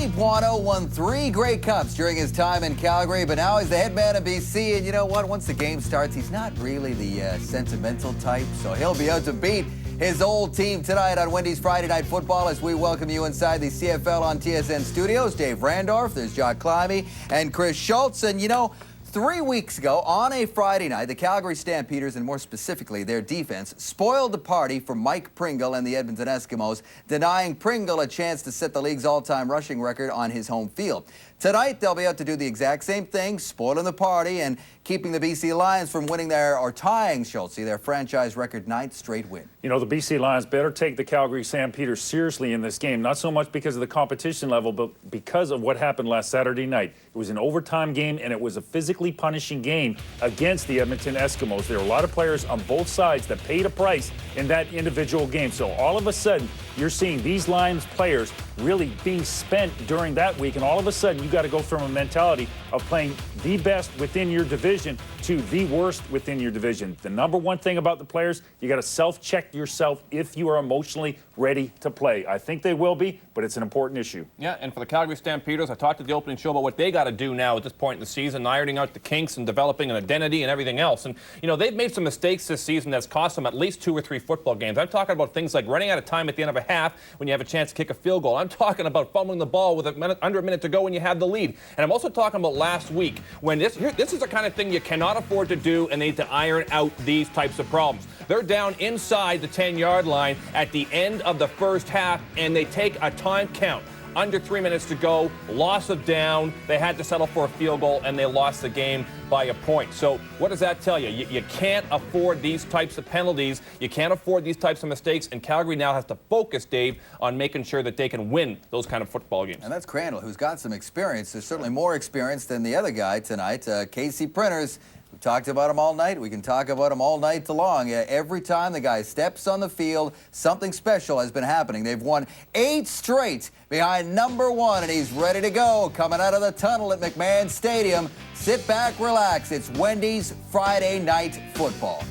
Wally Buono won 3 Grey Cups during his time in Calgary, but now he's the head man of BC. And you know what? Once the game starts, he's not really the sentimental type, so he'll be out to beat his old team tonight on Wendy's Friday Night Football as we welcome you inside the CFL on TSN studios. Dave Randorf, there's Jock Climbey, and Chris Schultz. And you know, 3 weeks ago, on a Friday night, the Calgary Stampeders, and more specifically their defense, spoiled the party for Mike Pringle and the Edmonton Eskimos, denying Pringle a chance to set the league's all-time rushing record on his home field. Tonight, they'll be out to do the exact same thing, spoiling the party and keeping the BC Lions from winning or tying, Schultz, their franchise record 9th straight win. You know, the BC Lions better take the Calgary Stampeders seriously in this game, not so much because of the competition level, but because of what happened last Saturday night. It was an overtime game, and it was a physically punishing game against the Edmonton Eskimos. There were a lot of players on both sides that paid a price in that individual game. So all of a sudden, you're seeing these Lions players really being spent during that week, and all of a sudden you got to go from a mentality of playing the best within your division to the worst within your division. The number one thing about the players, you got to self-check yourself if you are emotionally ready to play. I think they will be, but it's an important issue. Yeah, and for the Calgary Stampeders, I talked at the opening show about what they got to do now at this point in the season, ironing out the kinks and developing an identity and everything else. And, you know, they've made some mistakes this season that's cost them at least 2 or 3 football games. I'm talking about things like running out of time at the end of a half when you have a chance to kick a field goal. I'm talking about fumbling the ball with under a minute to go when you have the lead. And I'm also talking about last week when this is the kind of thing you cannot afford to do, and they need to iron out these types of problems. They're down inside the 10-yard line at the end of the first half, and they take a time count. Under 3 minutes to go, loss of down. They had to settle for a field goal, and they lost the game by a point. So what does that tell you? You can't afford these types of penalties. You can't afford these types of mistakes, and Calgary now has to focus, Dave, on making sure that they can win those kind of football games. And that's Crandall, who's got some experience. There's certainly more experience than the other guy tonight, Casey Printers. We've talked about him all night. We can talk about him all night long. Every time the guy steps on the field, something special has been happening. They've won 8 straight behind number 1, and he's ready to go. Coming out of the tunnel at McMahon Stadium. Sit back, relax. It's Wendy's Friday Night Football.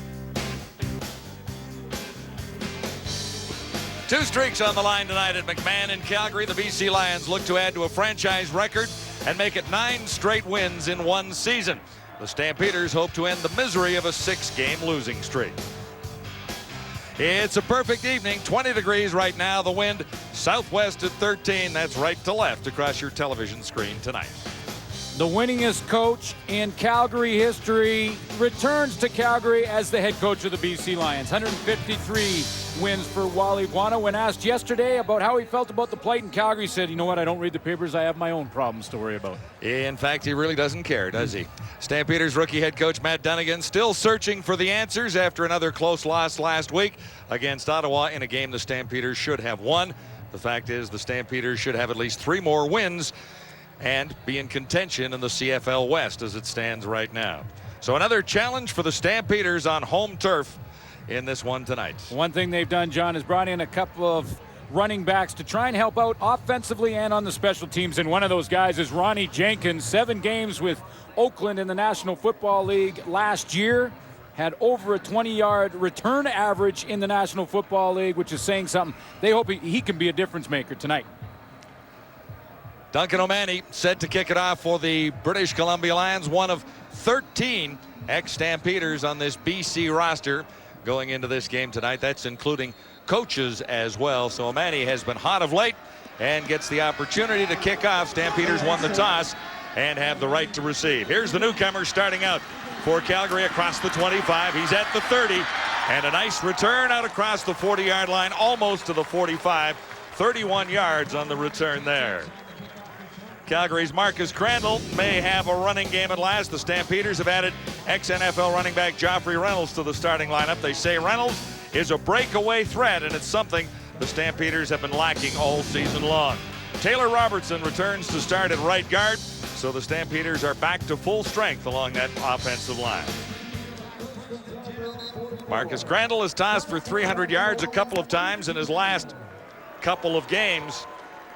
2 streaks on the line tonight at McMahon in Calgary. The BC Lions look to add to a franchise record and make it 9 straight wins in one season. The Stampeders hope to end the misery of a 6-game losing streak. It's a perfect evening, 20 degrees right now. The wind southwest at 13. That's right to left across your television screen tonight. The winningest coach in Calgary history returns to Calgary as the head coach of the BC Lions. 153 wins for Wally Buono. When asked yesterday about how he felt about the plight in Calgary, he said, you know what, I don't read the papers. I have my own problems to worry about. In fact, he really doesn't care, does he? Stampeders rookie head coach Matt Dunnigan still searching for the answers after another close loss last week against Ottawa in a game the Stampeders should have won. The fact is the Stampeders should have at least 3 more wins and be in contention in the CFL West as it stands right now. So another challenge for the Stampeders on home turf in this one tonight. One thing they've done, John, is brought in a couple of running backs to try and help out offensively and on the special teams. And one of those guys is Ronnie Jenkins. 7 games with Oakland in the National Football League last year. Had over a 20-yard return average in the National Football League, which is saying something. They hope he can be a difference maker tonight. Duncan O'Mahony set to kick it off for the British Columbia Lions, one of 13 ex-Stampeders on this BC roster going into this game tonight. That's including coaches as well. So O'Mahony has been hot of late and gets the opportunity to kick off. Stampeders won the toss and have the right to receive. Here's the newcomer starting out for Calgary across the 25. He's at the 30, and a nice return out across the 40-yard line, almost to the 45. 31 yards on the return there. Calgary's Marcus Crandall may have a running game at last. The Stampeders have added ex-NFL running back Joffrey Reynolds to the starting lineup. They say Reynolds is a breakaway threat, and it's something the Stampeders have been lacking all season long. Taylor Robertson returns to start at right guard, so the Stampeders are back to full strength along that offensive line. Marcus Crandall has tossed for 300 yards a couple of times in his last couple of games.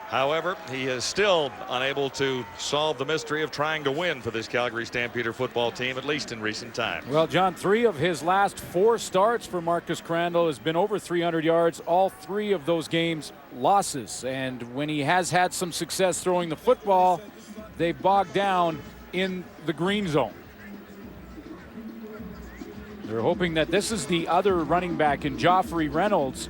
However, he is still unable to solve the mystery of trying to win for this Calgary Stampeder football team, at least in recent times. Well, John, 3 of his last 4 starts for Marcus Crandall has been over 300 yards. All 3 of those games losses. And when he has had some success throwing the football, they bogged down in the green zone. They're hoping that this is the other running back in Joffrey Reynolds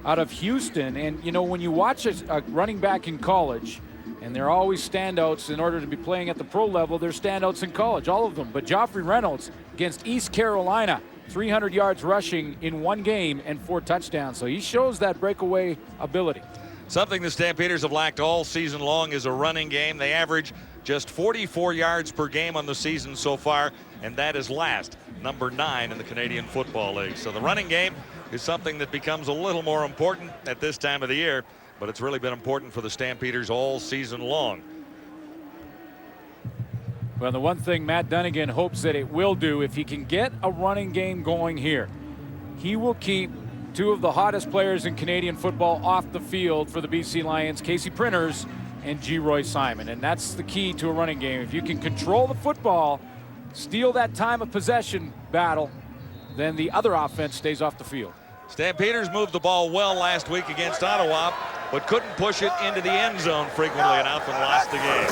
out of Houston. And, you know, when you watch a running back in college, and they're always standouts in order to be playing at the pro level, they're standouts in college, all of them. But Joffrey Reynolds against East Carolina, 300 yards rushing in 1 game and 4 touchdowns. So he shows that breakaway ability. Something the Stampeders have lacked all season long is a running game. They average just 44 yards per game on the season so far, and that is last, number 9 in the Canadian Football League. So the running game is something that becomes a little more important at this time of the year, but it's really been important for the Stampeders all season long. Well, the one thing Matt Dunnigan hopes that it will do, if he can get a running game going here, he will keep 2 of the hottest players in Canadian football off the field for the BC Lions, Casey Printers and G. Roy Simon. And that's the key to a running game. If you can control the football, steal that time of possession battle, then the other offense stays off the field. Stampeders moved the ball well last week against Ottawa, but couldn't push it into the end zone frequently enough and lost the game.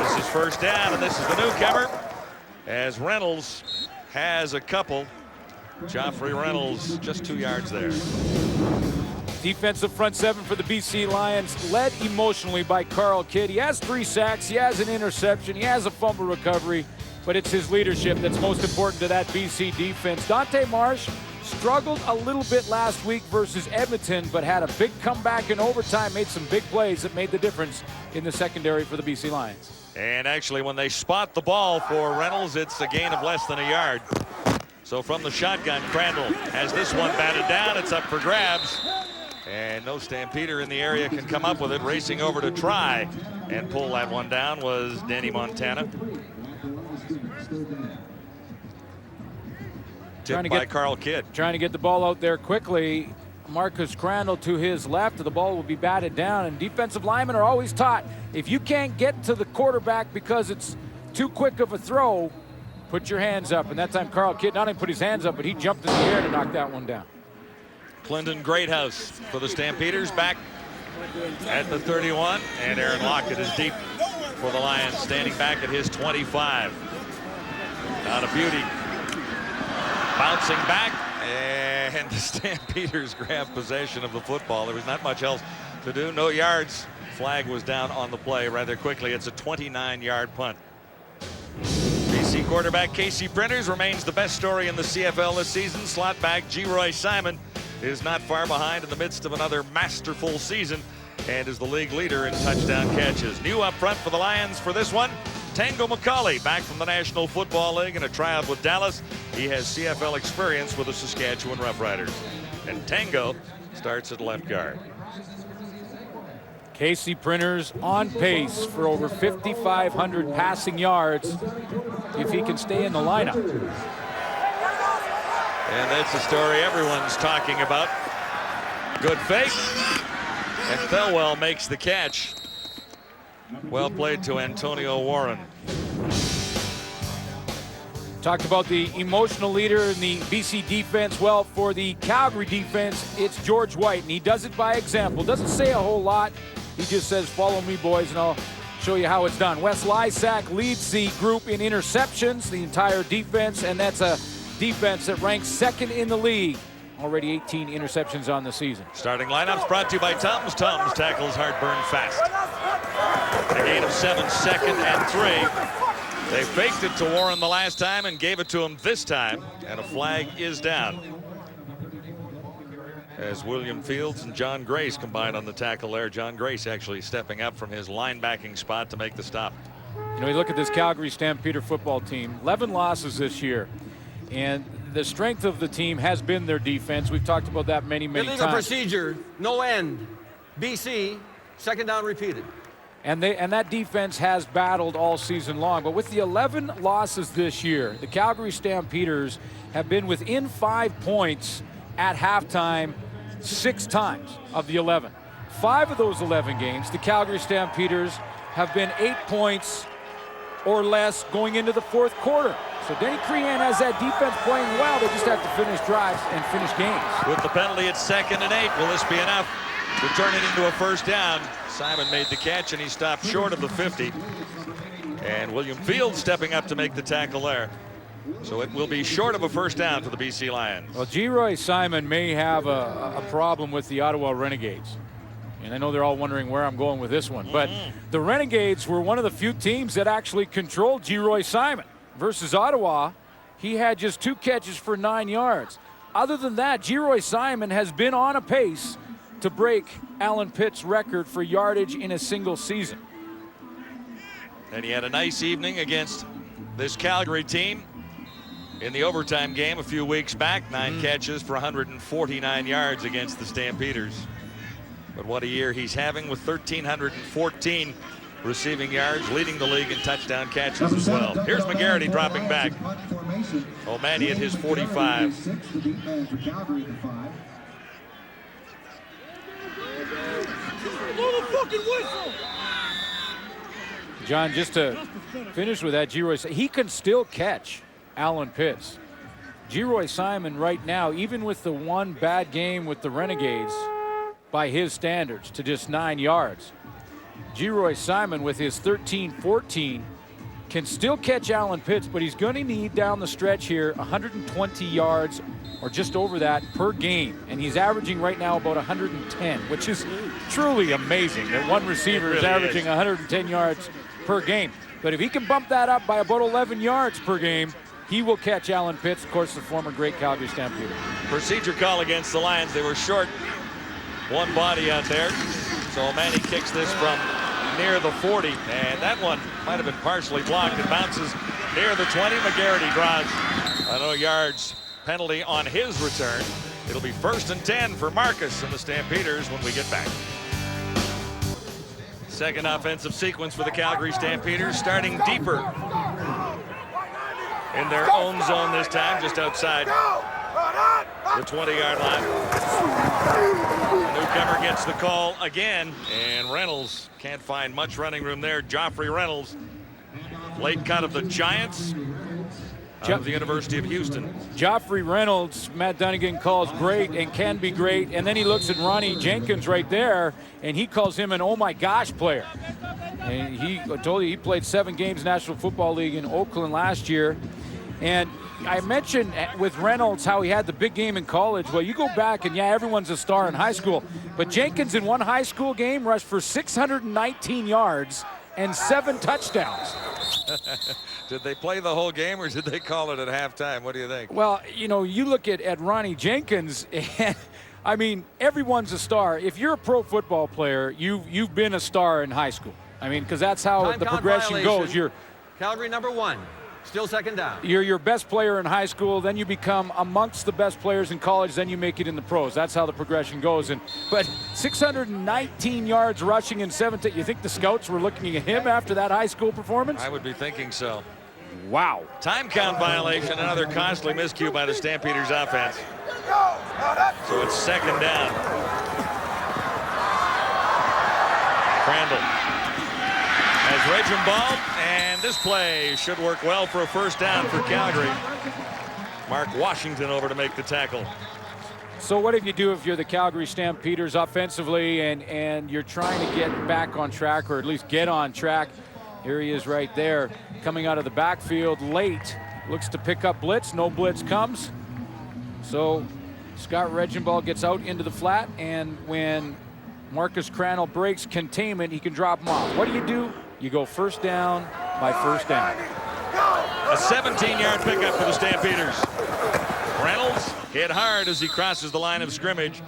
This is first down, and this is the newcomer, as Reynolds has a couple. Joffrey Reynolds just 2 yards there. Defensive front 7 for the BC Lions, led emotionally by Carl Kidd. He has 3 sacks, he has an interception, he has a fumble recovery, but it's his leadership that's most important to that BC defense. Dante Marsh struggled a little bit last week versus Edmonton, but had a big comeback in overtime, made some big plays that made the difference in the secondary for the BC Lions. And actually, when they spot the ball for Reynolds, it's a gain of less than a yard. So from the shotgun, Crandall has this one batted down. It's up for grabs. And no Stampeder in the area can come up with it. Racing over to try and pull that one down was Danny Montana. Tipped by Carl Kidd. Trying to get the ball out there quickly. Marcus Crandall to his left. The ball will be batted down. And defensive linemen are always taught, if you can't get to the quarterback because it's too quick of a throw, put your hands up. And that time Carl Kidd not only put his hands up, but he jumped in the air to knock that one down. Clinton Greathouse for the Stampeders back at the 31. And Aaron Lockett is deep for the Lions, standing back at his 25. Not a beauty. Bouncing back, and the Stampeders grab possession of the football. There was not much else to do. No yards. Flag was down on the play rather quickly. It's a 29-yard punt. BC quarterback Casey Printers remains the best story in the CFL this season. Slot back G. Roy Simon is not far behind in the midst of another masterful season and is the league leader in touchdown catches. New up front for the Lions for this one, Tango McCauley, back from the National Football League in a tryout with Dallas. He has CFL experience with the Saskatchewan Roughriders. And Tango starts at left guard. Casey Printers on pace for over 5,500 passing yards if he can stay in the lineup. And that's a story everyone's talking about. Good fake. And Thelwell makes the catch. Well played to Antonio Warren. Talked about the emotional leader in the BC defense. Well, for the Calgary defense, it's George White, and he does it by example. Doesn't say a whole lot. He just says, follow me, boys, and I'll show you how it's done. Wes Lysak leads the group in interceptions, the entire defense, and that's a defense that ranks 2nd in the league. Already 18 interceptions on the season. Starting lineups brought to you by Tums. Tums tackles heartburn fast. A gain of 7, 2nd and 3. They faked it to Warren the last time and gave it to him this time, and a flag is down. As William Fields and John Grace combined on the tackle there. John Grace actually stepping up from his linebacking spot to make the stop. You know, you look at this Calgary Stampeder football team, 11 losses this year, and the strength of the team has been their defense. We've talked about that many Illegal times. procedure, no end. BC, 2nd down repeated. And that defense has battled all season long. But with the 11 losses this year, the Calgary Stampeders have been within 5 points at halftime 6 times of the 11. 5 of those 11 games, the Calgary Stampeders have been 8 points or less going into the 4th quarter. So Denny Crean has that defense playing well. They just have to finish drives and finish games. With the penalty, it's 2nd and 8. Will this be enough to turn it into a first down? Simon made the catch, and he stopped short of the 50. And William Field stepping up to make the tackle there. So it will be short of a first down for the BC Lions. Well, Geroy Simon may have a problem with the Ottawa Renegades. And I know they're all wondering where I'm going with this one. But the Renegades were one of the few teams that actually controlled Geroy Simon. Versus Ottawa, he had just 2 catches for 9 yards. Other than that, Geroy Simon has been on a pace to break Alan Pitt's record for yardage in a single season. And he had a nice evening against this Calgary team in the overtime game a few weeks back. 9 catches for 149 yards against the Stampeders. But what a year he's having with 1,314 receiving yards, leading the league in touchdown catches as well. Here's McGarity dropping back. O'Mahony at his 45. John, just to finish with that, Geroy, he can still catch Alan Pitts. Geroy Simon right now, even with the 1 bad game with the Renegades, by his standards, to just 9 yards. Geroy Simon with his 13-14 can still catch Alan Pitts, but he's going to need down the stretch here 120 yards or just over that per game. And he's averaging right now about 110, which is truly amazing that one receiver is averaging 110 yards per game. But if he can bump that up by about 11 yards per game, he will catch Alan Pitts, of course, the former great Calgary Stampeder. Procedure call against the Lions. They were short 1 body out there. So O'Mahony kicks this from near the 40, and that one might have been partially blocked. It bounces near the 20. McGarity draws a no yards penalty on his return. It'll be 1st and 10 for Marcus and the Stampeders when we get back. Second offensive sequence for the Calgary Stampeders, starting deeper in their own zone this time, just outside the 20-yard line. The newcomer gets the call again, and Reynolds can't find much running room there. Joffrey Reynolds, late cut of the Giants out of the University of Houston. Joffrey Reynolds, Matt Dunnigan calls great and can be great, and then he looks at Ronnie Jenkins right there, and he calls him an oh my gosh player. And I told you he played 7 games National Football League in Oakland last year. And I mentioned with Reynolds how he had the big game in college. Well, you go back and, yeah, everyone's a star in high school. But Jenkins in one high school game rushed for 619 yards and 7 touchdowns. Did they play the whole game, or did they call it at halftime? What do you think? Well, you know, you look at Ronnie Jenkins, and I mean, everyone's a star. If you're a pro football player, you've been a star in high school. I mean, because that's how the progression goes. You're Calgary number 1. Still 2nd down. You're your best player in high school, then you become amongst the best players in college, then you make it in the pros. That's how the progression goes. But 619 yards rushing and 17. You think the scouts were looking at him after that high school performance? I would be thinking so. Wow. Time count violation, another costly miscue by the Stampeders offense. So it's 2nd down. Crandall has Regin ball, and this play should work well for a first down for Calgary. Mark Washington over to make the tackle. So what do you do if you're the Calgary Stampeders offensively and you're trying to get back on track, or at least get on track? Here he is right there, coming out of the backfield late. Looks to pick up blitz. No blitz comes. So Scott Regenball gets out into the flat, and when Marcus Crandall breaks containment, he can drop him off. What do? You go first down by first down. A 17-yard pickup for the Stampeders. Reynolds hit hard as he crosses the line of scrimmage.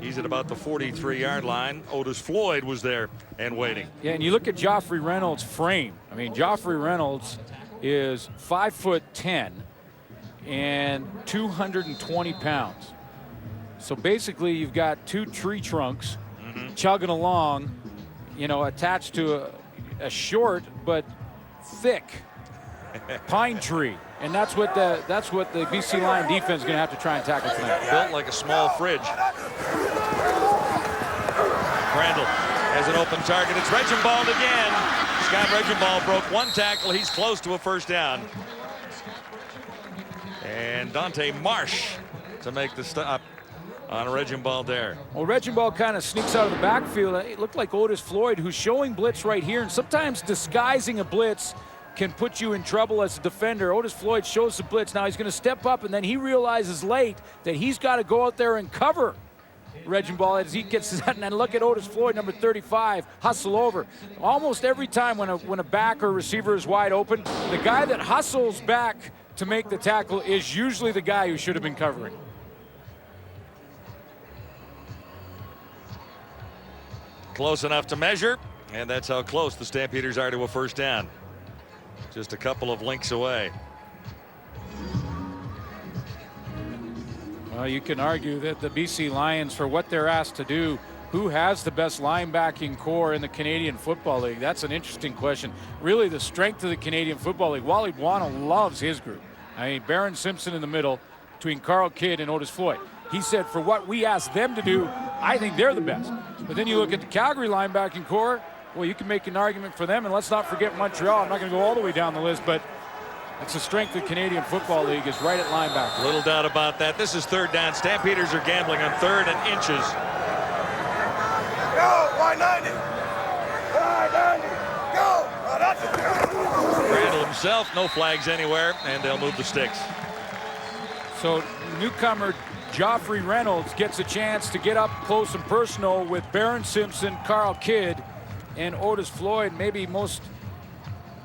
He's at about the 43-yard line. Otis Floyd was there and waiting. Yeah, and you look at Joffrey Reynolds' frame. I mean, Joffrey Reynolds is 5'10" and 220 pounds. So basically, you've got 2 tree trunks chugging along, you know, attached to a short but thick pine tree. And that's what the BC Lion defense is going to have to try and tackle tonight. Built like a small fridge. Crandall has an open target. It's Regenbald again. Scott Regenbald broke one tackle. He's close to a first down. And Dante Marsh to make the stop on Regenbald there. Well, Regenbald kind of sneaks out of the backfield. It looked like Otis Floyd, who's showing blitz right here, and sometimes disguising a blitz can put you in trouble as a defender. Otis Floyd shows the blitz. Now he's going to step up, and then he realizes late that he's got to go out there and cover Regenbald as he gets that. And then look at Otis Floyd, number 35, hustle over. Almost every time when a back or receiver is wide open, the guy that hustles back to make the tackle is usually the guy who should have been covering. Close enough to measure, and that's how close the Stampeders are to a first down. Just a couple of links away. Well, you can argue that the BC Lions, for what they're asked to do, who has the best linebacking core in the Canadian Football League? That's an interesting question. Really, the strength of the Canadian Football League. Wally Buono loves his group. I mean, Baron Simpson in the middle between Carl Kidd and Otis Floyd. He said, for what we asked them to do, I think they're the best. But then you look at the Calgary linebacking core, well, you can make an argument for them, and let's not forget Montreal. I'm not going to go all the way down the list, but it's the strength of the Canadian Football League is right at linebacker. Little doubt about that. This is third down. Stampeders are gambling on third and inches. Go, 190. 190. Go. Randall himself, no flags anywhere, and they'll move the sticks. So newcomer Joffrey Reynolds gets a chance to get up close and personal with Baron Simpson, Carl Kidd, and Otis Floyd. Maybe most,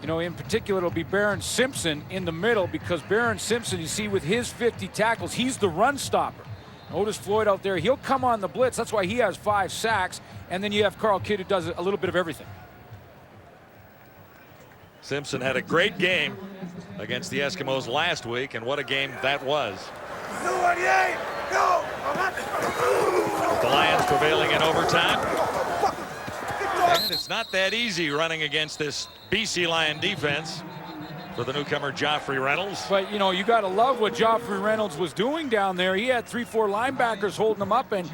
in particular, it'll be Baron Simpson in the middle, because Baron Simpson, you see, with his 50 tackles, he's the run stopper. Otis Floyd out there, he'll come on the blitz. That's why he has 5 sacks. And then you have Carl Kidd, who does a little bit of everything. Simpson had a great game against the Eskimos last week, and what a game that was. 288. Go. With the Lions prevailing in overtime. And it's not that easy running against this BC Lion defense for the newcomer Joffrey Reynolds. But, you got to love what Joffrey Reynolds was doing down there. He had 3-4 linebackers holding him up, and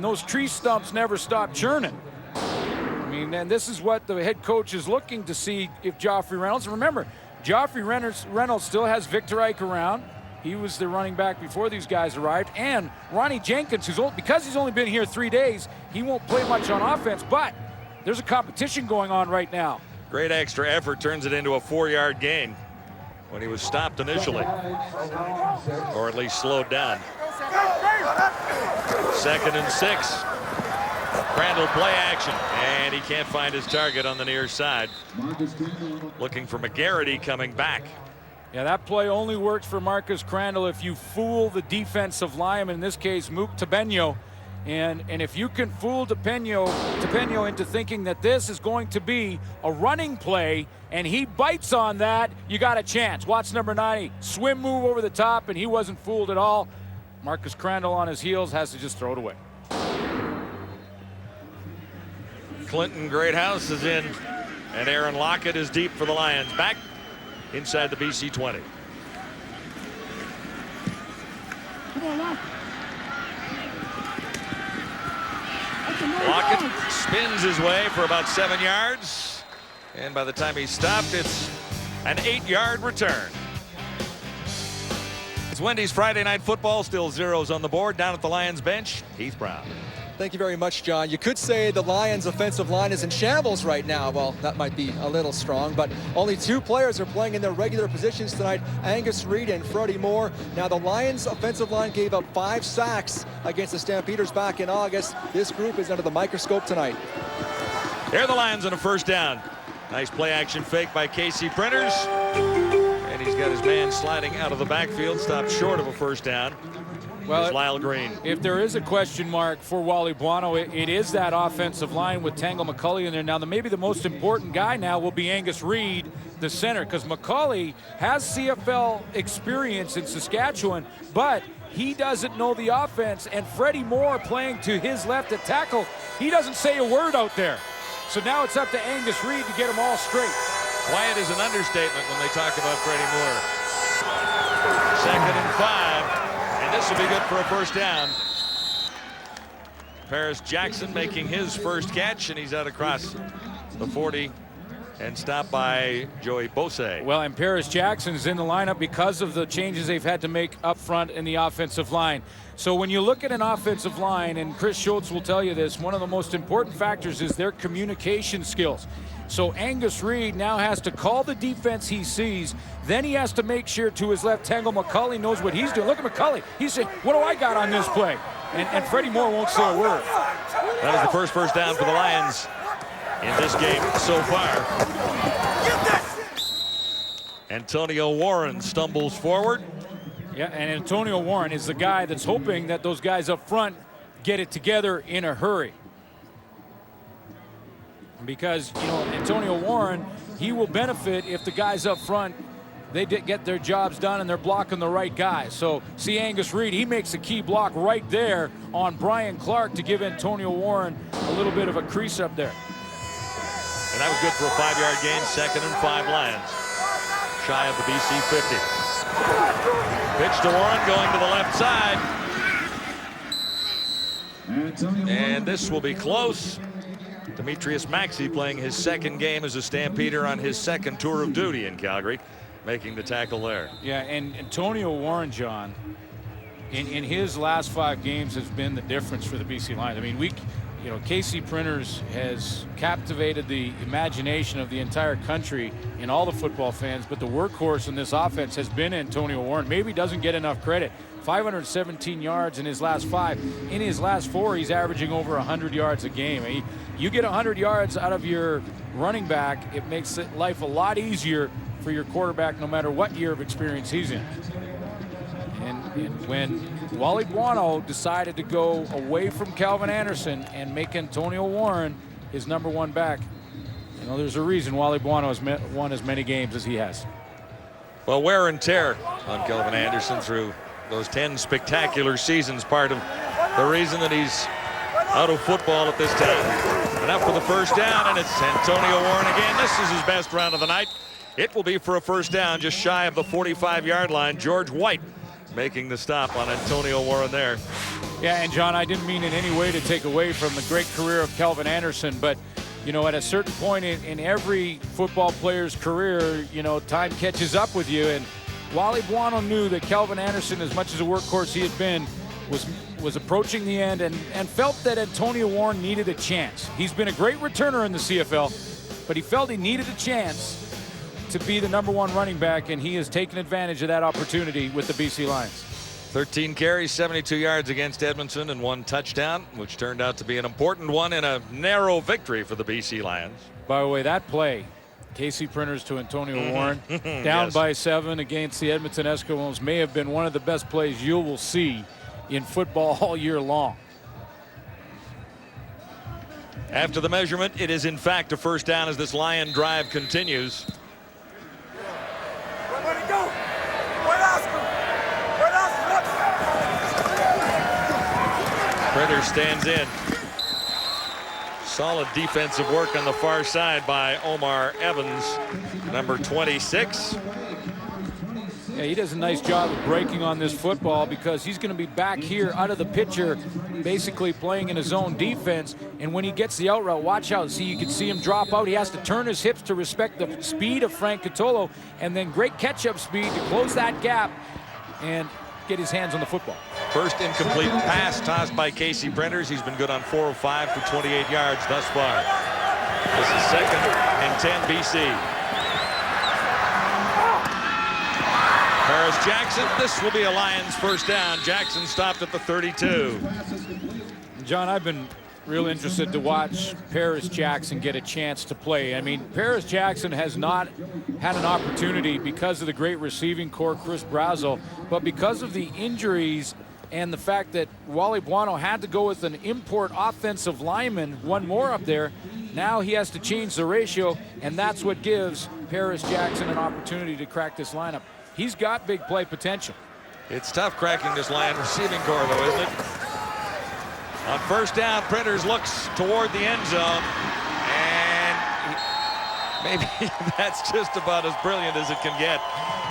those tree stumps never stopped churning. I mean, and this is what the head coach is looking to see if Joffrey Reynolds. Remember, Joffrey Reynolds still has Victor Ike around. He was the running back before these guys arrived. And Ronnie Jenkins, because he's only been here 3 days, he won't play much on offense, but there's a competition going on right now. Great extra effort turns it into a 4-yard gain when he was stopped initially, or at least slowed down. 2nd and 6. Crandall play action, and he can't find his target on the near side. Looking for McGarity coming back. Yeah, that play only works for Marcus Crandall if you fool the defensive lineman, in this case, Mook Tebenyo. And if you can fool Tebenyo into thinking that this is going to be a running play, and he bites on that, you got a chance. Watch number 90, swim move over the top, and he wasn't fooled at all. Marcus Crandall on his heels has to just throw it away. Clinton Greathouse is in, and Aaron Lockett is deep for the Lions. Back inside the BC 20. Lockett spins his way for about 7 yards, and by the time he stopped, it's an 8-yard return. It's Wendy's Friday Night Football, still zeros on the board. Down at the Lions bench, Heath Brown. Thank you very much, John. You could say the Lions offensive line is in shambles right now. Well, that might be a little strong, but only 2 players are playing in their regular positions tonight, Angus Reid and Freddie Moore. Now, the Lions offensive line gave up 5 sacks against the Stampeders back in August. This group is under the microscope tonight. Here are the Lions on a first down. Nice play action fake by Casey Printers. And he's got his man sliding out of the backfield, stopped short of a first down. Well, Lyle Green. If there is a question mark for Wally Buono, it is that offensive line with Tango McCulley in there. Now, maybe the most important guy now will be Angus Reid, the center, because McCulley has CFL experience in Saskatchewan, but he doesn't know the offense. And Freddie Moore playing to his left at tackle, he doesn't say a word out there. So now it's up to Angus Reid to get them all straight. Quiet is an understatement when they talk about Freddie Moore. 2nd and 5. This will be good for a first down. Paris Jackson making his first catch, and he's out across the 40 and stopped by Joey Bosse. Well, and Paris Jackson's in the lineup because of the changes they've had to make up front in the offensive line. So when you look at an offensive line, and Chris Schultz will tell you this, one of the most important factors is their communication skills. So Angus Reid now has to call the defense he sees. Then he has to make sure to his left, Tango McCulley knows what he's doing. Look at McCulley. He's saying, what do I got on this play? And Freddie Moore won't say a word. That was the first down for the Lions in this game so far. Antonio Warren stumbles forward. Yeah, and Antonio Warren is the guy that's hoping that those guys up front get it together in a hurry. Because, you know, Antonio Warren, he will benefit if the guys up front, they get their jobs done and they're blocking the right guys. So see Angus Reid, he makes a key block right there on Brian Clark to give Antonio Warren a little bit of a crease up there. And that was good for a 5-yard gain. 2nd and 5 Lions. Shy of the BC 50. Pitch to Warren going to the left side. And this will be close. Demetrius Maxey playing his 2nd game as a Stampeder on his 2nd tour of duty in Calgary, making the tackle there. Yeah, and Antonio Warren, John, in his last 5 games has been the difference for the BC Lions. I mean, you know, KC Printers has captivated the imagination of the entire country and all the football fans, but the workhorse in this offense has been Antonio Warren. Maybe doesn't get enough credit. 517 yards in his last 5. In his last 4, he's averaging over 100 yards a game. You get 100 yards out of your running back, it makes life a lot easier for your quarterback no matter what year of experience he's in. And when Wally Buono decided to go away from Calvin Anderson and make Antonio Warren his #1 back, you know, there's a reason Wally Buono has won as many games as he has. Well, wear and tear on Calvin Anderson through those 10 spectacular seasons, part of the reason that he's out of football at this time. And up for the first down, and it's Antonio Warren again. This is his best round of the night. It will be for a first down just shy of the 45-yard line. George White making the stop on Antonio Warren there. Yeah, and John, I didn't mean in any way to take away from the great career of Calvin Anderson, but you know, at a certain point in every football player's career, you know, time catches up with you. And Wally Buono knew that Calvin Anderson, as much as a workhorse he had been, was approaching the end and felt that Antonio Warren needed a chance. He's been a great returner in the CFL, but he felt he needed a chance to be the #1 running back, and he has taken advantage of that opportunity with the BC Lions. 13 carries, 72 yards against Edmonton, and 1 touchdown, which turned out to be an important one in a narrow victory for the BC Lions. By the way, that play, KC Printers to Antonio Warren, down Yes. by 7 against the Edmonton Eskimos, may have been one of the best plays you will see in football all year long. After the measurement, it is in fact a first down as this Lion drive continues. Where'd he go? Where'd Oscar? Where'd Oscar? Printer stands in. Solid defensive work on the far side by Omar Evans, number 26. Yeah, he does a nice job of breaking on this football because he's going to be back here out of the picture, basically playing in his own defense. And when he gets the out route, watch out. See, you can see him drop out. He has to turn his hips to respect the speed of Frank Catolo, and then great catch-up speed to close that gap and get his hands on the football. First incomplete pass tossed by KC Printers. He's been good on 4 of 5 for 28 yards thus far. This is 2nd and 10 BC. Paris Jackson, this will be a Lions first down. Jackson stopped at the 32. John, I've been real interested to watch Paris Jackson get a chance to play. I mean, Paris Jackson has not had an opportunity because of the great receiving core, Chris Brazel, but because of the injuries and the fact that Wally Buono had to go with an import offensive lineman, one more up there, now he has to change the ratio, and that's what gives Paris Jackson an opportunity to crack this lineup. He's got big play potential. It's tough cracking this Lion receiving core, though, isn't it? On first down, Printers looks toward the end zone, and maybe that's just about as brilliant as it can get.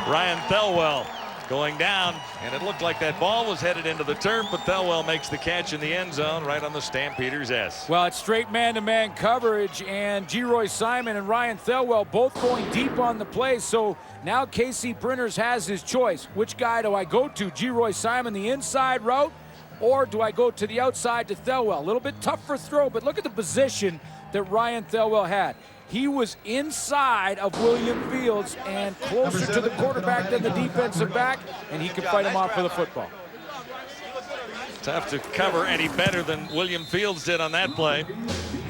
Ryan Thelwell going down, and it looked like that ball was headed into the turf, but Thelwell makes the catch in the end zone right on the Stampeders' S. Well, it's straight man-to-man coverage, and Geroy Simon and Ryan Thelwell both going deep on the play. So now Casey Printers has his choice. Which guy do I go to? Geroy Simon, the inside route, or do I go to the outside to Thelwell? A little bit tougher throw, but look at the position that Ryan Thelwell had. He was inside of William Fields and closer to the quarterback than the defensive back, and he could fight him off for the football. Tough to cover any better than William Fields did on that play.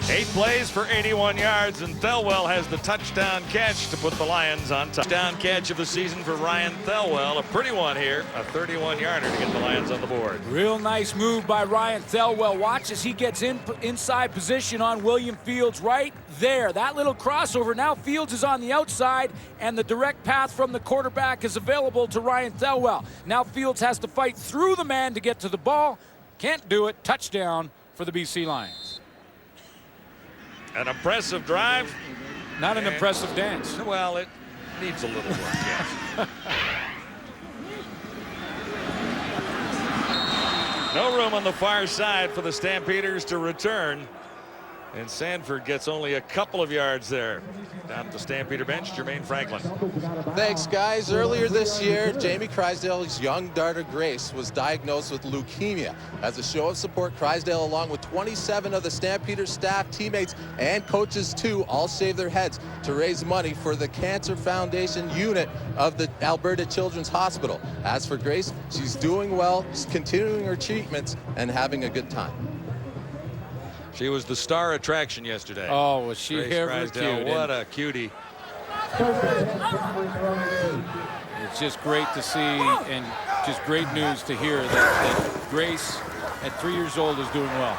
8 plays for 81 yards, and Thelwell has the touchdown catch to put the Lions on top. Touchdown catch of the season for Ryan Thelwell. A pretty one here, a 31-yarder to get the Lions on the board. Real nice move by Ryan Thelwell. Watch as he gets inside position on William Fields right there. That little crossover. Now Fields is on the outside, and the direct path from the quarterback is available to Ryan Thelwell. Now Fields has to fight through the man to get to the ball. Can't do it. Touchdown for the BC Lions. An impressive drive. Not an impressive dance. Well, it needs a little work, yes. No room on the far side for the Stampeders to return. And Sanford gets only a couple of yards there. Down at the Stampeder bench, Jermaine Franklin. Thanks, guys. Earlier this year, Jamie Crysdale's young daughter, Grace, was diagnosed with leukemia. As a show of support, Crysdale, along with 27 of the Stampeder staff, teammates, and coaches, too, all shaved their heads to raise money for the Cancer Foundation unit of the Alberta Children's Hospital. As for Grace, she's doing well, she's continuing her treatments, and having a good time. She was the star attraction yesterday. Oh, was she Grace ever Crysdale, cute. what a cutie. It's just great to see and just great news to hear that Grace at 3 years old is doing well.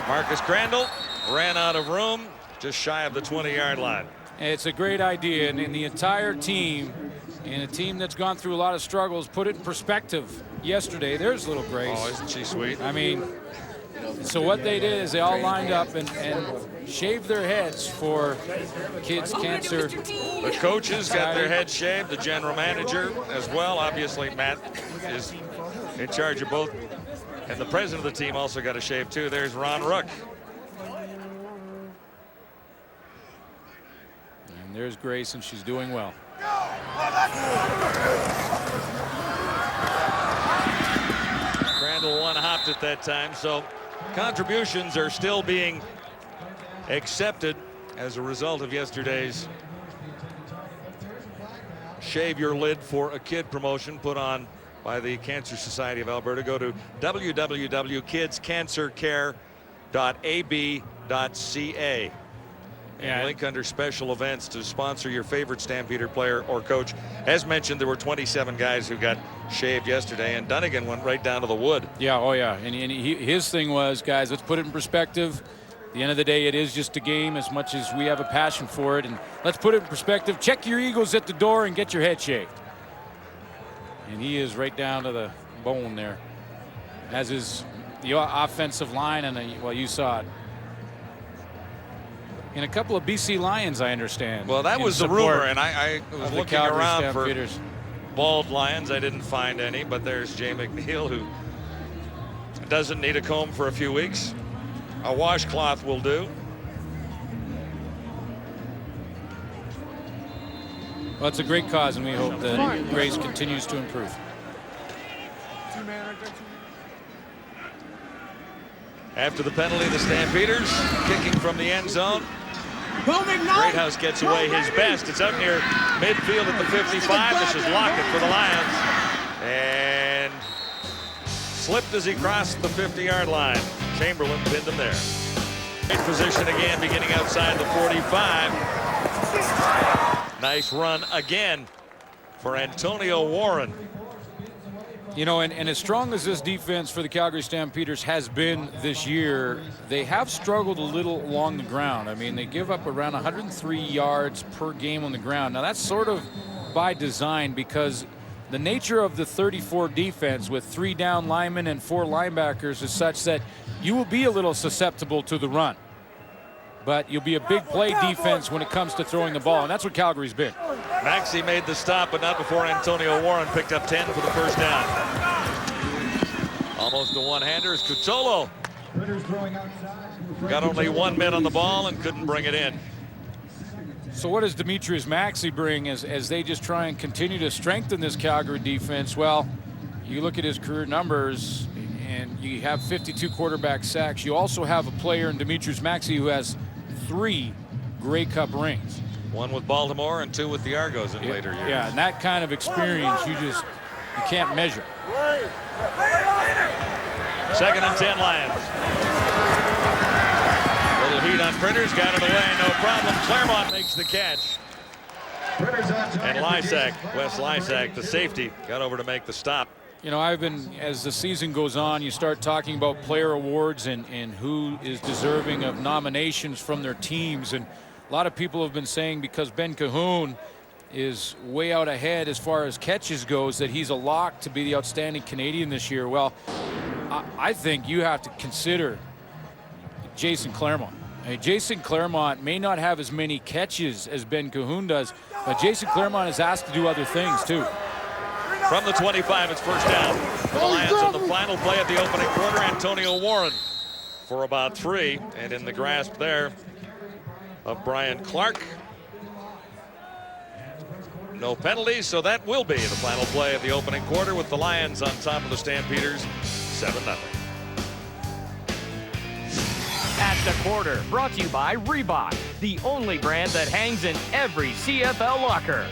Marcus Crandall ran out of room just shy of the 20-yard line. It's a great idea, and the entire team, and a team that's gone through a lot of struggles, put it in perspective yesterday. There's little Grace. Oh, isn't she sweet? I mean, so what they did is they all lined up and shaved their heads for kids' cancer. The coaches got their heads shaved, the general manager as well. Obviously, Matt is in charge of both. And the president of the team also got a shave, too. There's Ron Rook. And there's Grace, and she's doing well. Crandall one-hopped at that time, so contributions are still being accepted as a result of yesterday's Shave Your Lid for a Kid promotion put on by the Cancer Society of Alberta. Go to www.kidscancercare.ab.ca and link under special events to sponsor your favorite Stampeder player or coach. As mentioned, there were 27 guys who got shaved yesterday, and Dunnigan went right down to the wood. Yeah, oh yeah, and his thing was, guys, let's put it in perspective. At the end of the day, it is just a game as much as we have a passion for it, and let's put it in perspective. Check your egos at the door and get your head shaved. And he is right down to the bone there, as is the offensive line, and well, you saw it. And a couple of BC Lions, I understand. Well, that was the rumor, and I was looking around for bald Lions. I didn't find any, but there's Jay McNeil, who doesn't need a comb for a few weeks. A washcloth will do. Well, it's a great cause, and we hope that Grace continues to improve. After the penalty, the Stampeders kicking from the end zone. Greathouse gets away his best. It's out near midfield at the 55. This is Lockett for the Lions. And slipped as he crossed the 50-yard line. Chamberlain pinned him there. Great position again, beginning outside the 45. Nice run again for Antonio Warren. You know, and as strong as this defense for the Calgary Stampeders has been this year, they have struggled a little along the ground. I mean, they give up around 103 yards per game on the ground. Now, that's sort of by design, because the nature of the 34 defense with 3 down linemen and 4 linebackers is such that you will be a little susceptible to the run. But you'll be a big play defense when it comes to throwing the ball, and that's what Calgary's been. Maxey made the stop, but not before Antonio Warren picked up 10 for the first down. Almost a one-hander is Cutolo. Got only 1 man on the ball and couldn't bring it in. So what does Demetrius Maxey bring as they just try and continue to strengthen this Calgary defense? Well, you look at his career numbers, and you have 52 quarterback sacks. You also have a player in Demetrius Maxey who has 3 Grey Cup rings. 1 with Baltimore and 2 with the Argos in later years. Yeah, and that kind of experience you can't measure. 2nd and 10 Lions. Little heat on Printers, got it away, no problem. Claremont makes the catch. And Lysak, Wes Lysak, the safety, got over to make the stop. You know, as the season goes on, you start talking about player awards and who is deserving of nominations from their teams. And a lot of people have been saying because Ben Cahoon is way out ahead as far as catches goes that he's a lock to be the outstanding Canadian this year. Well, I think you have to consider Jason Claremont. Jason Claremont may not have as many catches as Ben Cahoon does, but Jason Claremont is asked to do other things too. From the 25, it's first down for the Lions on the final play of the opening quarter. Antonio Warren for about 3, and in the grasp there of Brian Clark. No penalties, so that will be the final play of the opening quarter with the Lions on top of the Stampeders, 7-0. At the quarter, brought to you by Reebok, the only brand that hangs in every CFL locker.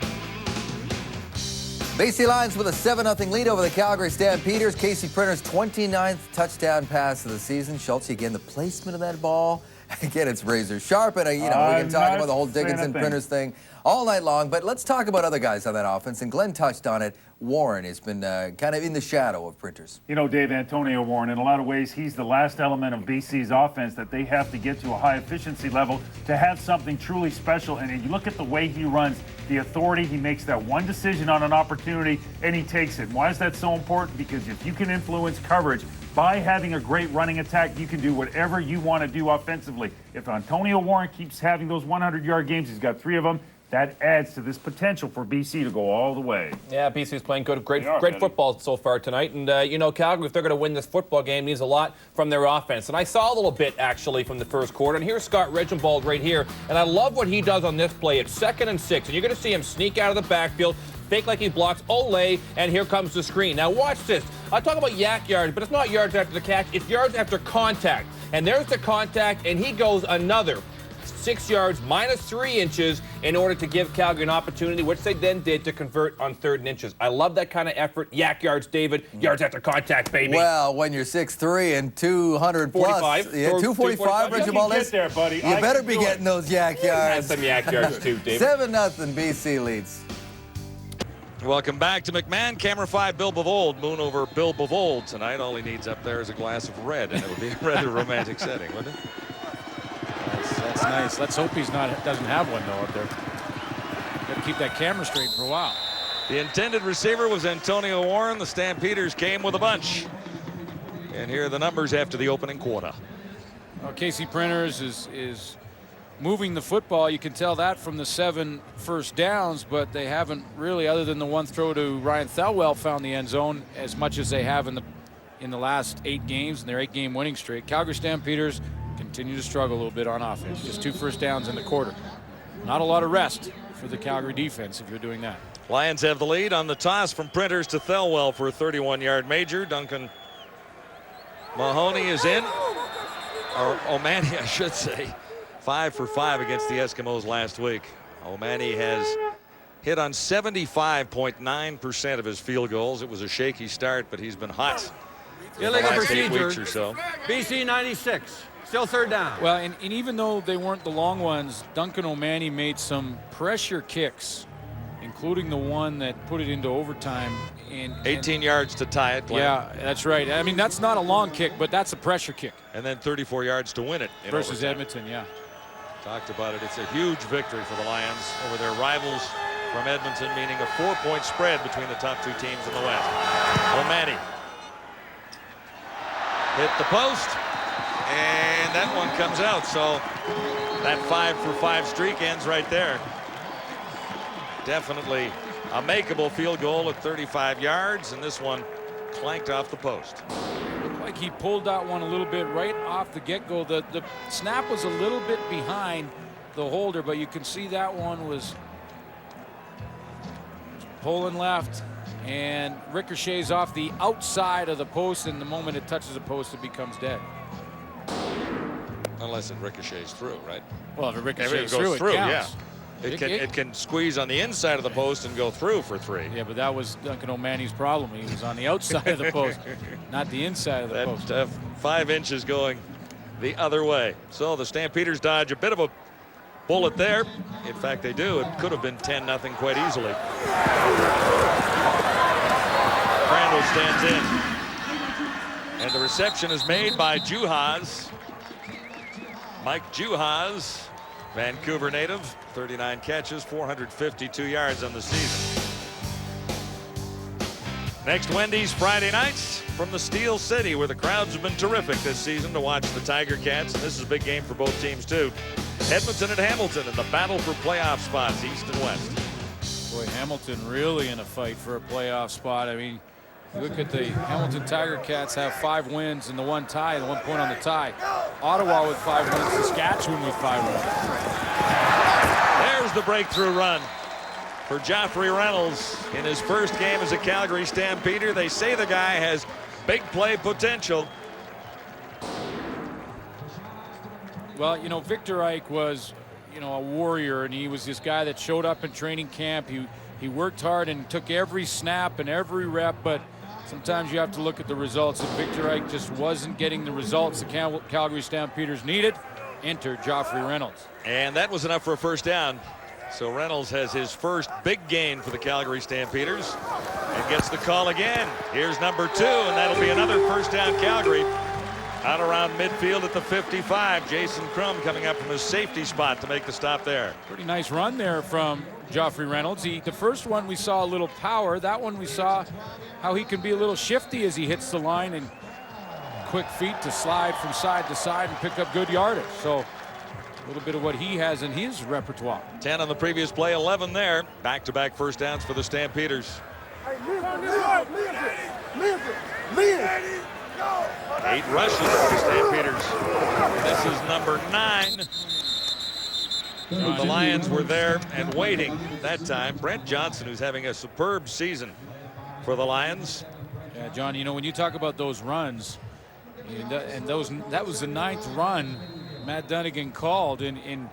BC Lions with a 7-0 lead over the Calgary Stampeders. Casey Printer's 29th touchdown pass of the season. Schultz, again, the placement of that ball. Again, it's razor sharp, and we can talk about the whole Dickinson Printers thing all night long. But let's talk about other guys on that offense. And Glenn touched on it. Warren has been kind of in the shadow of Printers. You know, Dave, Antonio Warren, in a lot of ways, he's the last element of BC's offense that they have to get to a high efficiency level to have something truly special. And if you look at the way he runs, the authority, he makes that one decision on an opportunity, and he takes it. Why is that so important? Because if you can influence coverage, by having a great running attack, you can do whatever you want to do offensively. If Antonio Warren keeps having those 100-yard games, he's got 3 of them, that adds to this potential for BC to go all the way. Yeah, BC's playing great football so far tonight. And, you know, Calgary, if they're going to win this football game, needs a lot from their offense. And I saw a little bit, actually, from the first quarter. And here's Scott Reginbald right here. And I love what he does on this play. It's 2nd and 6. And you're going to see him sneak out of the backfield, fake like he blocks, Ole, and here comes the screen. Now watch this. I talk about yak yards, but it's not yards after the catch. It's yards after contact. And there's the contact, and he goes another 6 yards minus 3 inches in order to give Calgary an opportunity, which they then did to convert on 3rd and inches. I love that kind of effort. Yak yards, David. Yards after contact, baby. Well, when you're 6'3" and 200 plus. 45. Yeah, 245, Reginbald. Get there, buddy. You better be getting those yak yards. Had some yak yards, too, David. 7-0 BC leads. Welcome back to McMahon. Camera 5, Bill Bavold. Moon over Bill Bavold tonight. All he needs up there is a glass of red, and it would be a rather romantic setting, wouldn't it? That's nice. Let's hope doesn't have one, though, up there. Got to keep that camera straight for a while. The intended receiver was Antonio Warren. The Stampeders came with a bunch. And here are the numbers after the opening quarter. Well, Casey Printers is moving the football. You can tell that from the 7 first downs, but they haven't really, other than the one throw to Ryan Thelwell, found the end zone as much as they have in the last 8 games in their 8-game winning streak. Calgary Stampeders continue to struggle a little bit on offense. Just 2 first downs in the quarter. Not a lot of rest for the Calgary defense if you're doing that. Lions have the lead on the toss from Printers to Thelwell for a 31-yard major. Duncan Mahoney is in. Or O'Mani, I should say. 5 for 5 against the Eskimos last week. O'Mani has hit on 75.9% of his field goals. It was a shaky start, but he's been hot in the last 8 weeks or so. BC 96. Still 3rd down. Well, and even though they weren't the long ones, Duncan O'Mani made some pressure kicks, including the one that put it into overtime. 18 yards to tie it. Yeah, that's right. I mean, that's not a long kick, but that's a pressure kick. And then 34 yards to win it. Versus overtime. Edmonton, yeah. Talked about it. It's a huge victory for the Lions over their rivals from Edmonton, meaning a 4-point spread between the top 2 teams in the West. O'Mani hit the post, and that one comes out. So that 5 for 5 streak ends right there. definitely a makeable field goal at 35 yards, and this one clanked off the post. Looked like he pulled that one a little bit right off the get-go. The snap was a little bit behind the holder, but you can see that one was pulling left and ricochets off the outside of the post, and the moment it touches the post, it becomes dead. Unless it ricochets through, right? Well, if it ricochets If it goes through, it yeah. counts. It can squeeze on the inside of the post and go through for 3. Yeah, but that was Duncan O'Mahony's problem. He was on the outside of the post, not the inside of the post. That 5 inches going the other way. So the Stampeders dodge a bit of a bullet there. In fact, they do. It could have been 10-0 quite easily. Crandall stands in. And the reception is made by Juhas. Mike Juhas, Vancouver native, 39 catches, 452 yards on the season. Next Wendy's Friday nights from the Steel City, where the crowds have been terrific this season to watch the Tiger Cats, and this is a big game for both teams too. Edmonton and Hamilton in the battle for playoff spots, east and west. Boy, Hamilton really in a fight for a playoff spot. I mean, you look at the Hamilton Tiger Cats have 5 wins and the 1 tie and 1 point on the tie. Ottawa with 5 wins, Saskatchewan with 5 wins. There's the breakthrough run for Joffrey Reynolds in his first game as a Calgary Stampeder. They say the guy has big play potential. Well, you know, Victor Ike was, you know, a warrior, and he was this guy that showed up in training camp. He worked hard and took every snap and every rep, but sometimes you have to look at the results, and Victor Ike just wasn't getting the results the Calgary Stampeders needed. Enter Joffrey Reynolds. And that was enough for a first down. So Reynolds has his first big gain for the Calgary Stampeders and gets the call again. Here's number 2, and that'll be another first down Calgary. Out around midfield at the 55. Jason Crum coming up from his safety spot to make the stop there. Pretty nice run there from Joffrey Reynolds. The first one we saw a little power. That one we saw how he can be a little shifty as he hits the line, and quick feet to slide from side to side and pick up good yardage. So a little bit of what he has in his repertoire. 10 on the previous play, 11 there. Back-to-back first downs for the Stampeders. 8 rushes for the Stampeders. This is number 9. The Lions were there and waiting that time. Brent Johnson, who's having a superb season for the Lions. Yeah, John, you know, when you talk about those runs, and that was the 9th run Matt Dunnigan called in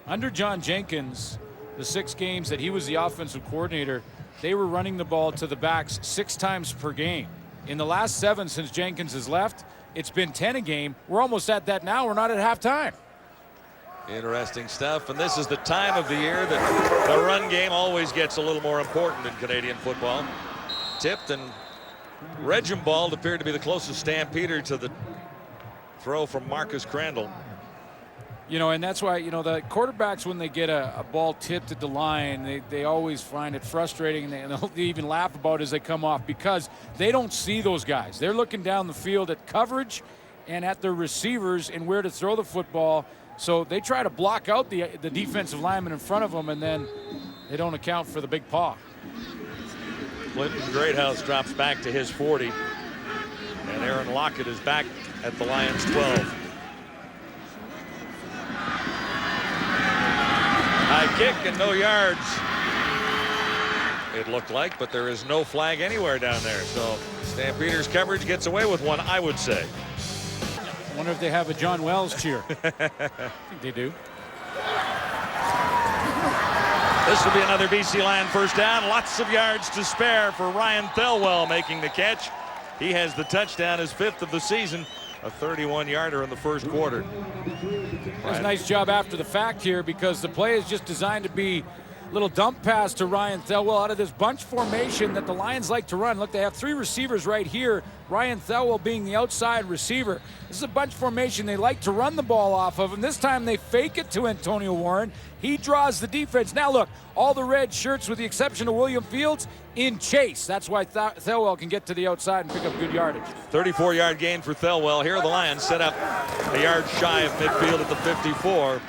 under John Jenkins. The 6 games that he was the offensive coordinator, they were running the ball to the backs 6 times per game. In the last 7 since Jenkins has left, it's been 10 a game. We're almost at that now. We're not at halftime. Interesting stuff, and this is the time of the year that the run game always gets a little more important in Canadian football. Tipped, and Regimbald appeared to be the closest Stampeder to the throw from Marcus Crandall. You know, and that's why, you know, the quarterbacks, when they get a ball tipped at the line, they always find it frustrating, and they even laugh about it as they come off, because they don't see those guys. They're looking down the field at coverage and at their receivers and where to throw the football. So they try to block out the defensive lineman in front of them, and then they don't account for the big paw. Clinton Greathouse drops back to his 40, and Aaron Lockett is back at the Lions 12. High kick and no yards, it looked like, but there is no flag anywhere down there. So Stampeders coverage gets away with one, I would say. I wonder if they have a John Wells cheer. I think they do. This will be another BC Lion first down. Lots of yards to spare for Ryan Thelwell making the catch. He has the touchdown, his 5th of the season, a 31-yarder in the first quarter. That's a nice job after the fact here, because the play is just designed to be a little dump pass to Ryan Thelwell out of this bunch formation that the Lions like to run. Look, they have 3 receivers right here, Ryan Thelwell being the outside receiver. This is a bunch formation they like to run the ball off of, and this time they fake it to Antonio Warren. He draws the defense. Now look, all the red shirts with the exception of William Fields in chase. That's why Thelwell can get to the outside and pick up good yardage. 34-yard gain for Thelwell. Here are the Lions set up a yard shy of midfield at the 54.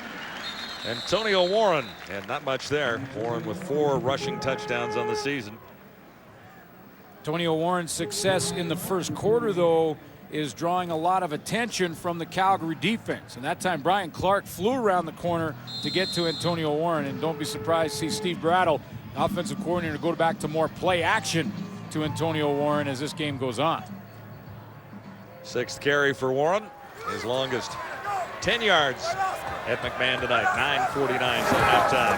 Antonio Warren, and not much there. Warren with 4 rushing touchdowns on the season. Antonio Warren's success in the first quarter, though, is drawing a lot of attention from the Calgary defense. And that time, Brian Clark flew around the corner to get to Antonio Warren. And don't be surprised to see Steve Brattle, offensive coordinator, go back to more play action to Antonio Warren as this game goes on. 6th carry for Warren, his longest 10 yards at McMahon tonight. 9:49 till halftime.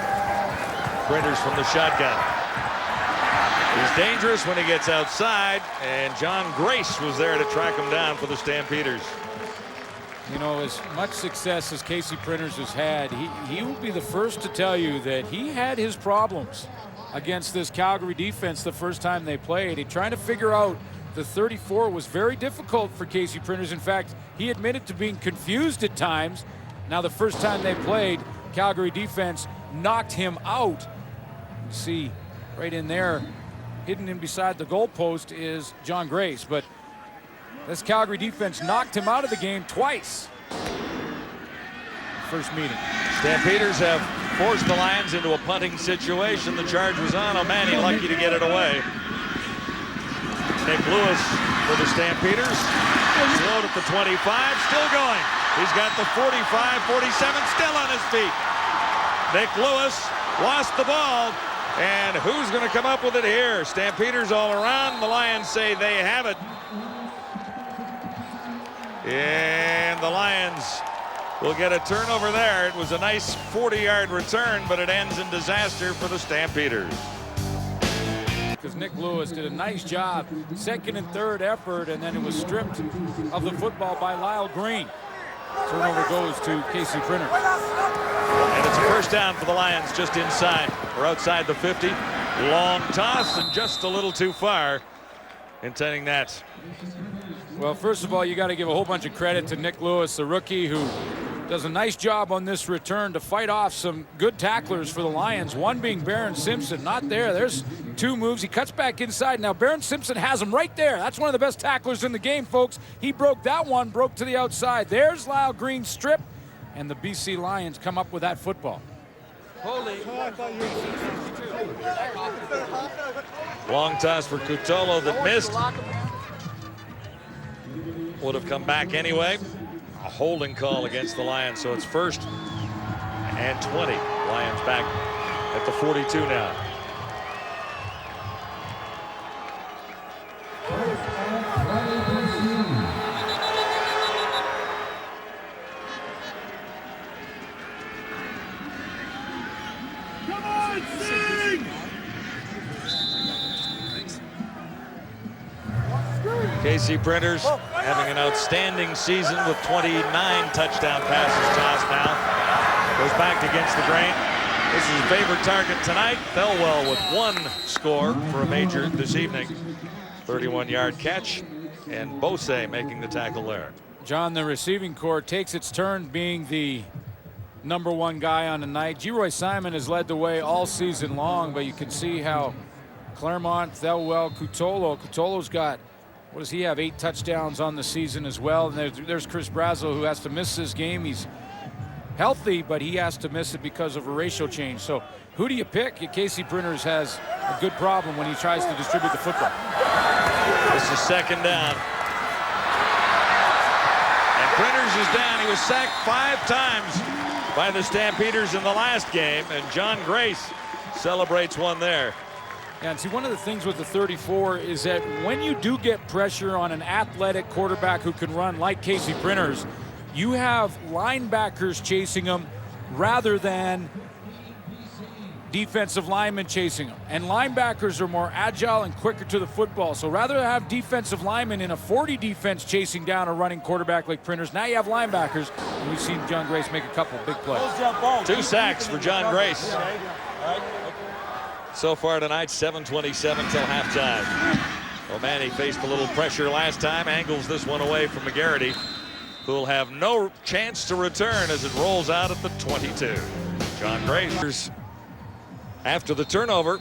Printers from the shotgun. He's dangerous when he gets outside, and John Grace was there to track him down for the Stampeders. You know, as much success as Casey Printers has had, he will be the first to tell you that he had his problems against this Calgary defense the first time they played. And trying to figure out the 34 was very difficult for Casey Printers. In fact, he admitted to being confused at times. Now, the first time they played, Calgary defense knocked him out. You see right in there, hidden in beside the goalpost, is John Grace. But this Calgary defense knocked him out of the game twice. First meeting. Stampeders have forced the Lions into a punting situation. The charge was on O'Mani, lucky to get it away. Nick Lewis for the Stampeders. Load at the 25, still going. He's got the 45, 47, still on his feet. Nick Lewis lost the ball. And who's going to come up with it here? Stampeders all around. The Lions say they have it. And the Lions will get a turnover there. It was a nice 40-yard return, but it ends in disaster for the Stampeders. Because Nick Lewis did a nice job, second and third effort, and then it was stripped of the football by Lyle Green. Turnover goes to Casey Printers. And it's a first down for the Lions just inside or outside the 50. Long toss and just a little too far, intending that. Well, first of all, you got to give a whole bunch of credit to Nick Lewis, the rookie, who does a nice job on this return to fight off some good tacklers for the Lions, one being Barron Simpson. Not there. There's 2 moves. He cuts back inside. Now, Barron Simpson has him right there. That's one of the best tacklers in the game, folks. He broke that one, broke to the outside. There's Lyle Green's strip, and the BC Lions come up with that football. Long toss for Cutolo that missed. Would have come back anyway. A holding call against the Lions, so it's 1st and 20. Lions back at the 42 now. Come on, sing! Casey Printers having an outstanding season with 29 touchdown passes tossed now. Goes back against the grain. This is his favorite target tonight. Thelwell with 1 score for a major this evening. 31-yard catch, and Bose making the tackle there. John, the receiving corps takes its turn being the #1 guy on the night. Geroy Simon has led the way all season long, but you can see how Claremont, Thelwell, Cutolo's got, what does he have, 8 touchdowns on the season as well. And there's Chris Brazo, who has to miss this game. He's healthy, but he has to miss it because of a ratio change. So who do you pick? Casey Printers has a good problem when he tries to distribute the football. This is 2nd down. And Printers is down. He was sacked 5 times by the Stampeders in the last game, and John Grace celebrates one there. Yeah, and see, one of the things with the 34 is that when you do get pressure on an athletic quarterback who can run like Casey Printers, you have linebackers chasing him rather than defensive linemen chasing him. And linebackers are more agile and quicker to the football. So rather than have defensive linemen in a 40 defense chasing down a running quarterback like Printers, now you have linebackers. And we've seen John Grace make a couple of big plays. 2 sacks for John Grace. So far tonight, 7:27 till halftime. O'Mani faced a little pressure last time, angles this one away from McGarity, who will have no chance to return as it rolls out at the 22. John Grace, after the turnover,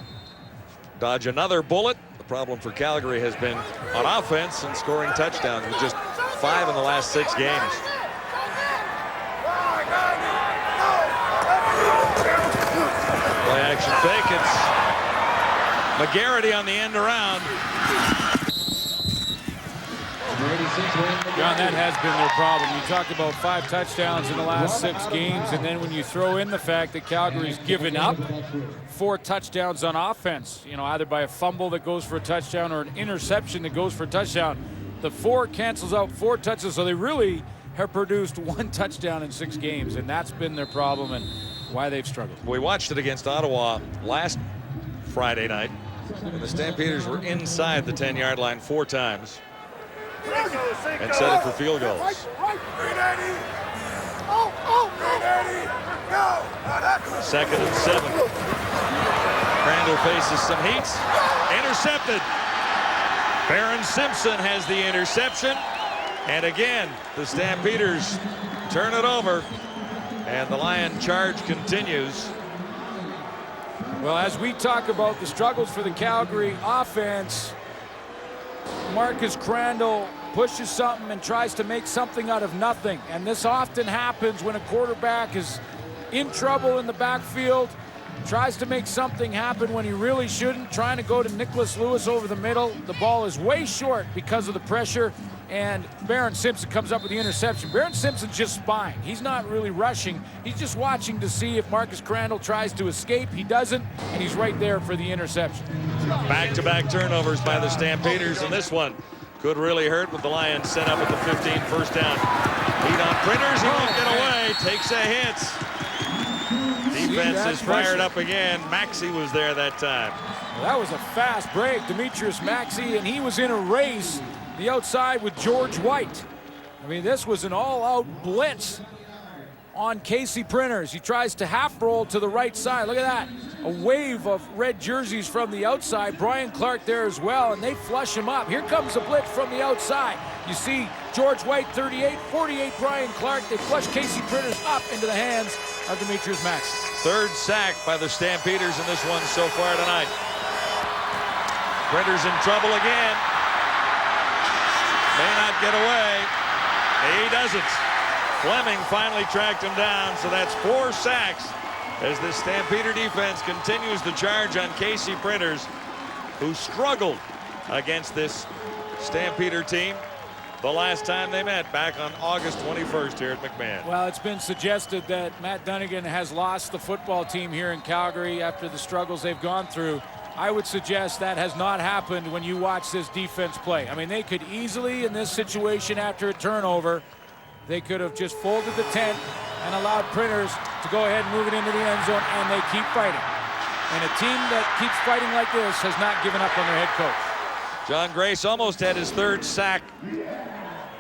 dodge another bullet. The problem for Calgary has been on offense and scoring touchdowns, with just 5 in the last 6 games. McGarity on the end around. John, that has been their problem. You talked about 5 touchdowns in the last 6 games, and then when you throw in the fact that Calgary's given up 4 touchdowns on offense, you know, either by a fumble that goes for a touchdown or an interception that goes for a touchdown, the 4 cancels out 4 touches, so they really have produced 1 touchdown in 6 games, and that's been their problem and why they've struggled. We watched it against Ottawa last Friday night, and the Stampeders were inside the 10-yard line 4 times. And set it for field goals. Second and 7. Crandall faces some heat. Intercepted. Baron Simpson has the interception. And again, the Stampeders turn it over. And the Lion charge continues. Well, as we talk about the struggles for the Calgary offense, Marcus Crandall pushes something and tries to make something out of nothing. And this often happens when a quarterback is in trouble in the backfield, tries to make something happen when he really shouldn't, trying to go to Nicholas Lewis over the middle. The ball is way short because of the pressure, and Baron Simpson comes up with the interception. Baron Simpson's just spying. He's not really rushing. He's just watching to see if Marcus Crandall tries to escape. He doesn't, and he's right there for the interception. Back-to-back turnovers by the Stampeders, and this one could really hurt with the Lions set up at the 15, first down. Lead on Printers, he won't get away, takes a hit. Defense is fired up again. Maxey was there that time. Well, that was a fast break, Demetrius Maxey, and he was in a race the outside with George White. I mean, this was an all-out blitz on Casey Printers. He tries to half roll to the right side. Look at that. A wave of red jerseys from the outside. Brian Clark there as well, and they flush him up. Here comes the blitz from the outside. You see George White, 38, 48, Brian Clark. They flush Casey Printers up into the hands of Demetrius Maxey. 3rd sack by the Stampeders in this one so far tonight. Printers in trouble again. May not get away. He doesn't. Fleming finally tracked him down, so that's 4 sacks as the Stampeder defense continues the charge on Casey Printers, who struggled against this Stampeder team the last time they met back on August 21st here at McMahon. Well, it's been suggested that Matt Dunnigan has lost the football team here in Calgary after the struggles they've gone through. I would suggest that has not happened when you watch this defense play. I mean, they could easily, in this situation after a turnover, they could have just folded the tent and allowed Printers to go ahead and move it into the end zone, and they keep fighting. And a team that keeps fighting like this has not given up on their head coach. John Grace almost had his 3rd sack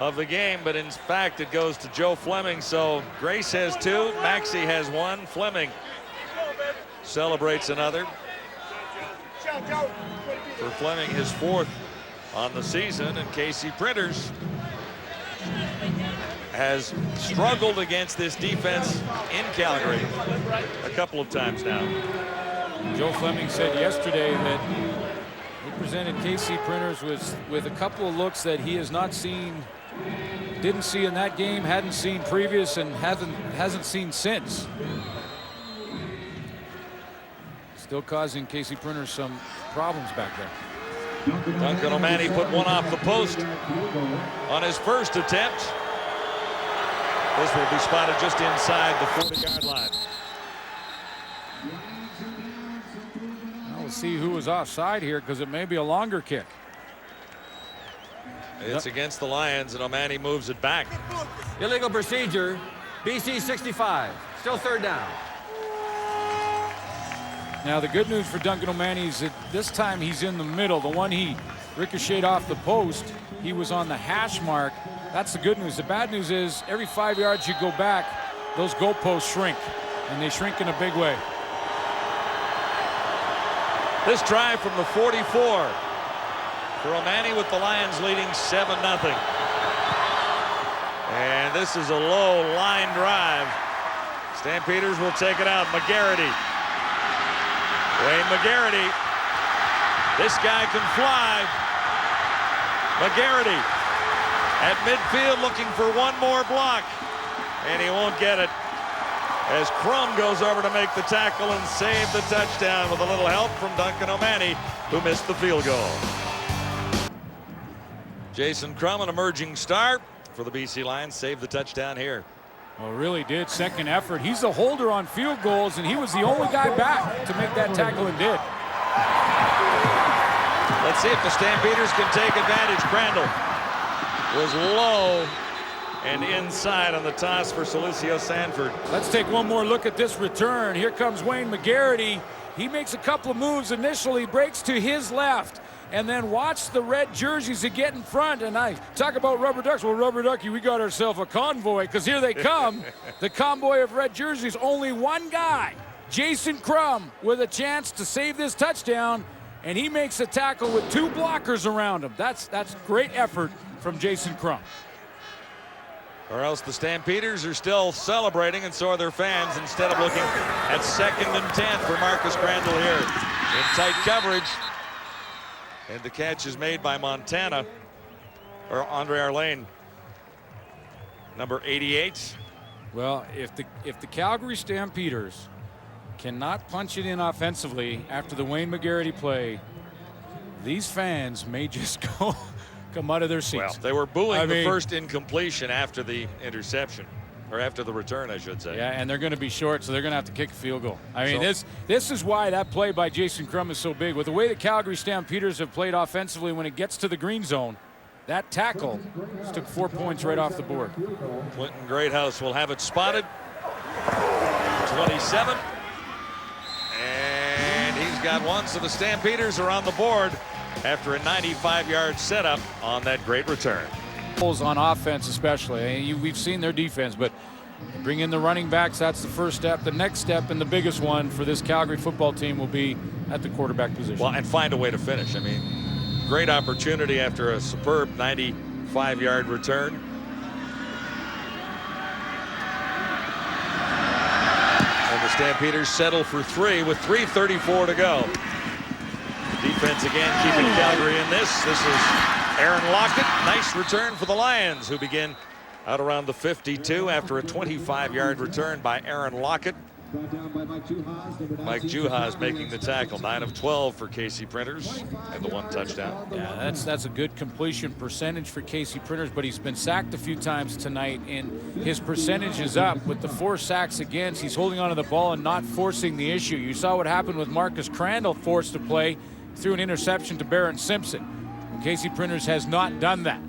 of the game, but in fact it goes to Joe Fleming. So Grace has 2, Maxey has 1, Fleming celebrates another. For Fleming, his 4th on the season, and Casey Printers has struggled against this defense in Calgary a couple of times now. Joe Fleming said yesterday that he presented Casey Printers with a couple of looks that he has not seen, didn't see in that game, hadn't seen previous, and hasn't seen since. Still causing Casey Printers some problems back there. Duncan O'Mahony put one off the post on his first attempt. This will be spotted just inside the 40-yard line. Now we'll see who was offside here, because it may be a longer kick. It's against the Lions, and O'Mahony moves it back. Illegal procedure, BC 65. Still 3rd down. Now the good news for Duncan O'Mahony is that this time he's in the middle. The one he ricocheted off the post, he was on the hash mark. That's the good news. The bad news is every 5 yards you go back, those goalposts shrink, and they shrink in a big way. This drive from the 44 for O'Mahony with the Lions leading 7-0. And this is a low line drive. Stampeders will take it out. McGarity. Wayne McGarity. This guy can fly. McGarity at midfield looking for one more block, and he won't get it. as Crum goes over to make the tackle and save the touchdown with a little help from Duncan O'Mahony, who missed the field goal. Jason Crum, an emerging star for the BC Lions, saved the touchdown here. Well, really did. Second effort. He's the holder on field goals, and he was the only guy back to make that tackle and did. Let's see if the Stampeders can take advantage. Crandall was low and inside on the toss for Solucio Sanford. Let's take one more look at this return. Here comes Wayne McGarity. He makes a couple of moves initially, breaks to his left, and then watch the red jerseys that get in front. And I talk about rubber ducks. Well, rubber ducky, we got ourselves a convoy, because here they come. The convoy of red jerseys. Only one guy, Jason Crum, with a chance to save this touchdown, and he makes a tackle with two blockers around him. That's great effort from Jason Crum. Or else the Stampeders are still celebrating, and so are their fans, instead of looking at 2nd and 10 for Marcus Crandall here in tight coverage. And the catch is made by Montana, or Andre Arlane, number 88. Well, if the Calgary Stampeders cannot punch it in offensively after the Wayne McGarity play, these fans may just come out of their seats. Well, they were booing the first incompletion after the interception, or after the return, I should say. Yeah, and they're going to be short, so they're going to have to kick a field goal. I mean, this is why that play by Jason Crum is so big. With the way the Calgary Stampeders have played offensively when it gets to the green zone, that tackle just took 4 points right off the board. Clinton Greathouse will have it spotted. 27. And he's got one, so the Stampeders are on the board after a 95-yard setup on that great return. On offense especially. We've seen their defense, but bring in the running backs. That's the first step. The next step, and the biggest one for this Calgary football team, will be at the quarterback position. Well, and find a way to finish. I mean, great opportunity after a superb 95-yard return. And the Stampeders settle for 3 with 3:34 to go. Defense again keeping Calgary in this. This is Aaron Lockett. Nice return for the Lions, who begin out around the 52 after a 25-yard return by Aaron Lockett. Mike Juhas making the tackle. 9 of 12 for Casey Printers and the 1 touchdown. Yeah, that's a good completion percentage for Casey Printers, but he's been sacked a few times tonight, and his percentage is up. With the 4 sacks against, he's holding onto the ball and not forcing the issue. You saw what happened with Marcus Crandall, forced to play through an interception to Barrett Simpson. Casey Printers has not done that.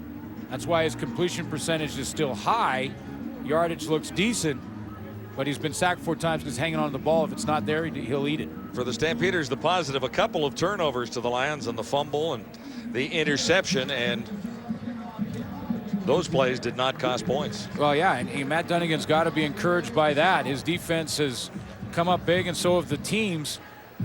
That's why his completion percentage is still high. Yardage looks decent, but he's been sacked 4 times because hanging on to the ball. If it's not there, he'll eat it. For the Stampeders, the positive, a couple of turnovers to the Lions on the fumble and the interception, and those plays did not cost points. Well, yeah, and Matt Dunnigan's got to be encouraged by that. His defense has come up big, and so have the teams.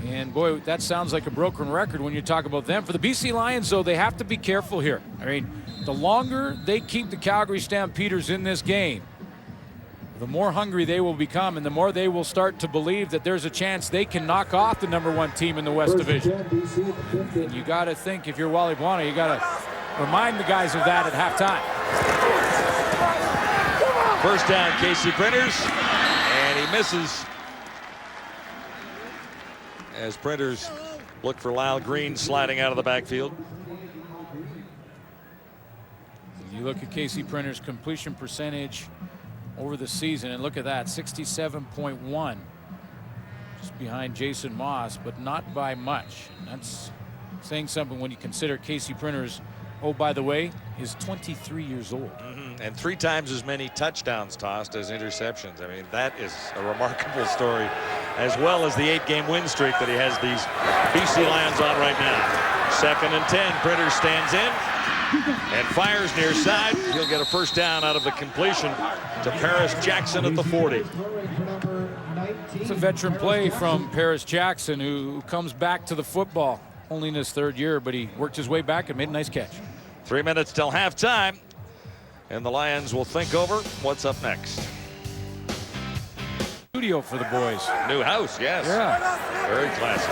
And boy, that sounds like a broken record when you talk about them. For the BC Lions, though, they have to be careful here. I mean, the longer they keep the Calgary Stampeders in this game, the more hungry they will become, and the more they will start to believe that there's a chance they can knock off the #1 team in the West Division. And you got to think, if you're Wally Buono, you got to remind the guys of that at halftime. First down, Casey Printers, and he misses as Printers look for Lyle Green sliding out of the backfield. You look at Casey Printers' completion percentage over the season, and look at that, 67.1, just behind Jason Moss, but not by much. And that's saying something when you consider Casey Printers, oh, by the way, is 23 years old. And 3 times as many touchdowns tossed as interceptions. I mean, that is a remarkable story, as well as the 8-game win streak that he has these BC Lions on right now. 2nd and 10, Printers stands in and fires near side. He'll get a first down out of the completion to Paris Jackson at the 40. It's a veteran play from Paris Jackson, who comes back to the football only in his 3rd year, but he worked his way back and made a nice catch. 3 minutes till halftime, and the Lions will think over what's up next. Studio for the boys. New house, yes. Yeah. Very classy.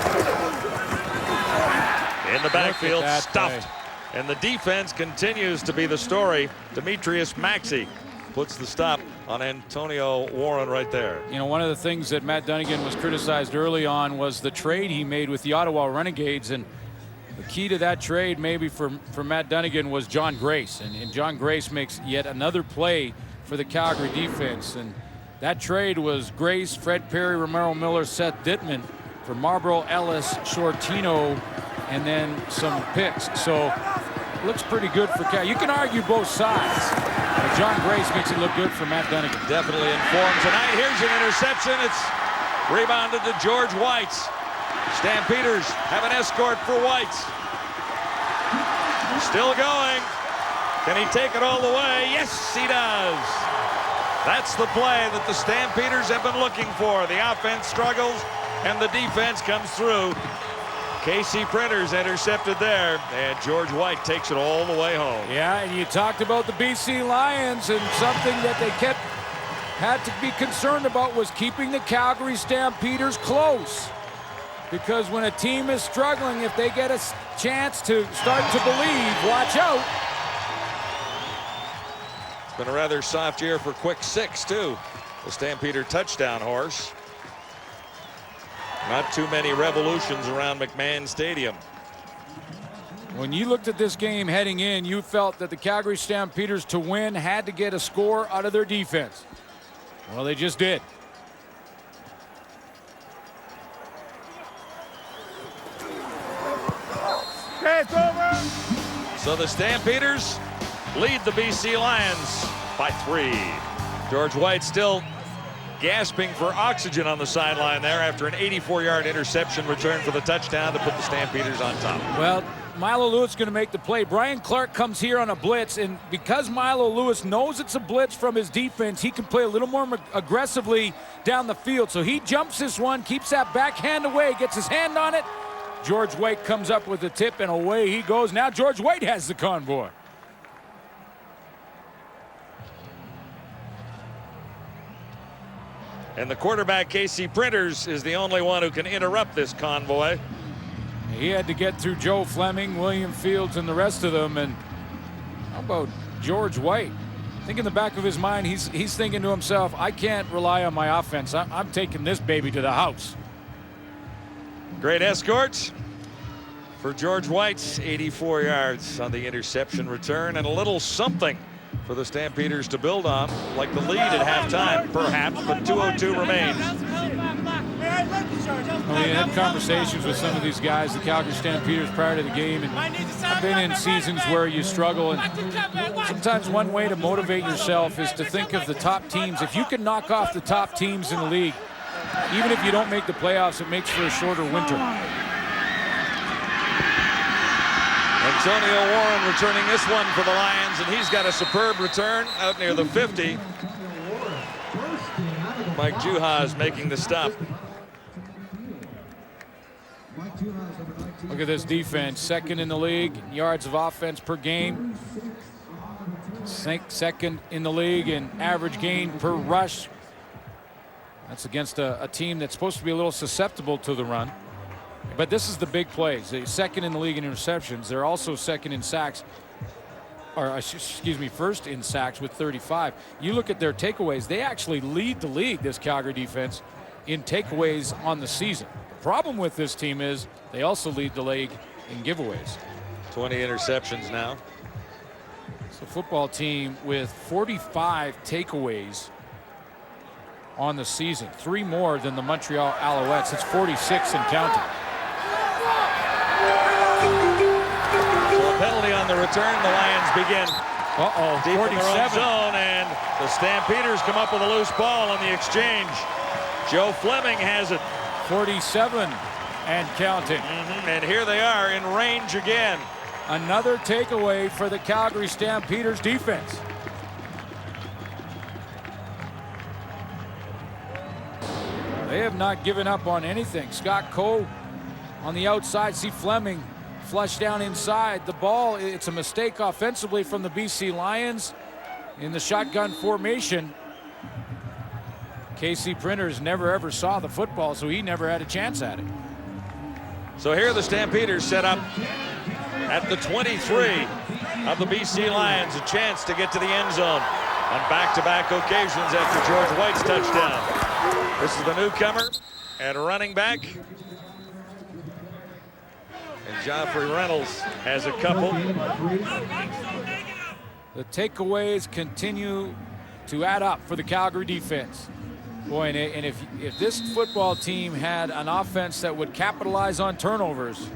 In the backfield, stuffed. Play. And the defense continues to be the story. Demetrius Maxey puts the stop on Antonio Warren right there. You know, one of the things that Matt Dunnigan was criticized early on was the trade he made with the Ottawa Renegades, and the key to that trade maybe for Matt Dunnigan was John Grace, and John Grace makes yet another play for the Calgary defense. And that trade was Grace, Fred Perry, Romero Miller, Seth Dittman for Marlboro, Ellis, Shortino, and then some picks. So it looks pretty good for Cal. You can argue both sides, but John Grace makes it look good for Matt Dunnigan. Definitely in form tonight. Here's an interception. It's rebounded to George White. Stampeders have an escort for White. Still going. Can he take it all the way? Yes, he does. That's the play that the Stampeders have been looking for. The offense struggles and the defense comes through. KC Printers intercepted there, and George White takes it all the way home. Yeah, and you talked about the BC Lions, and something that they had to be concerned about was keeping the Calgary Stampeders close. Because when a team is struggling, if they get a chance to start to believe, watch out. It's been a rather soft year for Quick Six, too. The Stampeder touchdown horse. Not too many revolutions around McMahon Stadium. When you looked at this game heading in, you felt that the Calgary Stampeders to win had to get a score out of their defense. Well, they just did. It's over. So the Stampeders lead the BC Lions by 3. George White still gasping for oxygen on the sideline there after an 84-yard interception return for the touchdown to put the Stampeders on top. Well, Milo Lewis is going to make the play. Brian Clark comes here on a blitz, and because Milo Lewis knows it's a blitz from his defense, he can play a little more aggressively down the field. So he jumps this one, keeps that backhand away, gets his hand on it. George White comes up with the tip, and away he goes. Now George White has the convoy. And the quarterback, KC Printers, is the only one who can interrupt this convoy. He had to get through Joe Fleming, William Fields, and the rest of them. And how about George White? I think in the back of his mind, he's thinking to himself, I can't rely on my offense. I'm taking this baby to the house. Great escort for George White's 84 yards on the interception return, and a little something for the Stampeders to build on, like the lead at halftime, perhaps, but 2:02 remains. Well, we had conversations with some of these guys, the Calgary Stampeders, prior to the game, and I've been in seasons where you struggle, and sometimes one way to motivate yourself is to think of the top teams. If you can knock off the top teams in the league, even if you don't make the playoffs, it makes for a shorter winter. Antonio Warren returning this one for the Lions, and he's got a superb return out near the 50. Mike Juhas making the stop. Look at this defense, second in the league in yards of offense per game. Second in the league in average gain per rush. That's against a team that's supposed to be a little susceptible to the run. But this is the big plays. They're second in the league in interceptions. They're also second in sacks, or excuse me, first in sacks with 35. You look at their takeaways, they actually lead the league, this Calgary defense, in takeaways on the season. The problem with this team is they also lead the league in giveaways. 20 interceptions now. It's a football team with 45 takeaways on the season, 3 more than the Montreal Alouettes. It's 46 and counting. So a penalty on the return. The Lions begin deep 47. in their own zone, and the Stampeders come up with a loose ball on the exchange. Joe Fleming has it. 47 and counting. And here they are in range again. Another takeaway for the Calgary Stampeders defense. They have not given up on anything. Scott Coe on the outside. See Fleming flush down inside. The ball, it's a mistake offensively from the BC Lions in the shotgun formation. KC Printers never ever saw the football, so he never had a chance at it. So here the Stampeders set up at the 23 of the BC Lions, a chance to get to the end zone. on back-to-back occasions after George White's touchdown. This is the newcomer at running back. And Joffrey Reynolds has a couple. The takeaways continue to add up for the Calgary defense. Boy, and if this football team had an offense that would capitalize on turnovers,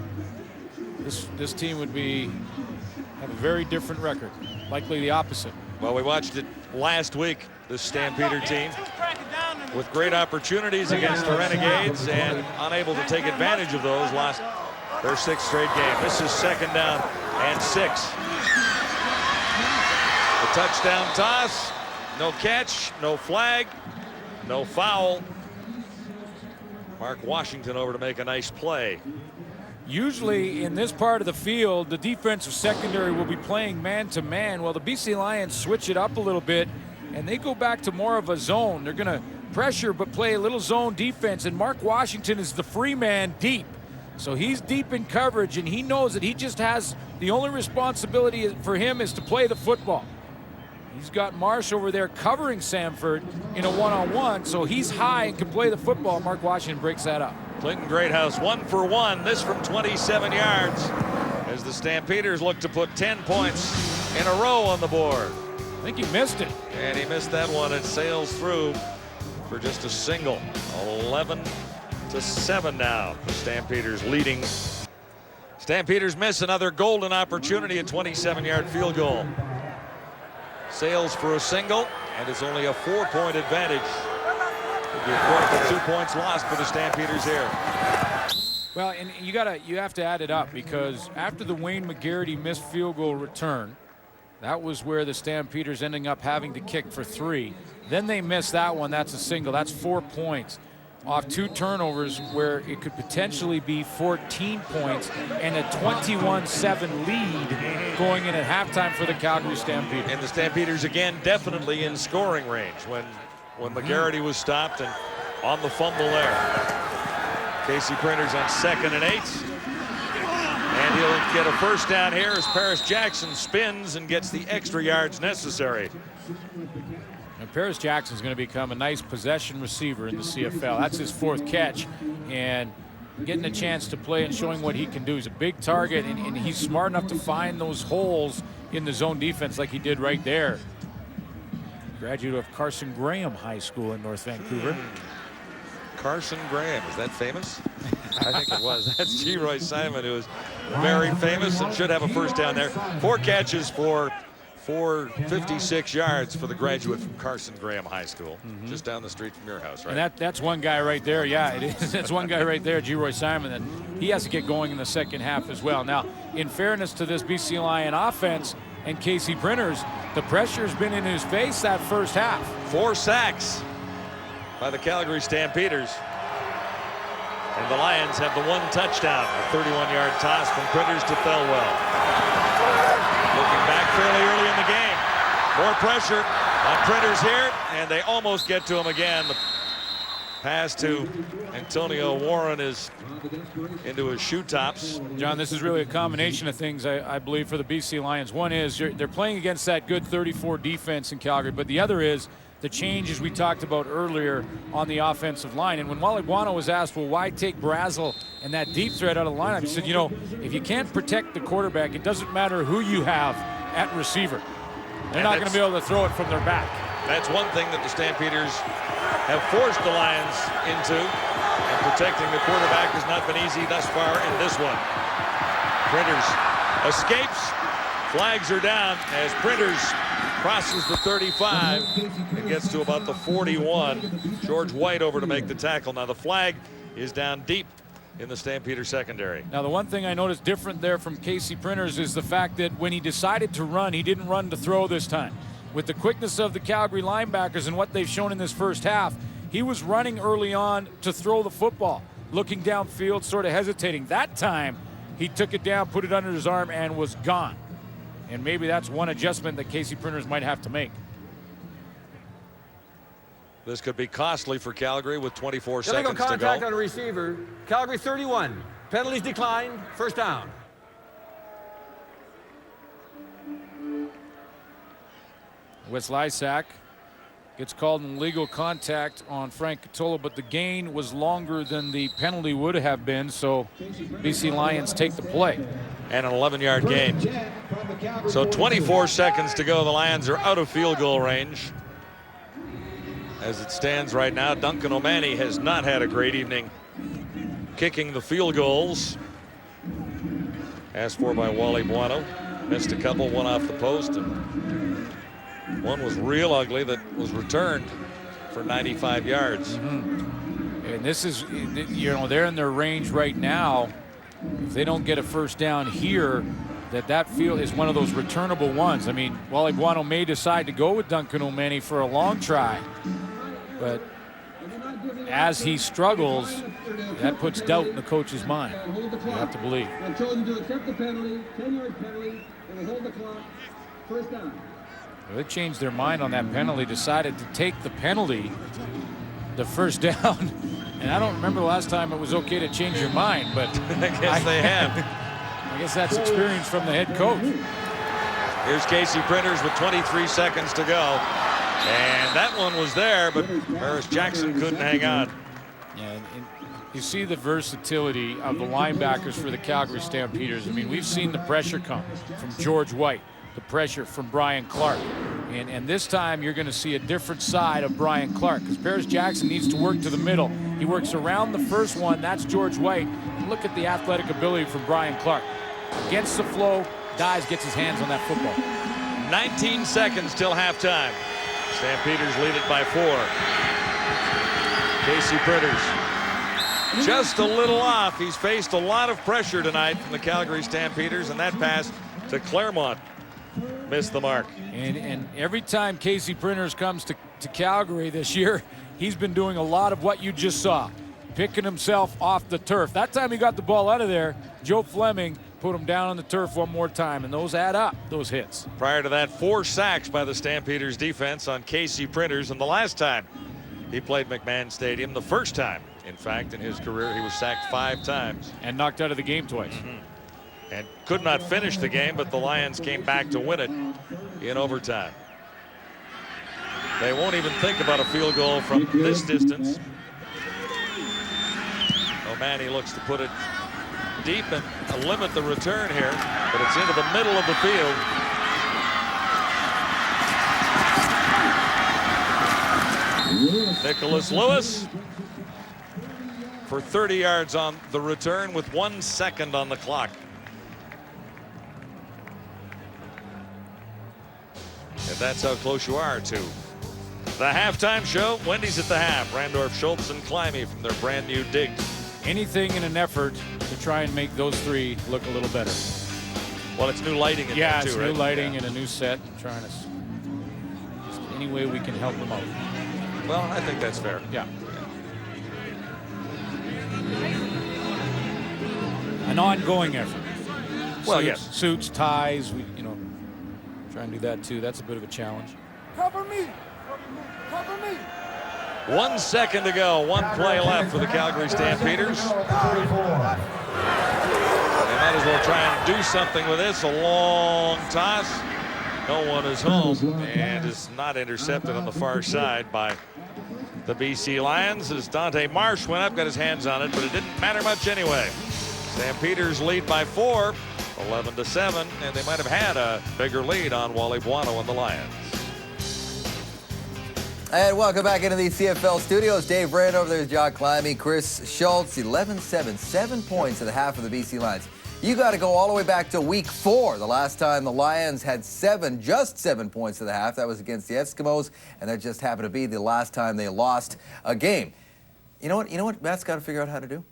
this team would have a very different record. Likely the opposite. Well, we watched it last week, the Stampeder team, with great opportunities against the Renegades and unable to take advantage of those, lost their 6th straight game. This is 2nd down and 6. The touchdown toss, no catch, no flag, no foul. Mark Washington over to make a nice play. Usually in this part of the field, the defensive secondary will be playing man-to-man. Well, the BC Lions switch it up a little bit, and they go back to more of a zone. They're going to pressure but play a little zone defense, and Mark Washington is the free man deep. So he's deep in coverage, and he knows that he just has the only responsibility for him is to play the football. He's got Marsh over there covering Samford in a one-on-one, so he's high and can play the football. Mark Washington breaks that up. Clinton Greathouse 1 for 1, this from 27 yards, as the Stampeders look to put 10 points in a row on the board. I think he missed it. And he missed that one. It sails through for just a single. 11-7 now. The Stampeders leading. Stampeders miss another golden opportunity, a 27-yard field goal. Sails for a single, and it's only a 4-point advantage. It'll be a 2 points lost for the Stampeders here. Well, and you have to add it up, because after the Wayne McGarity missed field goal return, that was where the Stampeders ending up having to kick for 3. Then they missed that one. That's a single. That's 4 points off 2 turnovers, where it could potentially be 14 points and a 21-7 lead going in at halftime for the Calgary Stampeders. And the Stampeders again definitely in scoring range when McGarity was stopped and on the fumble there. Casey Printers on 2nd and 8. And he'll get a first down here as Paris Jackson spins and gets the extra yards necessary. And Paris Jackson's going to become a nice possession receiver in the CFL. That's his 4th catch, and getting a chance to play and showing what he can do. He's a big target, and he's smart enough to find those holes in the zone defense like he did right there. Graduate of Carson Graham High School in North Vancouver. Carson Graham, is that famous? I think it was. That's G. Roy Simon, who is very famous and should have a first down there. 4 catches for 456 yards for the graduate from Carson Graham High School, just down the street from your house, right? And that's one guy right there. Yeah, it is. That's one guy right there, G. Roy Simon, and he has to get going in the second half as well. Now, in fairness to this BC Lion offense and Casey Printers, the pressure's been in his face that first half. 4 sacks by the Calgary Stampeders. And the Lions have the 1 touchdown, a 31-yard toss from Printers to Thelwell. Looking back fairly early in the game. More pressure on Printers here, and they almost get to him again. The pass to Antonio Warren is into his shoe tops. John, this is really a combination of things, I believe, for the BC Lions. One is they're playing against that good 34 defense in Calgary, but the other is the changes we talked about earlier on the offensive line. And when Wally Buono was asked, well, why take Brazel and that deep threat out of the lineup, he said, you know, if you can't protect the quarterback, it doesn't matter who you have at receiver. They're not going to be able to throw it from their back. That's one thing that the Stampeders have forced the Lions into, and protecting the quarterback has not been easy thus far in this one. Printers escapes. Flags are down as Printers crosses the 35 and gets to about the 41. George White over to make the tackle. Now the flag is down deep in the Stampeder secondary. Now the one thing I noticed different there from Casey Printers is the fact that when he decided to run, he didn't run to throw this time. With the quickness of the Calgary linebackers and what they've shown in this first half, he was running early on to throw the football, looking downfield, sort of hesitating. That time, he took it down, put it under his arm, and was gone. And maybe that's one adjustment that Casey Printers might have to make. This could be costly for Calgary with 24 Illegal seconds to contact go. on a receiver. Calgary 31. Penalties declined. First down. Wes Lysak gets called in legal contact on Frank Catola, but the gain was longer than the penalty would have been, so BC Lions take the play. And an 11-yard gain. So 24 seconds to go. The Lions are out of field goal range. As it stands right now, Duncan O'Mahony has not had a great evening kicking the field goals. Asked for by Wally Buono. Missed a couple, one off the post, and one was real ugly that was returned for 95 yards. And this is, you know, they're in their range right now. If they don't get a first down here, that field is one of those returnable ones. I mean, Wally Buono may decide to go with Duncan O'Mahony for a long try, but as he struggles, that puts doubt in the coach's mind. You have to believe. To accept the penalty, 10-yard penalty, and they hold the clock. First down. Well, they changed their mind on that penalty, decided to take the penalty, the first down. And I don't remember the last time it was okay to change your mind, but I guess they have. I guess that's experience from the head coach. Here's Casey Printers with 23 seconds to go. And that one was there, but Paris Jackson couldn't hang on. Yeah, and you see the versatility of the linebackers for the Calgary Stampeders. I mean, we've seen the pressure come from George White, the pressure from Brian Clark. And this time you're going to see a different side of Brian Clark, because Paris Jackson needs to work to the middle. He works around the first one. That's George White. And look at the athletic ability from Brian Clark. Against the flow, dives, gets his hands on that football. 19 seconds till halftime. Stampeders lead it by 4. Casey Printers just a little off. He's faced a lot of pressure tonight from the Calgary Stampeders, and that pass to Claremont missed the mark. And every time Casey Printers comes to Calgary this year, he's been doing a lot of what you just saw, picking himself off the turf. That time he got the ball out of there, Joe Fleming put him down on the turf one more time, and those add up, those hits. Prior to that, 4 sacks by the Stampeders defense on Casey Printers, and the last time he played McMahon Stadium, the first time, in fact, in his career, he was sacked 5 times. And knocked out of the game twice. And could not finish the game, but the Lions came back to win it in overtime. They won't even think about a field goal from this distance. O'Mahony looks to put it deep and limit the return here, but it's into the middle of the field. Nicholas Lewis for 30 yards on the return with 1 second on the clock. And that's how close you are to the halftime show. Wendy's at the half. Randolph, Schultz, and Climby from their brand new digs. Anything in an effort to try and make those 3 look a little better. Well, it's new lighting in there too, it's right? new lighting and a new set. Trying to just any way we can help them out. Well, I think that's fair. Yeah. An ongoing effort. Well, suits, yes. Suits, ties, we, try and do that too. That's a bit of a challenge. Cover me! Cover me! 1 second to go. 1 play left for the Calgary Stampeders. They might as well try and do something with this. A long toss. No one is home, and is not intercepted on the far side by the BC Lions as Dante Marsh went up, got his hands on it, but it didn't matter much anyway. Stampeders lead by 4. 11-7, and they might have had a bigger lead on Wally Buono and the Lions. And welcome back into the CFL studios. Dave Rand over there is John Climby, Chris Schultz. 11-7, 7 points at the half of the BC Lions. You got to go all the way back to week 4. The last time the Lions had just 7 points at the half. That was against the Eskimos, and that just happened to be the last time they lost a game. You know what Matt's got to figure out how to do?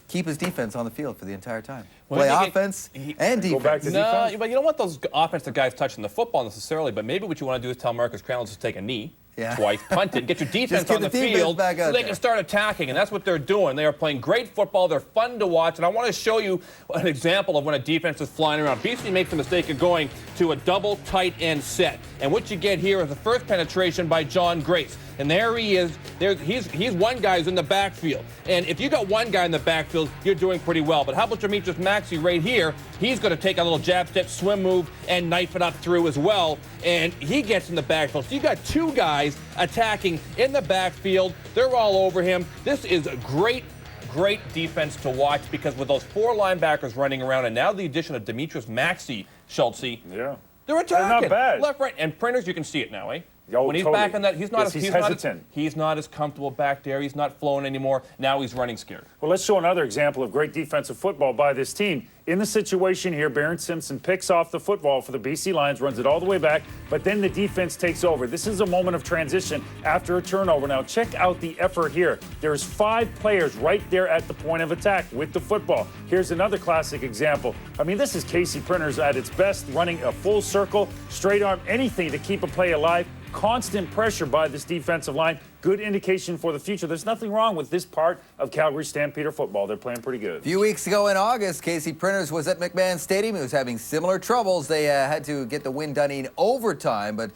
Keep his defense on the field for the entire time. Play offense and defense. Go back to defense. But you don't want those offensive guys touching the football necessarily, but maybe what you want to do is tell Marcus Crandall to take a knee twice, punt it, get your defense on the field so they can start attacking, and that's what they're doing. They are playing great football. They're fun to watch, and I want to show you an example of when a defense is flying around. BC makes the mistake of going to a double tight end set. And what you get here is the first penetration by John Grace. And there he is. He's one guy who's in the backfield. And if you got one guy in the backfield, you're doing pretty well. But how about Demetrius Maxey right here? He's going to take a little jab step, swim move, and knife it up through as well. And he gets in the backfield. So you got two guys attacking in the backfield. They're all over him. This is a great defense to watch, because with those four linebackers running around, and now the addition of Demetrius Maxey, Schultz, yeah, they're attacking. They're not bad. Left, right, and Printers, you can see it now, eh? Oh, when he's totally. back on that, he's hesitant. He's not as comfortable back there. He's not flowing anymore. Now he's running scared. Well, let's show another example of great defensive football by this team. In the situation here, Barron Simpson picks off the football for the BC Lions, runs it all the way back, but then the defense takes over. This is a moment of transition after a turnover. Now, check out the effort here. There's 5 players right there at the point of attack with the football. Here's another classic example. I mean, this is Casey Printers at its best, running a full circle, straight arm, anything to keep a play alive. Constant pressure by this defensive line. Good indication for the future. There's nothing wrong with this part of Calgary Stampeder football. They're playing pretty good. A few weeks ago in August, Casey Printers was at McMahon Stadium. He was having similar troubles. They had to get the win done in overtime, but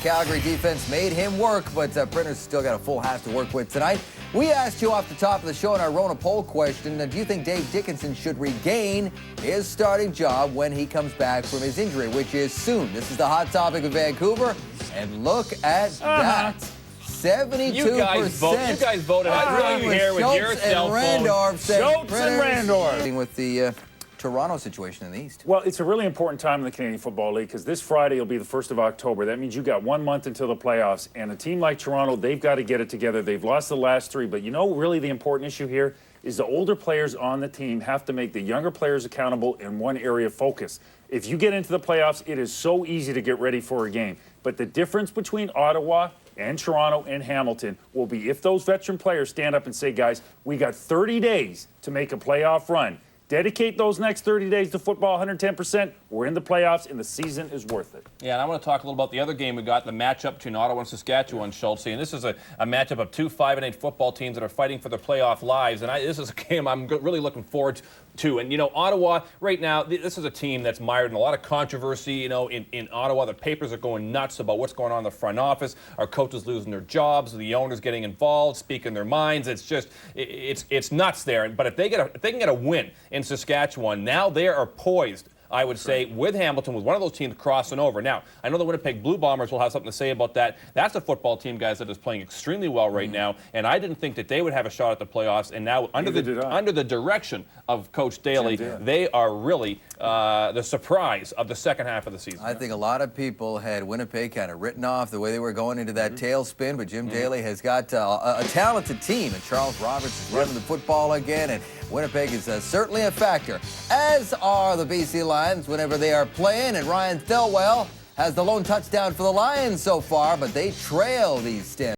Calgary defense made him work, but Printers still got a full half to work with tonight. We asked you off the top of the show in our Rona poll question, do you think Dave Dickinson should regain his starting job when he comes back from his injury, which is soon? This is the hot topic of Vancouver, and look at that. 72%. You guys voted. I really care with your cell phone. Schultz and Randorf. With the Toronto situation in the East. Well, it's a really important time in the Canadian Football League, because this Friday will be the 1st of October. That means you got 1 month until the playoffs. And a team like Toronto, they've got to get it together. They've lost the last 3. But you know, really the important issue here is the older players on the team have to make the younger players accountable in one area of focus. If you get into the playoffs, it is so easy to get ready for a game. But the difference between Ottawa and Toronto and Hamilton will be if those veteran players stand up and say, guys, we got 30 days to make a playoff run. Dedicate those next 30 days to football 110%. We're in the playoffs, and the season is worth it. Yeah, and I want to talk a little about the other game we got, the matchup between Ottawa and Saskatchewan, Schultz. And this is a matchup of 2 5-8 football teams that are fighting for their playoff lives. And this is a game I'm really looking forward to. And, you know, Ottawa, right now, this is a team that's mired in a lot of controversy. You know, in Ottawa, the papers are going nuts about what's going on in the front office. Our coaches losing their jobs, the owners getting involved, speaking their minds. It's just, it's nuts there. But if they can get a win in Saskatchewan, now they are poised, I would say, with Hamilton, with one of those teams crossing over. Now, I know the Winnipeg Blue Bombers will have something to say about that. That's a football team, guys, that is playing extremely well right now, and I didn't think that they would have a shot at the playoffs. And now, under the direction of Coach Daly, they are really the surprise of the second half of the season. I think a lot of people had Winnipeg kind of written off the way they were going into that tailspin, but Jim Daly has got a talented team, and Charles Roberts is running the football again, and Winnipeg is certainly a factor, as are the BC Lions whenever they are playing, and Ryan Thelwell has the lone touchdown for the Lions so far, but they trail these Stampeders.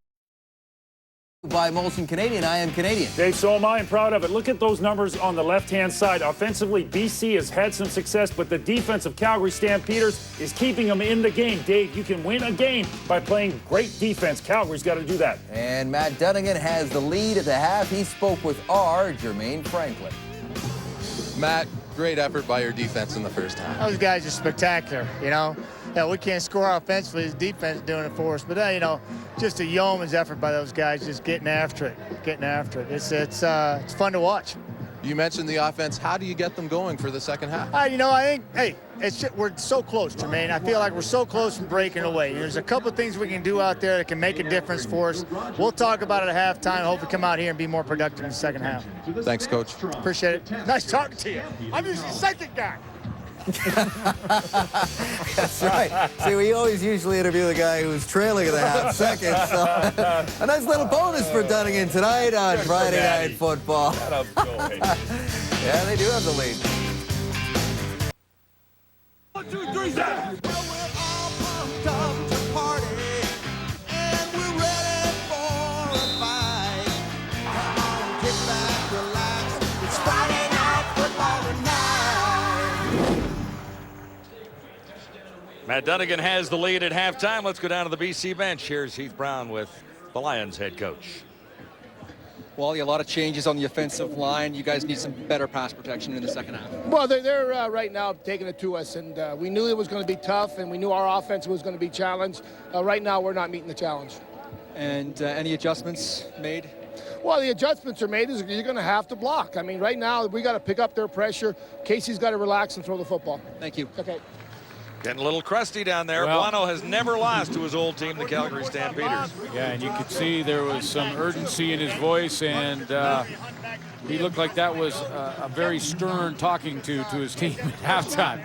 By Molson Canadian, I am Canadian. Dave, so am I, and proud of it. Look at those numbers on the left-hand side. Offensively, BC has had some success, but the defense of Calgary Stampeders is keeping them in the game. Dave, you can win a game by playing great defense. Calgary's got to do that. And Matt Dunnigan has the lead at the half. He spoke with our Jermaine Franklin. Matt, great effort by your defense in the first half. Those guys are spectacular, you know. Yeah, we can't score offensively. His defense is doing it for us. But, you know, just a yeoman's effort by those guys, just getting after it. It's fun to watch. You mentioned the offense. How do you get them going for the second half? You know, I think, hey, we're so close, Jermaine. I feel like we're so close from breaking away. There's a couple of things we can do out there that can make a difference for us. We'll talk about it at halftime. Hopefully come out here and be more productive in the second half. Thanks, Coach. Appreciate it. Nice talking to you. I'm just the second guy. That's right. See, we always usually interview the guy who's trailing at the half second. So a nice little bonus for Dunnigan tonight on Friday Night Football. Yeah, they do have the lead. 1, 2, 3, 7. Well, we're all pumped up to party, and we're ready for a fight. Come on, kick back, relax. It's Friday Night Football tonight. Matt Dunnigan has the lead at halftime. Let's go down to the BC bench. Here's Heath Brown with the Lions head coach. Wally, a lot of changes on the offensive line. You guys need some better pass protection in the second half. Well, they're right now taking it to us, and we knew it was going to be tough, and we knew our offense was going to be challenged. Right now, we're not meeting the challenge. And any adjustments made? Well, the adjustments are made. You're going to have to block. I mean, right now, we got to pick up their pressure. Casey's got to relax and throw the football. Thank you. Okay. Getting a little crusty down there. Well, Buono has never lost to his old team, the Calgary Stampeders. Yeah, and you could see there was some urgency in his voice, and he looked like that was a very stern talking to his team at halftime.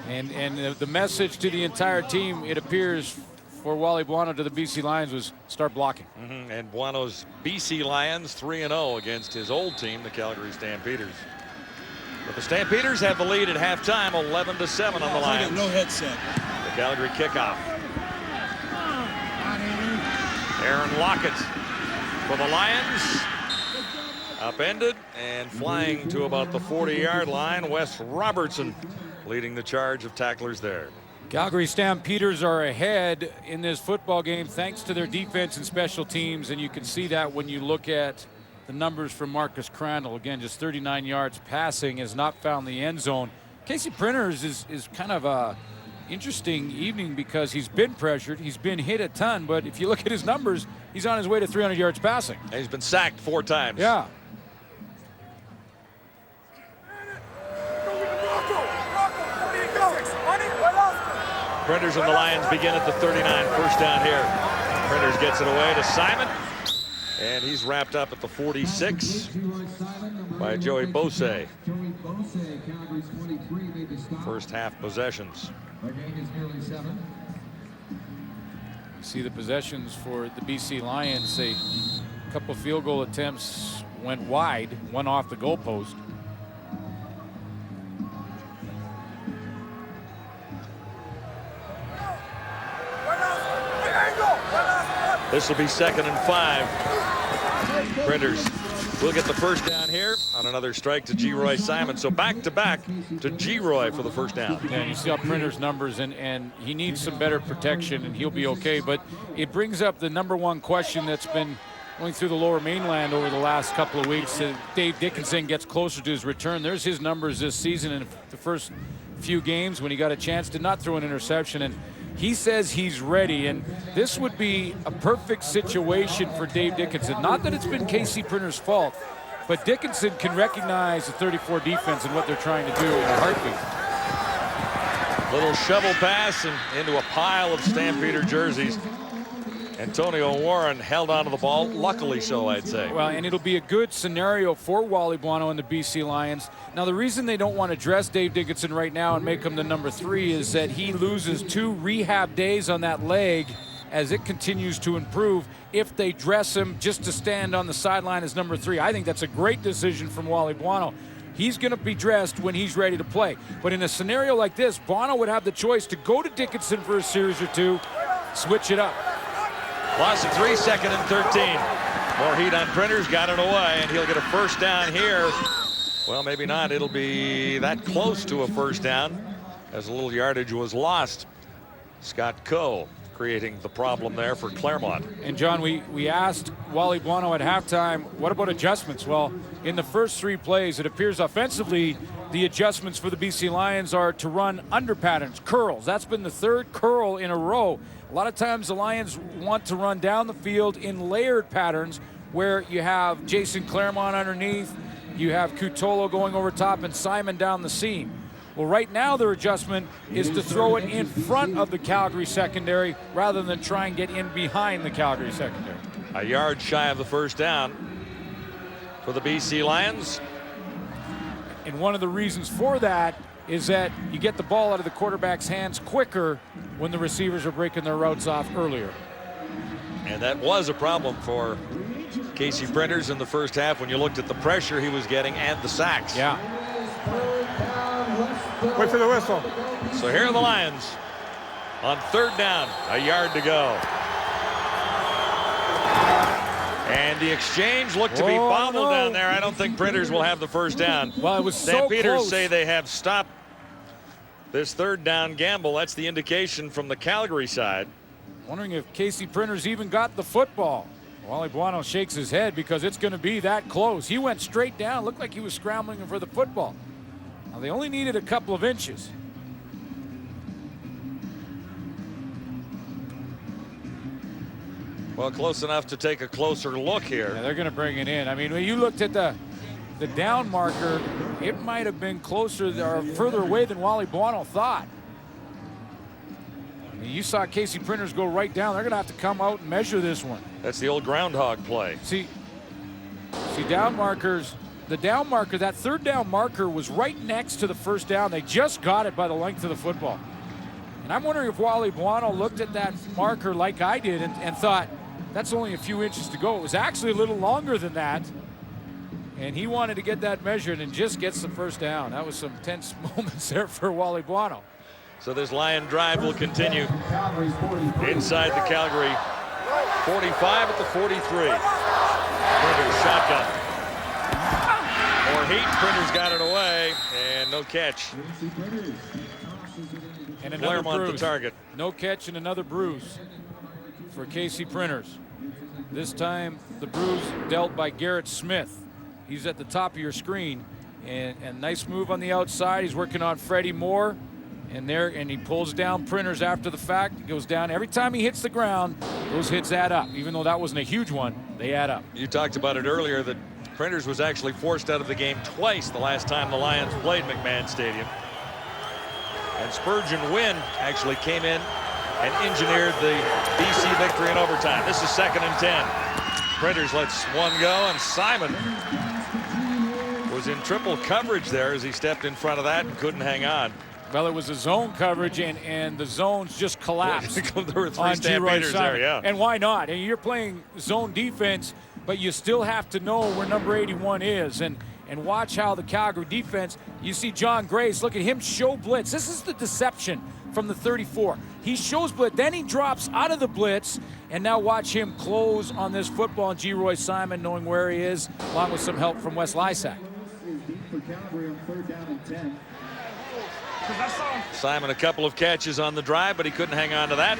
And the message to the entire team, it appears, for Wally Buono to the BC Lions was start blocking. And Buono's BC Lions 3-0 against his old team, the Calgary Stampeders. But the Stampeders have the lead at halftime, 11-7 on the Lions. No headset. The Calgary kickoff. Aaron Lockett for the Lions. Upended and flying to about the 40-yard line. Wes Robertson leading the charge of tacklers there. Calgary Stampeders are ahead in this football game thanks to their defense and special teams, and you can see that when you look at the numbers from Marcus Crandall. Again, just 39 yards passing, has not found the end zone. Casey Printers is kind of a interesting evening because he's been pressured, he's been hit a ton, but if you look at his numbers, he's on his way to 300 yards passing. And he's been sacked 4 times. Yeah. Printers and the Lions begin at the 39, first down here. Printers gets it away to Simon. And he's wrapped up at the 46 by Joey Bose. First half possessions. See the possessions for the BC Lions. A couple field goal attempts went wide, one off the goalpost. This will be 2nd and 5. Printers will get the first down here on another strike to G-Roy Simon. So back to back to G-Roy for the first down. Yeah, you see how Printers' numbers, and he needs some better protection, and he'll be okay. But it brings up the #1 question that's been going through the Lower Mainland over the last couple of weeks. Dave Dickinson gets closer to his return. There's his numbers this season in the first few games when he got a chance to not throw an interception, and he says he's ready, and this would be a perfect situation for Dave Dickinson. Not that it's been Casey Printer's fault, but Dickinson can recognize the 34 defense and what they're trying to do in a heartbeat. Little shovel pass and into a pile of Stampeder jerseys. Antonio Warren held onto the ball, luckily so, I'd say. Well, and it'll be a good scenario for Wally Buono and the BC Lions. Now, the reason they don't want to dress Dave Dickinson right now and make him the #3 is that he loses 2 rehab days on that leg as it continues to improve if they dress him just to stand on the sideline as #3. I think that's a great decision from Wally Buono. He's going to be dressed when he's ready to play. But in a scenario like this, Buono would have the choice to go to Dickinson for a series or 2, switch it up. Loss of 3, 2nd and 13. More heat on Printers, got it away, and he'll get a first down here. Well, maybe not. It'll be that close to a first down as a little yardage was lost. Scott Coe creating the problem there for Claremont. And John, we asked Wally Buono at halftime, what about adjustments? Well, in the first 3 plays, it appears offensively the adjustments for the BC Lions are to run under patterns, curls. That's been the 3rd curl in a row. A lot of times the Lions want to run down the field in layered patterns where you have Jason Claremont underneath, you have Cutolo going over top, and Simon down the seam. Well, right now their adjustment is to throw it in front of the Calgary secondary rather than try and get in behind the Calgary secondary. A yard shy of the first down for the BC Lions. And one of the reasons for that is that you get the ball out of the quarterback's hands quicker when the receivers are breaking their routes off earlier. And that was a problem for Casey Printers in the first half when you looked at the pressure he was getting and the sacks. Yeah. Wait for the whistle. So here are the Lions on 3rd down, a yard to go. And the exchange looked to be bobbled down there. I don't think Printers will have the first down. Well, it was so Stampeders close. say they have stopped this 3rd down gamble. That's the indication from the Calgary side. Wondering if Casey Printers even got the football. Wally Buono shakes his head because it's going to be that close. He went straight down, looked like he was scrambling for the football. Now, they only needed a couple of inches. Well, close enough to take a closer look here. Yeah, they're going to bring it in. I mean, when you looked at the down marker, it might have been closer or further away than Wally Buono thought. I mean, you saw Casey Printers go right down. They're going to have to come out and measure this one. That's the old groundhog play. See down markers. The down marker, that third down marker was right next to the first down. They just got it by the length of the football. And I'm wondering if Wally Buono looked at that marker like I did and thought, that's only a few inches to go. It was actually a little longer than that. And he wanted to get that measured and just gets the first down. That was some tense moments there for Wally Buono. So this Lion drive will continue inside the Calgary 45 at the 43. Printers shotgun. More heat. Printers got it away and no catch. And another Claremont bruise. the target. No catch and another bruise for Casey Printers. This time the bruise dealt by Garrett Smith. He's at the top of your screen, and nice move on the outside. He's working on Freddie Moore, and he pulls down Printers after the fact. He goes down. Every time he hits the ground, those hits add up. Even though that wasn't a huge one, they add up. You talked about it earlier that Printers was actually forced out of the game twice the last time the Lions played McMahon Stadium. And Spurgeon Wynn actually came in and engineered the BC victory in overtime. This is 2nd and 10. Printers lets one go, and Simon was in triple coverage there as he stepped in front of that and couldn't hang on. Well, it was a zone coverage, and the zones just collapsed. There were 3 on Stampeders there, yeah. And why not? And you're playing zone defense, but you still have to know where number 81 is. And watch how the Calgary defense, you see John Grace, look at him show blitz. This is the deception from the 34. He shows blitz, then he drops out of the blitz, and now watch him close on this football. And G. Simon knowing where he is, along with some help from Wes Lysak. Simon a couple of catches on the drive, but he couldn't hang on to that.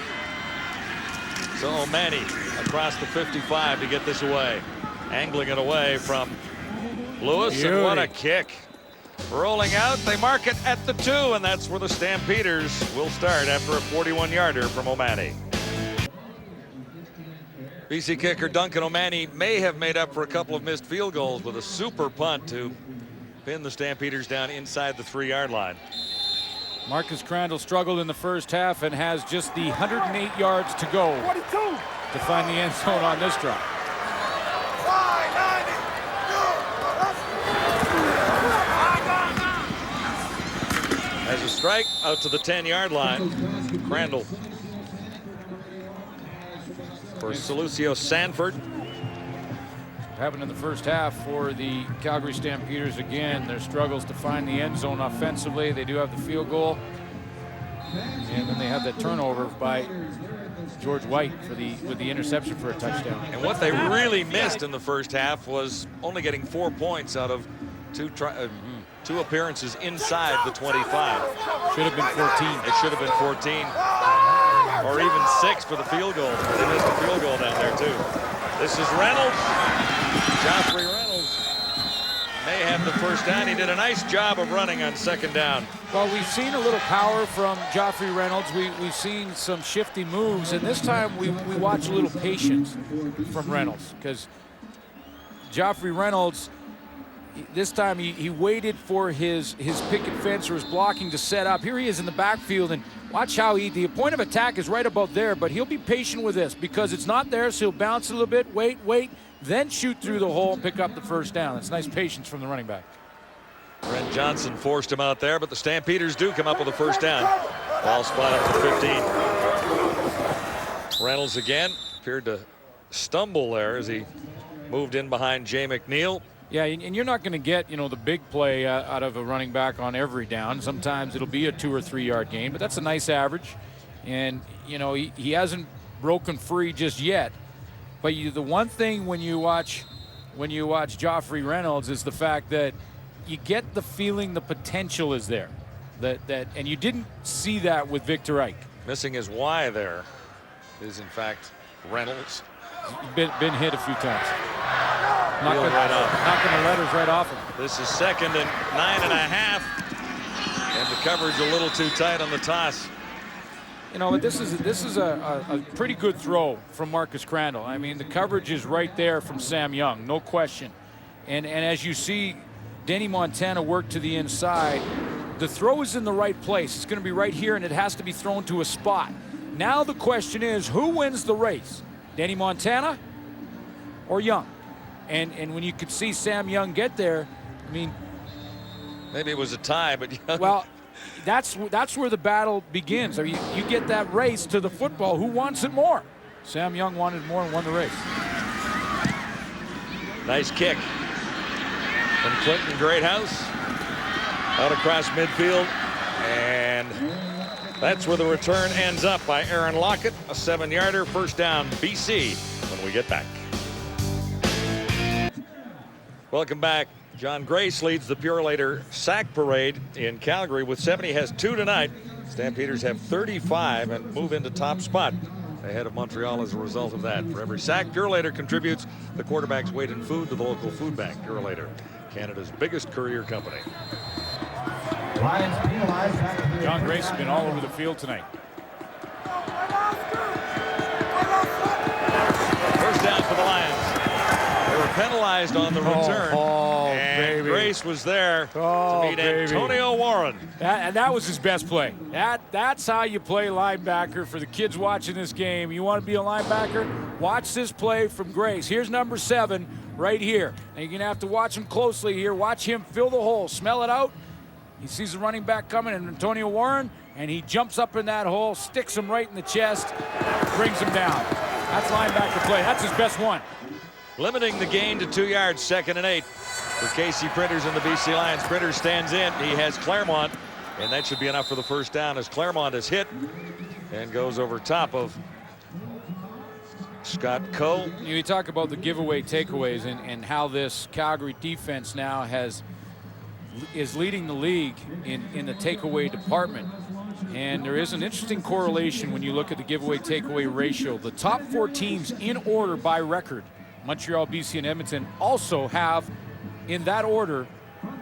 So O'Mani across the 55 to get this away. Angling it away from Lewis, and what a kick. Rolling out, they mark it at the 2, and that's where the Stampeders will start after a 41-yarder from O'Mani. BC kicker Duncan O'Mani may have made up for a couple of missed field goals with a super punt to pin the Stampeders down inside the 3-yard line. Marcus Crandall struggled in the first half and has just the 108 yards to go to find the end zone on this drive. As a strike out to the 10-yard line. Crandall for Salucio Sanford. Happened in the first half for the Calgary Stampeders again. Their struggles to find the end zone offensively. They do have the field goal, and then they have that turnover by George White with the interception for a touchdown. And what they really missed in the first half was only getting 4 points out of two appearances inside the 25. Should have been 14. It should have been 14, or even 6 for the field goal. They missed a field goal down there too. This is Reynolds. Joffrey Reynolds may have the first down. He did a nice job of running on 2nd down. Well, we've seen a little power from Joffrey Reynolds. We've seen some shifty moves, and this time we watch a little patience from Reynolds, because Joffrey Reynolds, this time he waited for his picket fence or his blocking to set up. Here he is in the backfield, and watch how the point of attack is right about there, but he'll be patient with this because it's not there, so he'll bounce a little bit, wait, then shoot through the hole and pick up the first down. It's nice patience from the running back. Brent Johnson forced him out there, but the Stampeders do come up with a first down. Ball spot up to 15. Reynolds again appeared to stumble there as he moved in behind Jay McNeil. Yeah, and you're not going to get, the big play out of a running back on every down. Sometimes it'll be a 2 or 3 yard gain, but that's a nice average. And, he hasn't broken free just yet. But the one thing when you watch Joffrey Reynolds is the fact that you get the feeling the potential is there. And you didn't see that with Victor Ike. Missing his Y there is in fact Reynolds. He's been hit a few times. Knocking the letters right off him. This is 2nd and 9.5. And the coverage a little too tight on the toss. You know, this is a pretty good throw from Marcus Crandall. I mean, the coverage is right there from Sam Young, no question. And as you see Denny Montana work to the inside, the throw is in the right place. It's going to be right here, and it has to be thrown to a spot. Now the question is, who wins the race? Denny Montana or Young? And when you could see Sam Young get there, I mean, maybe it was a tie, but Young. Well, that's where the battle begins. I mean, you get that race to the football. Who wants it more? Sam Young wanted more and won the race. Nice kick from Clinton Greathouse out across midfield, and that's where the return ends up by Aaron Lockett, a 7-yarder, first down BC when we get back. Welcome back. John Grace leads the Purelator sack parade in Calgary with 70. He has 2 tonight. Stampeders have 35 and move into top spot ahead of Montreal as a result of that. For every sack, Purelator contributes the quarterback's weight in food to the local food bank. Purelator, Canada's biggest courier company. John Grace has been all over the field tonight. First down for the Lions. They were penalized on the return. And Grace was there to meet Antonio Warren. And that was his best play. That's how you play linebacker. For the kids watching this game, you want to be a linebacker? Watch this play from Grace. Here's number 7 right here. And you're going to have to watch him closely here. Watch him fill the hole. Smell it out. He sees the running back coming, and Antonio Warren, and he jumps up in that hole, sticks him right in the chest, brings him down. That's linebacker play. That's his best one. Limiting the gain to 2 yards, 2nd and 8 for KC Printers and the BC Lions. Printers stands in. He has Claremont, and that should be enough for the first down as Claremont is hit and goes over top of Scott Coe. You talk about the giveaway takeaways and how this Calgary defense now is leading the league in the takeaway department. And there is an interesting correlation when you look at the giveaway takeaway ratio. The top 4 teams in order by record, Montreal, BC, and Edmonton, also have, in that order,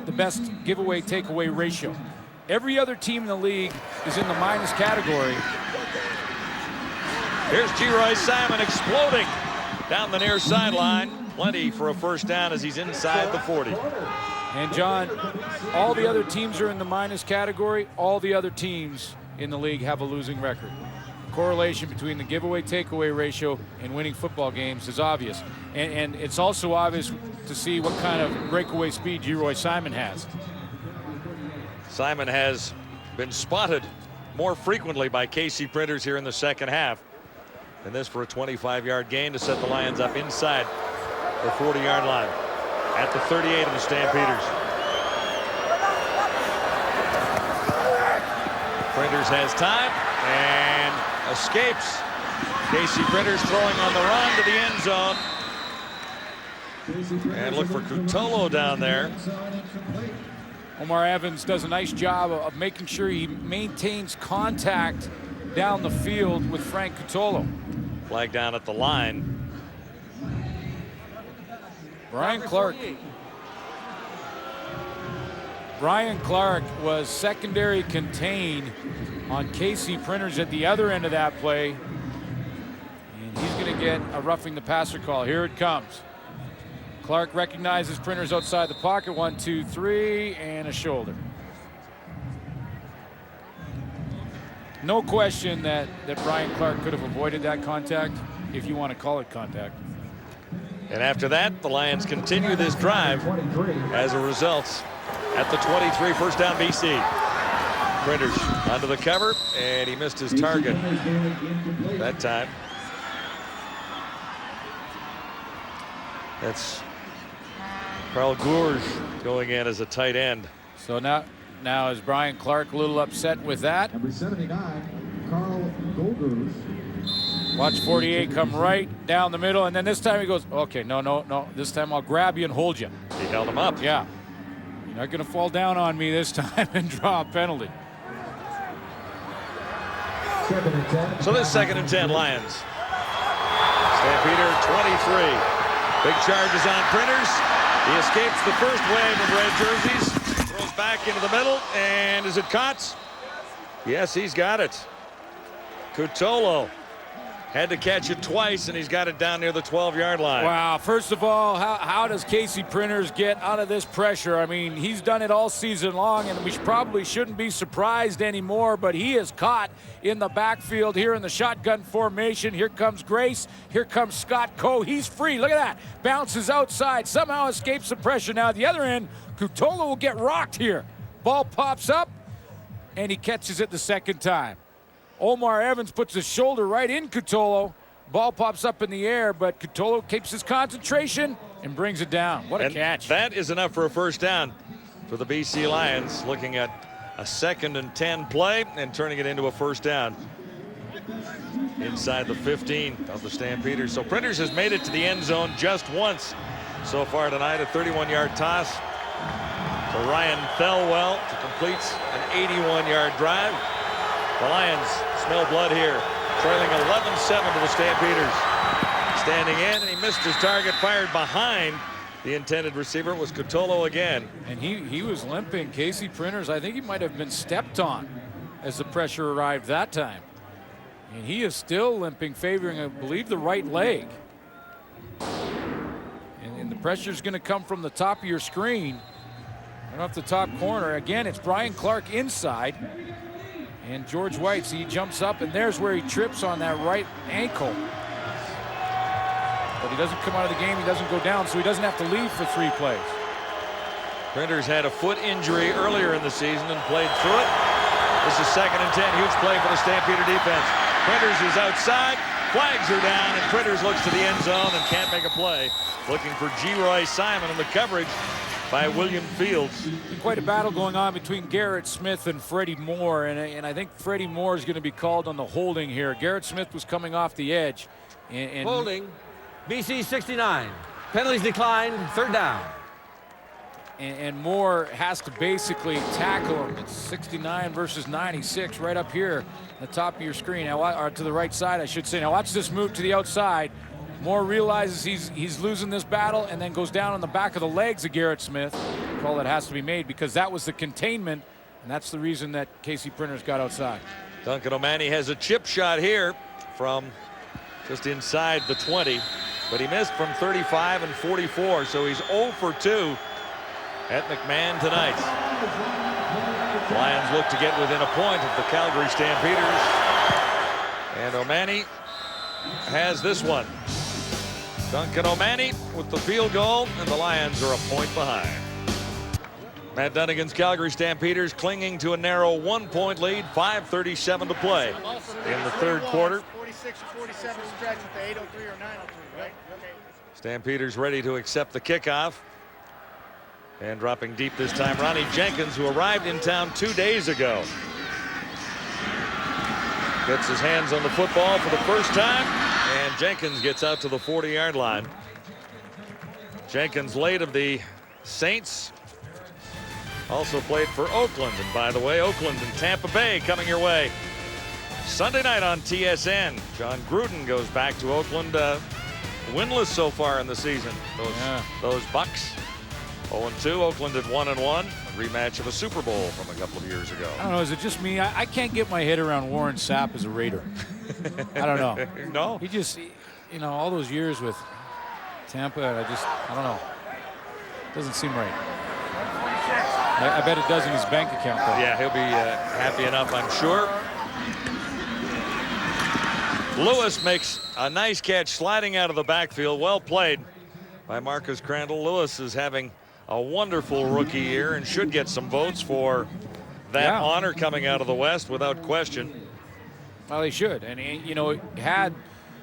the best giveaway takeaway ratio. Every other team in the league is in the minus category. Here's Geroy Simon exploding down the near sideline. Plenty for a first down as he's inside the 40. And John, all the other teams are in the minus category. All the other teams in the league have a losing record. Correlation between the giveaway takeaway ratio and winning football games is obvious. And it's also obvious to see what kind of breakaway speed Geroy Simon has. Simon has been spotted more frequently by KC Printers here in the second half. And this for a 25-yard gain to set the Lions up inside the 40-yard line at the 38 of the Stampeders. Printers has time and escapes. KC Printers throwing on the run to the end zone. And look for Cutolo down there. Omar Evans does a nice job of making sure he maintains contact down the field with Frank Cutolo. Flag down at the line. Brian Clark was secondary contained on KC Printers at the other end of that play. And he's going to get a roughing the passer call. Here it comes. Clark recognizes Printers outside the pocket. 1, 2, 3, and a shoulder. No question that Brian Clark could have avoided that contact, if you want to call it contact. And after that, the Lions continue this drive as a result at the 23, first down BC. Printers onto the cover, and he missed his target that time. That's Carl Gourge going in as a tight end. So now is Brian Clark a little upset with that? Number 79, Carl Golders. Watch 48 come right down the middle, and then this time he goes, okay, no. This time I'll grab you and hold you. He held him up. Yeah. You're not going to fall down on me this time and draw a penalty. So this 2nd and 10 Lions. Stampeder 23. Big charges on Printers. He escapes the first wave of red jerseys. Throws back into the middle. And is it caught? Yes, he's got it. Cutolo had to catch it twice, and he's got it down near the 12-yard line. Wow, first of all, how does Casey Printers get out of this pressure? I mean, he's done it all season long, and we probably shouldn't be surprised anymore, but he is caught in the backfield here in the shotgun formation. Here comes Grace. Here comes Scott Coe. He's free. Look at that. Bounces outside. Somehow escapes the pressure. Now, at the other end, Cutolo will get rocked here. Ball pops up, and he catches it the second time. Omar Evans puts his shoulder right in Cutolo. Ball pops up in the air, but Cutolo keeps his concentration and brings it down. What a catch. That is enough for a first down for the BC Lions, looking at a 2nd and 10 play and turning it into a first down inside the 15 of the Stampeders. So Printers has made it to the end zone just once so far tonight. A 31-yard toss to Ryan Thelwell to complete an 81-yard drive. The Lions smell blood here, trailing 11-7 to the Stampeders. Standing in, and he missed his target, fired behind the intended receiver. It was Cutolo again. And he was limping. Casey Printers, I think he might have been stepped on as the pressure arrived that time. And he is still limping, favoring, I believe, the right leg. And the pressure is going to come from the top of your screen, right off the top corner. Again, it's Brian Clark inside. And George White, he jumps up, and there's where he trips on that right ankle. But he doesn't come out of the game. He doesn't go down, so he doesn't have to leave for 3 plays. Printers had a foot injury earlier in the season and played through it. This is 2nd and 10. Huge play for the Stampeder defense. Printers is outside. Flags are down, and Printers looks to the end zone and can't make a play. Looking for G. Simon in the coverage by William Fields. Quite a battle going on between Garrett Smith and Freddie Moore, and I think Freddie Moore is going to be called on the holding here. Garrett Smith was coming off the edge. And holding, BC 69. Penalties declined, 3rd down. And Moore has to basically tackle him. It's 69 versus 96 right up here on the top of your screen. Now, or to the right side, I should say. Now watch this move to the outside. Moore realizes he's losing this battle and then goes down on the back of the legs of Garrett Smith. Call that has to be made because that was the containment, and that's the reason that Casey Printers got outside. Duncan O'Mahony has a chip shot here from just inside the 20, but he missed from 35 and 44, so he's 0 for 2 at McMahon tonight. Lions look to get within a point of the Calgary Stampeders, and O'Mahony has this one. Duncan O'Mahony with the field goal, and the Lions are a point behind. Matt Dunnigan's Calgary Stampeders clinging to a narrow 1-point lead, 5:37 to play in the 3rd quarter. 46 or 47 stretch with the 803 or 903, right? Okay. Stampeders ready to accept the kickoff. And dropping deep this time, Ronnie Jenkins, who arrived in town 2 days ago. Gets his hands on the football for the first time, and Jenkins gets out to the 40-yard line. Jenkins, late of the Saints, also played for Oakland. And by the way, Oakland and Tampa Bay coming your way Sunday night on TSN. John Gruden goes back to Oakland, winless so far in the season. Those Bucks 0-2. Oakland at 1-1. A rematch of a Super Bowl from a couple of years ago. I don't know. Is it just me? I can't get my head around Warren Sapp as a Raider. I don't know. No. He just, all those years with Tampa, I don't know. Doesn't seem right. I bet it does in his bank account, though. Yeah, he'll be happy enough, I'm sure. Lewis makes a nice catch sliding out of the backfield. Well played by Marcus Crandall. Lewis is having a wonderful rookie year and should get some votes for that honor coming out of the West without question. Well, he should. And, had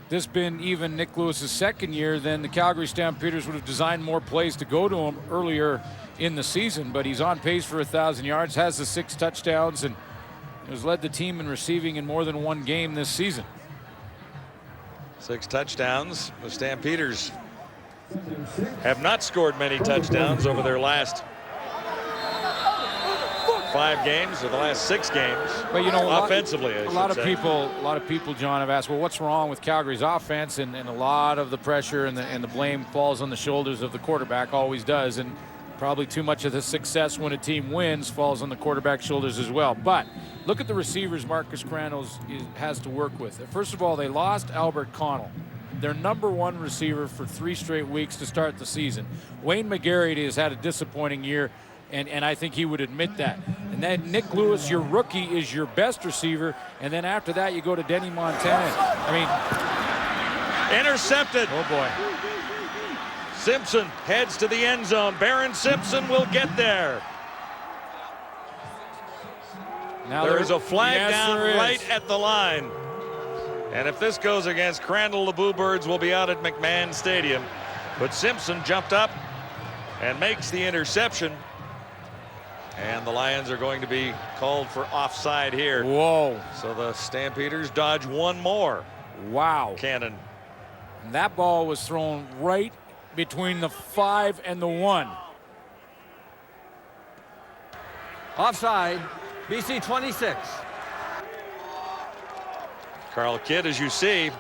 this been even Nick Lewis's 2nd year, then the Calgary Stampeders would have designed more plays to go to him earlier in the season. But he's on pace for 1,000 yards, has the 6 touchdowns, and has led the team in receiving in more than one game this season. 6 touchdowns. The Stampeders have not scored many touchdowns over their last 5 games or the last 6 games. But you know, offensively, a lot of people, John, have asked, well, what's wrong with Calgary's offense? And a lot of the pressure and the blame falls on the shoulders of the quarterback, always does. And probably too much of the success when a team wins falls on the quarterback's shoulders as well. But look at the receivers Marcus Crandall has to work with. First of all, they lost Albert Connell, their #1 receiver, for 3 straight weeks to start the season. Wayne McGarry has had a disappointing year, and I think he would admit that. And then Nick Lewis, your rookie, is your best receiver, and then after that you go to Denny Montana. I mean, intercepted. Oh boy. Simpson heads to the end zone. Barron Simpson will get there. Now there is a flag down there right is. at the line. And if this goes against Crandall, the Bluebirds will be out at McMahon Stadium. But Simpson jumped up and makes the interception. And the Lions are going to be called for offside here. Whoa. So the Stampeders dodge one more. Wow. Cannon. And that ball was thrown right between the 5 and the 1. Offside, BC 26. Carl Kidd, as you see.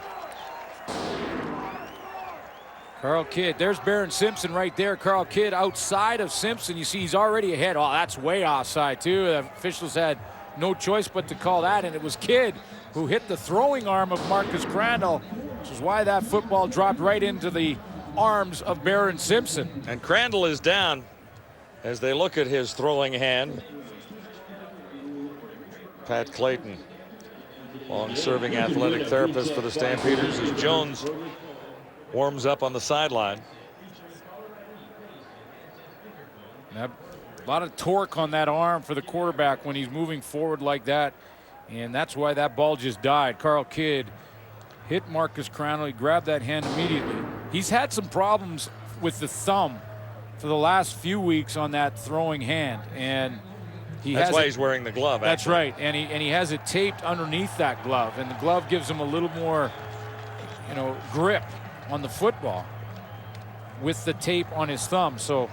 Carl Kidd, there's Barron Simpson right there. Carl Kidd outside of Simpson. You see he's already ahead. Oh, that's way offside too. The officials had no choice but to call that, and it was Kidd who hit the throwing arm of Marcus Crandall, which is why that football dropped right into the arms of Barron Simpson. And Crandall is down as they look at his throwing hand. Pat Clayton, long-serving athletic therapist for the Stampeders, as Jones warms up on the sideline. A lot of torque on that arm for the quarterback when he's moving forward like that, and that's why that ball just died. Carl Kidd hit Marcus Crandall. He grabbed that hand immediately. He's had some problems with the thumb for the last few weeks on that throwing hand, and that's why he's wearing the glove. That's actually. right, and he has it taped underneath that glove, and the glove gives him a little more, grip on the football with the tape on his thumb. So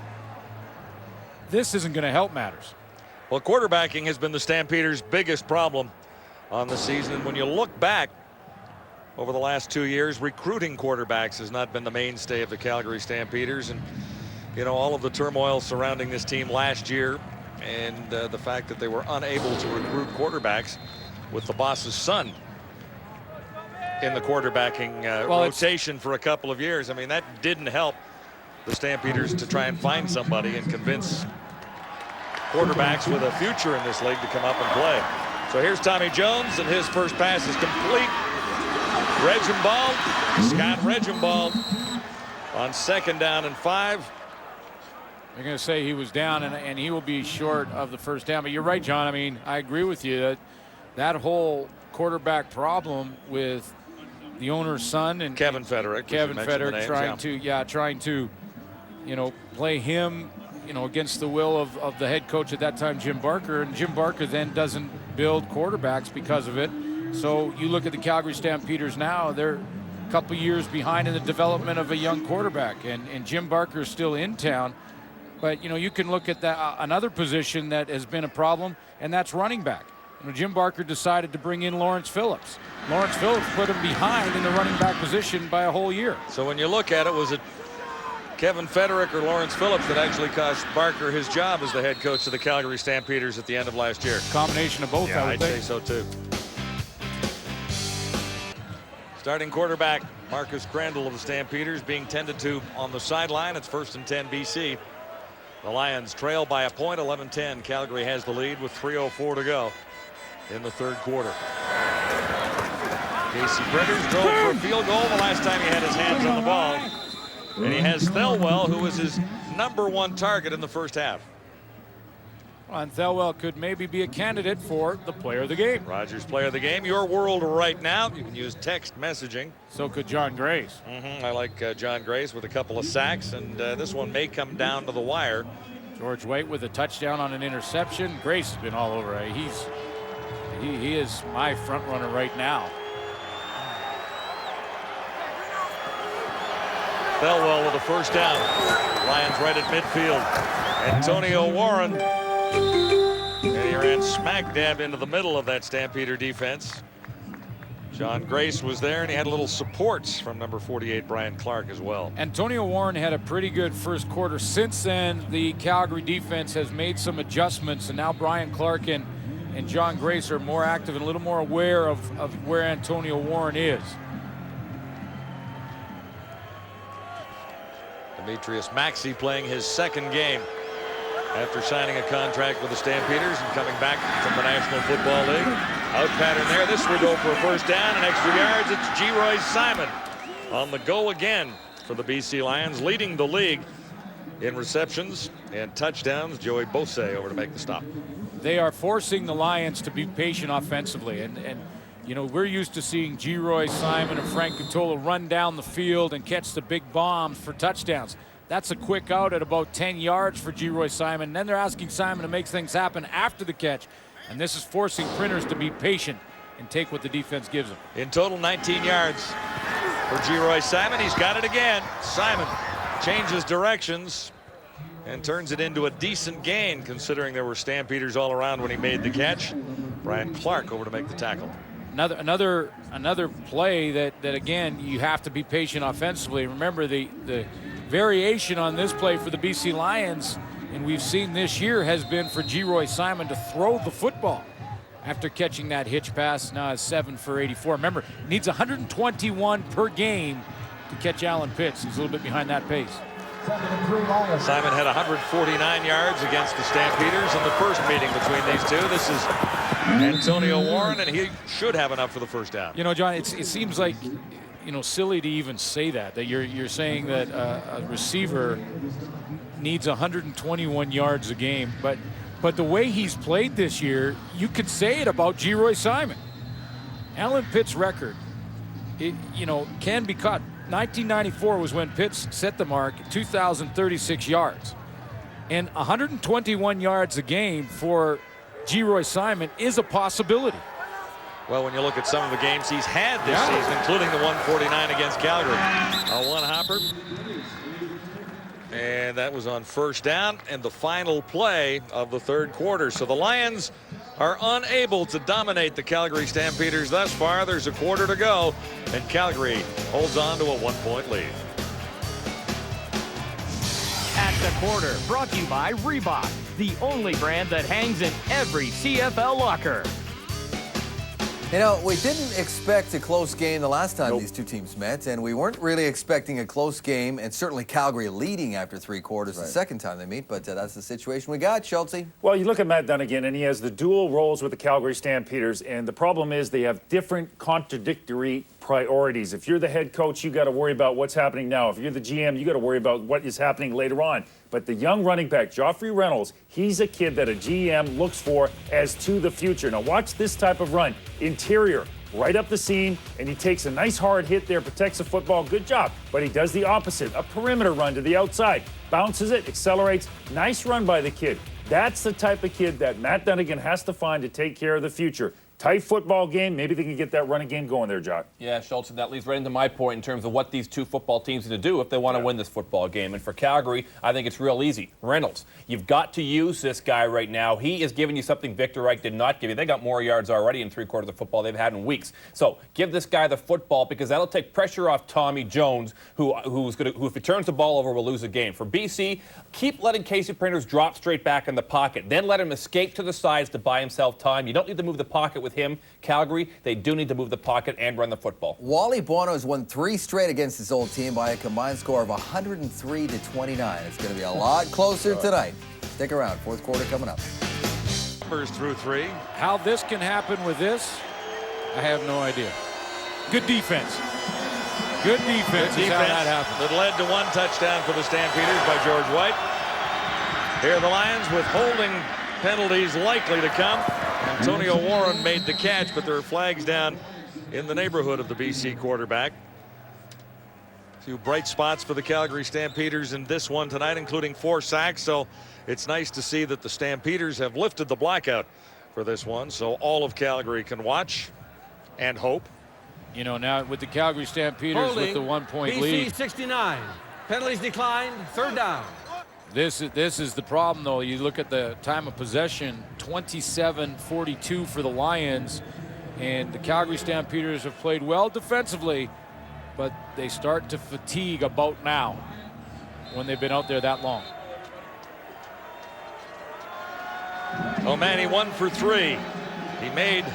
this isn't going to help matters. Well, quarterbacking has been the Stampeders' biggest problem on the season. And when you look back over the last 2 years, recruiting quarterbacks has not been the mainstay of the Calgary Stampeders. And, all of the turmoil surrounding this team last year, and the fact that they were unable to recruit quarterbacks with the boss's son in the quarterbacking rotation for a couple of years. I mean, that didn't help the Stampeders to try and find somebody and convince quarterbacks with a future in this league to come up and play. So here's Tommy Jones, and his first pass is complete. Scott Regenbald on 2nd down and 5. They're going to say he was down, and he will be short of the first down. But you're right, John. I mean, I agree with you that whole quarterback problem with the owner's son and Kevin Federick. trying to play him against the will of the head coach at that time, Jim Barker, and Jim Barker then doesn't build quarterbacks because of it. So you look at the Calgary Stampeders now, they're a couple years behind in the development of a young quarterback, and Jim Barker is still in town. But you can look at that another position that has been a problem, and that's running back. Jim Barker decided to bring in Lawrence Phillips. Lawrence Phillips put him behind in the running back position by a whole year. So when you look at it, was it Kevin Federick or Lawrence Phillips that actually cost Barker his job as the head coach of the Calgary Stampeders at the end of last year? Combination of both, yeah, I would think. I'd say so too. Starting quarterback Marcus Crandall of the Stampeders being tended to on the sideline. It's 1st and 10 BC. The Lions trail by a point, 11-10. Calgary has the lead with 3:04 to go in the 3rd quarter. Casey Britters drove for a field goal the last time he had his hands on the ball. And he has Thelwell, who was his #1 target in the first half. And Thelwell could maybe be a candidate for the player of the game. Rogers player of the game. Your world right now. You can use text messaging. So could John Grace. I like John Grace with a couple of sacks, and this one may come down to the wire. George White with a touchdown on an interception. Grace has been all over. He is my front runner right now. Thelwell with a first down. Lions right at midfield. Antonio Warren. And he smack dab into the middle of that Stampeder defense. John Grace was there, and he had a little support from number 48, Brian Clark, as well. Antonio Warren had a pretty good first quarter. Since then, the Calgary defense has made some adjustments, and now Brian Clark and John Grace are more active and a little more aware of where Antonio Warren is. Demetrius Maxey playing his second game after signing a contract with the Stampeders and coming back from the National Football League. Out pattern there. This will go for a first down and extra yards. It's G-Roy Simon on the go again for the BC Lions, leading the league in receptions and touchdowns. Joey Bose over to make the stop. They are forcing the Lions to be patient offensively, and you know, we're used to seeing G-Roy Simon and Frank Contola run down the field and catch the big bombs for touchdowns. That's a quick out at about 10 yards for G-Roy Simon. And then they're asking Simon to make things happen after the catch. And this is forcing Printers to be patient and take what the defense gives them. In total, 19 yards for G-Roy Simon. He's got it again. Simon changes directions and turns it into a decent gain, considering there were Stampeders all around when he made the catch. Brian Clark over to make the tackle. Another play that again, you have to be patient offensively. Remember the variation on this play for the BC Lions, and we've seen this year, has been for G-Roy Simon to throw the football after catching that hitch pass. Now it's 7 for 84. Remember, needs 121 per game to catch Alan Pitts. He's a little bit behind that pace. Simon had 149 yards against the Stampeders in the first meeting between these two. This is Antonio Warren, and he should have enough for the first down. You know, John, it seems like, you know, silly to even say that you're saying that a receiver needs 121 yards a game, but the way he's played this year, you could say it about G-Roy Simon. Alan Pitt's record, can be cut. 1994 was when Pitts set the mark, 2,036 yards. And 121 yards a game for G-Roy Simon is a possibility. Well, when you look at some of the games he's had this season, including the 149 against Calgary. A one-hopper. And that was on first down and the final play of the third quarter. So the Lions are unable to dominate the Calgary Stampeders thus far. There's a quarter to go, and Calgary holds on to a 1-point lead. At the quarter, brought to you by Reebok, the only brand that hangs in every CFL locker. You know, we didn't expect a close game the last time these two teams met, and we weren't really expecting a close game, and certainly Calgary leading after three quarters the second time they meet, but that's the situation we got, Schultze. Well, you look at Matt Dunnigan, and he has the dual roles with the Calgary Stampeders, and the problem is they have different contradictory priorities. If you're the head coach, you got to worry about what's happening now. If you're the GM, you got to worry about what is happening later on. But the young running back, Joffrey Reynolds, he's a kid that a GM looks for as to the future. Now watch this type of run. Interior, right up the seam, and he takes a nice hard hit there, protects the football. Good job. But he does the opposite, a perimeter run to the outside. Bounces it, accelerates. Nice run by the kid. That's the type of kid that Matt Dunnigan has to find to take care of the future. Tight football game. Maybe they can get that running game going there, Jock. Yeah, Schultz, that leads right into my point in terms of what these two football teams need to do if they want to win this football game. And for Calgary, I think it's real easy. Reynolds, you've got to use this guy right now. He is giving you something Victor Reich did not give you. They got more yards already in three quarters of football they've had in weeks. So give this guy the football because that'll take pressure off Tommy Jones, who if he turns the ball over, will lose a game. For BC, keep letting Casey Printers drop straight back in the pocket. Then let him escape to the sides to buy himself time. You don't need to move the pocket with him. Calgary, they do need to move the pocket and run the football. Wally Buono has won 3 straight against his old team by a combined score of 103-29. It's going to be a lot closer tonight. Stick around. Fourth quarter coming up. Numbers through 3. How this can happen with this, I have no idea. Good defense. Good defense is how that happened. That led to 1 touchdown for the Stampeders by George White. Here are the Lions with holding penalties likely to come. Antonio Warren made the catch, but there are flags down in the neighborhood of the BC quarterback. A few bright spots for the Calgary Stampeders in this one tonight, including 4 sacks. So it's nice to see that the Stampeders have lifted the blackout for this one, so all of Calgary can watch and hope. You know, now with the Calgary Stampeders with the 1-point lead. BC 69. Penalties declined. Third down. This is the problem, though. You look at the time of possession, 27-42 for the Lions, and the Calgary Stampeders have played well defensively, but they start to fatigue about now when they've been out there that long. O'Mahony 1 for 3. He made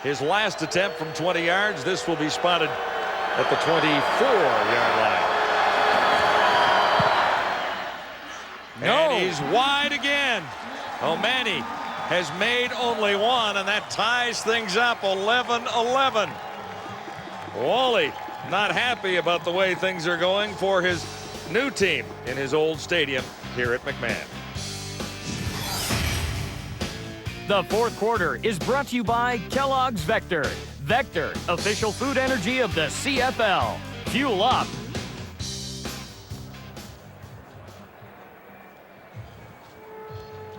his last attempt from 20 yards. This will be spotted at the 24-yard line. No. And he's wide again. O'Mahony has made only one, and that ties things up 11-11. Wally not happy about the way things are going for his new team in his old stadium here at McMahon. The fourth quarter is brought to you by Kellogg's Vector. Vector, official food energy of the CFL. Fuel up.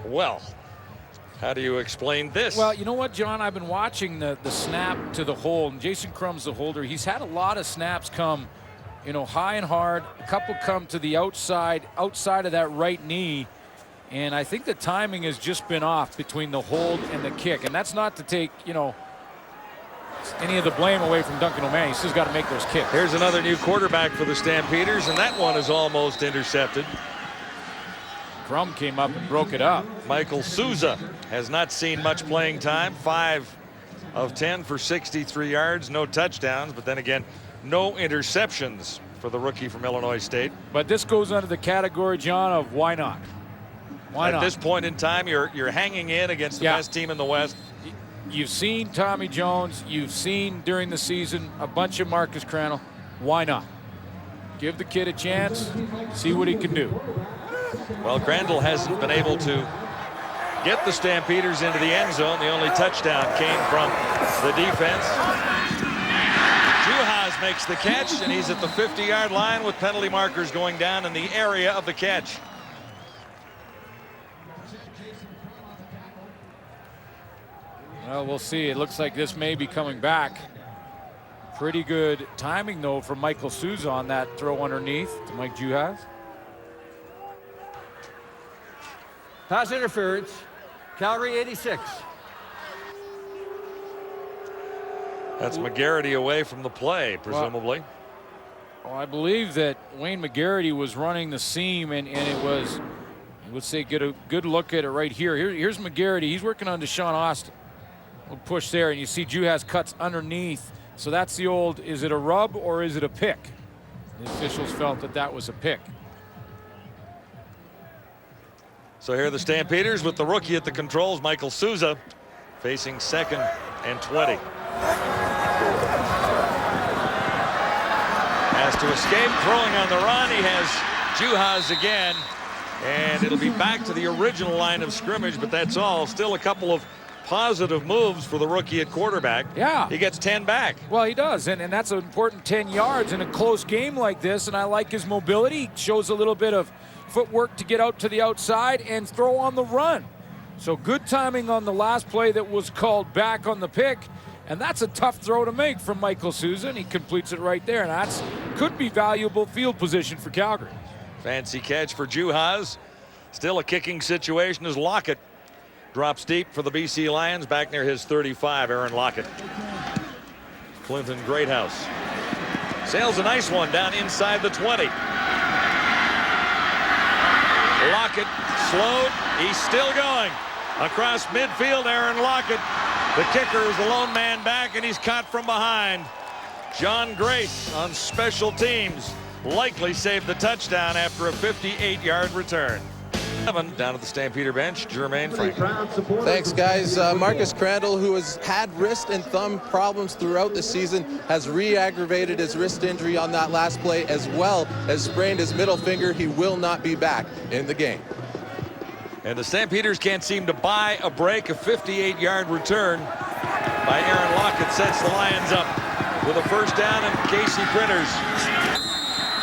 Well, how do you explain this? Well, you know what, John? I've been watching the snap to the hold, and Jason Crumb's the holder. He's had a lot of snaps come, high and hard. A couple come to the outside of that right knee. And I think the timing has just been off between the hold and the kick. And that's not to take, any of the blame away from Duncan O'Mahony. He's still got to make those kicks. Here's another new quarterback for the Stampeders, and that one is almost intercepted. Crum came up and broke it up. Michael Souza has not seen much playing time. 5 of 10 for 63 yards, no touchdowns, but then again, no interceptions for the rookie from Illinois State. But this goes under the category, John, of why not? Why not? At this point in time, you're hanging in against the best team in the West. You've seen Tommy Jones. You've seen during the season a bunch of Marcus Crandall. Why not? Give the kid a chance, see what he can do. Well, Crandall hasn't been able to get the Stampeders into the end zone. The only touchdown came from the defense. Juhas makes the catch, and he's at the 50-yard line with penalty markers going down in the area of the catch. Well, we'll see. It looks like this may be coming back. Pretty good timing, though, from Michael Souza on that throw underneath to Mike Juhas. Pass interference. Calgary 86. That's McGarity away from the play, presumably. Well, I believe that Wayne McGarity was running the seam, and it was, I would say, get a good look at it right here. Here's McGarity. He's working on Deshaun Austin. We'll push there, and you see Juhas cuts underneath. So that's the old, is it a rub or is it a pick? The officials felt that that was a pick. So here are the Stampeders with the rookie at the controls, Michael Souza, facing 2nd and 20. Has to escape, throwing on the run. He has Juhas again, and it'll be back to the original line of scrimmage, but that's all. Still a couple of positive moves for the rookie at quarterback. Yeah. He gets 10 back. Well, he does, and that's an important 10 yards in a close game like this, and I like his mobility. Shows a little bit of footwork to get out to the outside and throw on the run. So good timing on the last play that was called back on the pick, and that's a tough throw to make from Michael Souza, and he completes it right there, and that's could be valuable field position for Calgary. Fancy catch for Juhas. Still a kicking situation as Lockett drops deep for the BC Lions back near his 35. Aaron Lockett. Clinton Greathouse sails a nice one down inside the 20. Lockett slowed. He's still going across midfield. Aaron Lockett, the kicker, is the lone man back, and he's caught from behind. John Grace on special teams likely saved the touchdown after a 58-yard return. Down at the Stampeder bench, Jermaine Franklin. Thanks, guys. Marcus Crandall, who has had wrist and thumb problems throughout the season, has re-aggravated his wrist injury on that last play, as well as sprained his middle finger. He will not be back in the game. And the Stampeders can't seem to buy a break. A 58-yard return by Aaron Lockett sets the Lions up with a first down, and Casey Printers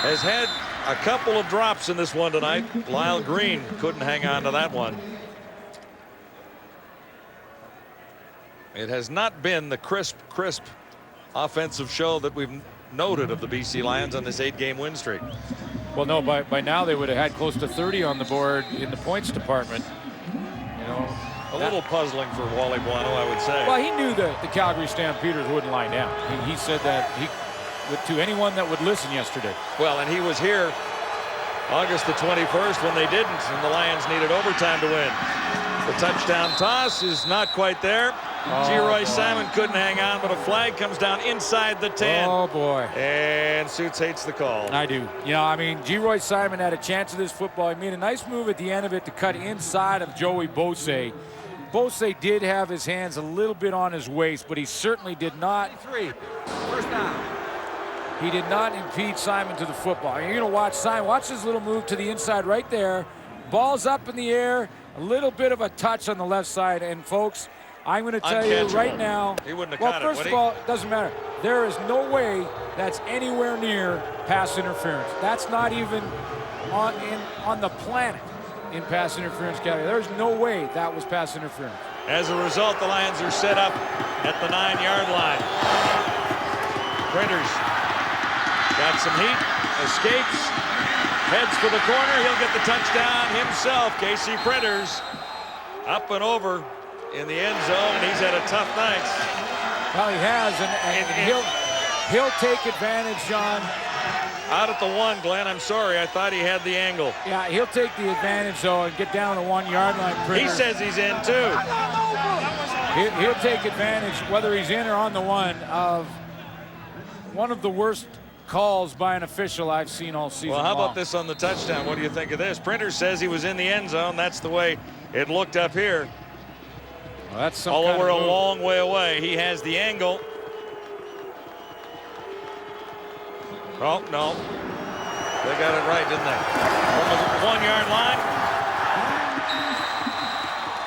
has had a couple of drops in this one tonight. Lyle Green couldn't hang on to that one. It has not been the crisp offensive show that we've noted of the BC Lions on this 8-game win streak. Well, no, by now they would have had close to 30 on the board in the points department. You know, a little puzzling for Wally Buono, I would say. Well, he knew that the Calgary Stampeders wouldn't lie down. He said that to anyone that would listen yesterday. Well, and he was here August the 21st when they didn't, and the Lions needed overtime to win. The touchdown toss is not quite there. G. Simon couldn't hang on, but a flag comes down inside the 10. Oh, boy. And Suits hates the call. I do. You know, I mean, G. Simon had a chance of this football. He made a nice move at the end of it to cut inside of Joey Bosse. Bosse did have his hands a little bit on his waist, but he certainly did not. First down. He did not impede Simon to the football. You're going to watch Simon. Watch his little move to the inside right there. Ball's up in the air. A little bit of a touch on the left side. And, folks, I'm going to tell you right now. He wouldn't have well, caught first it, of all, it doesn't matter. There is no way that's anywhere near pass interference. That's not even on the planet in pass interference category. There's no way that was pass interference. As a result, the Lions are set up at the 9-yard line. Printers got some heat, escapes, heads for the corner. He'll get the touchdown himself. Casey Printers up and over in the end zone, and he's had a tough night. Well, he has, and he'll take advantage, John. Out at the 1, Glenn. I'm sorry. I thought he had the angle. Yeah, he'll take the advantage, though, and get down the 1-yard line. Printers. He says he's in, too. He'll take advantage, whether he's in or on the 1, of one of the worst calls by an official I've seen all season Well, how long. about this on the touchdown? What do you think of this? Printers says he was in the end zone. That's the way it looked up here. Well, that's although we're a long way away. He has the angle. Oh, no. They got it right, didn't they? From the 1-yard line.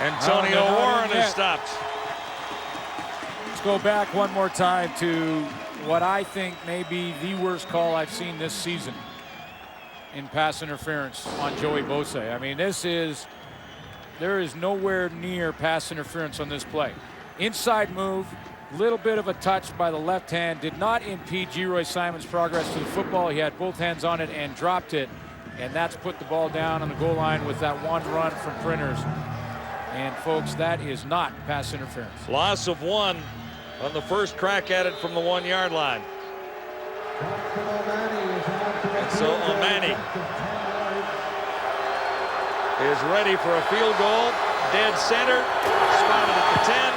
Antonio Warren is stopped. Let's go back one more time to what I think may be the worst call I've seen this season in pass interference on Joey Bosse. I mean, there is nowhere near pass interference on this play. Inside move, little bit of a touch by the left hand, did not impede G. Simon's progress to the football. He had both hands on it and dropped it, and that's put the ball down on the goal line with that one run from Printers. And folks, that is not pass interference. Loss of 1 on the first crack at it from the 1-yard line. And so O'Mani is ready for a field goal. Dead center, spotted at the 10.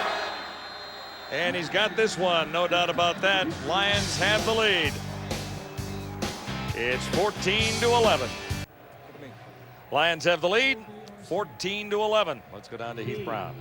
And he's got this one, no doubt about that. Lions have the lead. It's 14-11. Lions have the lead, 14-11. Let's go down to Heath Brown.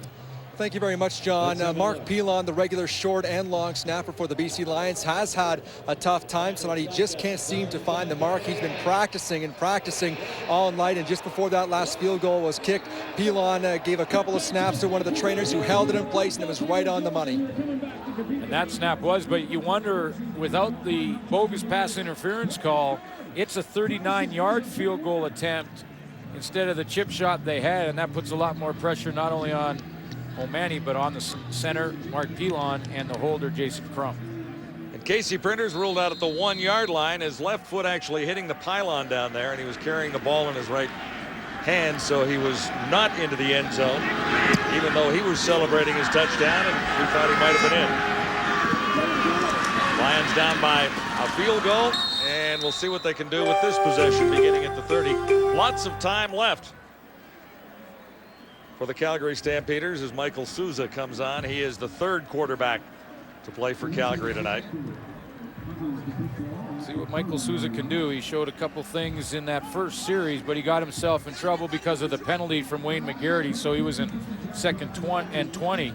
Thank you very much, John. Mark Pilon, the regular short and long snapper for the BC Lions, has had a tough time tonight. He just can't seem to find the mark. He's been practicing and practicing all night, and just before that last field goal was kicked, Pilon gave a couple of snaps to one of the trainers who held it in place, and it was right on the money. And that snap was, but you wonder, without the bogus pass interference call, it's a 39-yard field goal attempt instead of the chip shot they had, and that puts a lot more pressure not only on O'Mani, but on the center, Mark Pilon, and the holder, Jason Crum. And Casey Printers ruled out at the 1-yard line. His left foot actually hitting the pylon down there, and he was carrying the ball in his right hand, so he was not into the end zone, even though he was celebrating his touchdown, and we thought he might have been in. Lions down by a field goal, and we'll see what they can do with this possession beginning at the 30. Lots of time left for the Calgary Stampeders as Michael Souza comes on. He is the 3rd quarterback to play for Calgary tonight. See what Michael Souza can do. He showed a couple things in that first series, but he got himself in trouble because of the penalty from Wayne McGarity, so he was in 2nd and 20.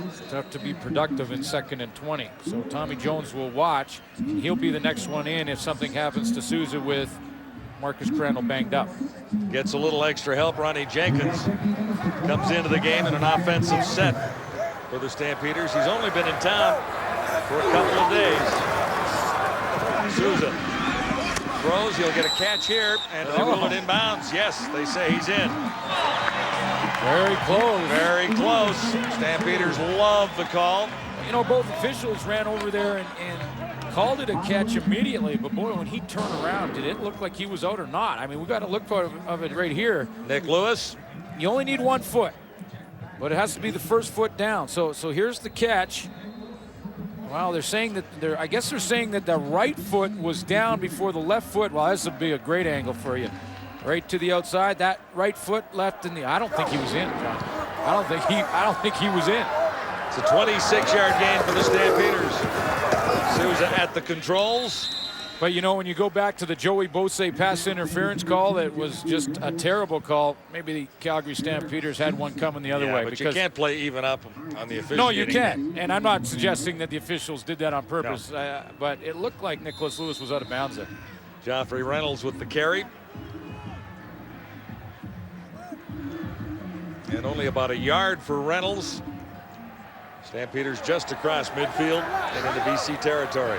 It's tough to be productive in 2nd and 20. So Tommy Jones will watch. He'll be the next one in if something happens to Souza with Marcus Crandall banged up. Gets a little extra help. Ronnie Jenkins comes into the game in an offensive set for the Stampeders. He's only been in town for a couple of days. Souza throws. He'll get a catch here, and they rule it inbounds. Yes, they say he's in. Very close. Very close. Stampeders love the call. You know, both officials ran over there and called it a catch immediately, but boy, when he turned around, did it look like he was out or not? I mean, we got to look for it right here. Nick Lewis. You only need 1 foot, but it has to be the first foot down. So here's the catch. Well, they're saying that I guess they're saying that the right foot was down before the left foot. Well, this would be a great angle for you. Right to the outside, that right foot left in the. I don't think he was in, John. I don't think he was in. It's a 26-yard gain for the Stampeders. Souza at the controls. But you know, when you go back to the Joey Bose pass interference call, that was just a terrible call. Maybe the Calgary Stampeders had one coming the other way. But because you can't play even up on the officiating. No, you can't. And I'm not suggesting that the officials did that on purpose. No. But it looked like Nicholas Lewis was out of bounds there. Joffrey Reynolds with the carry. And only about a yard for Reynolds. Stampeders just across midfield and into BC territory.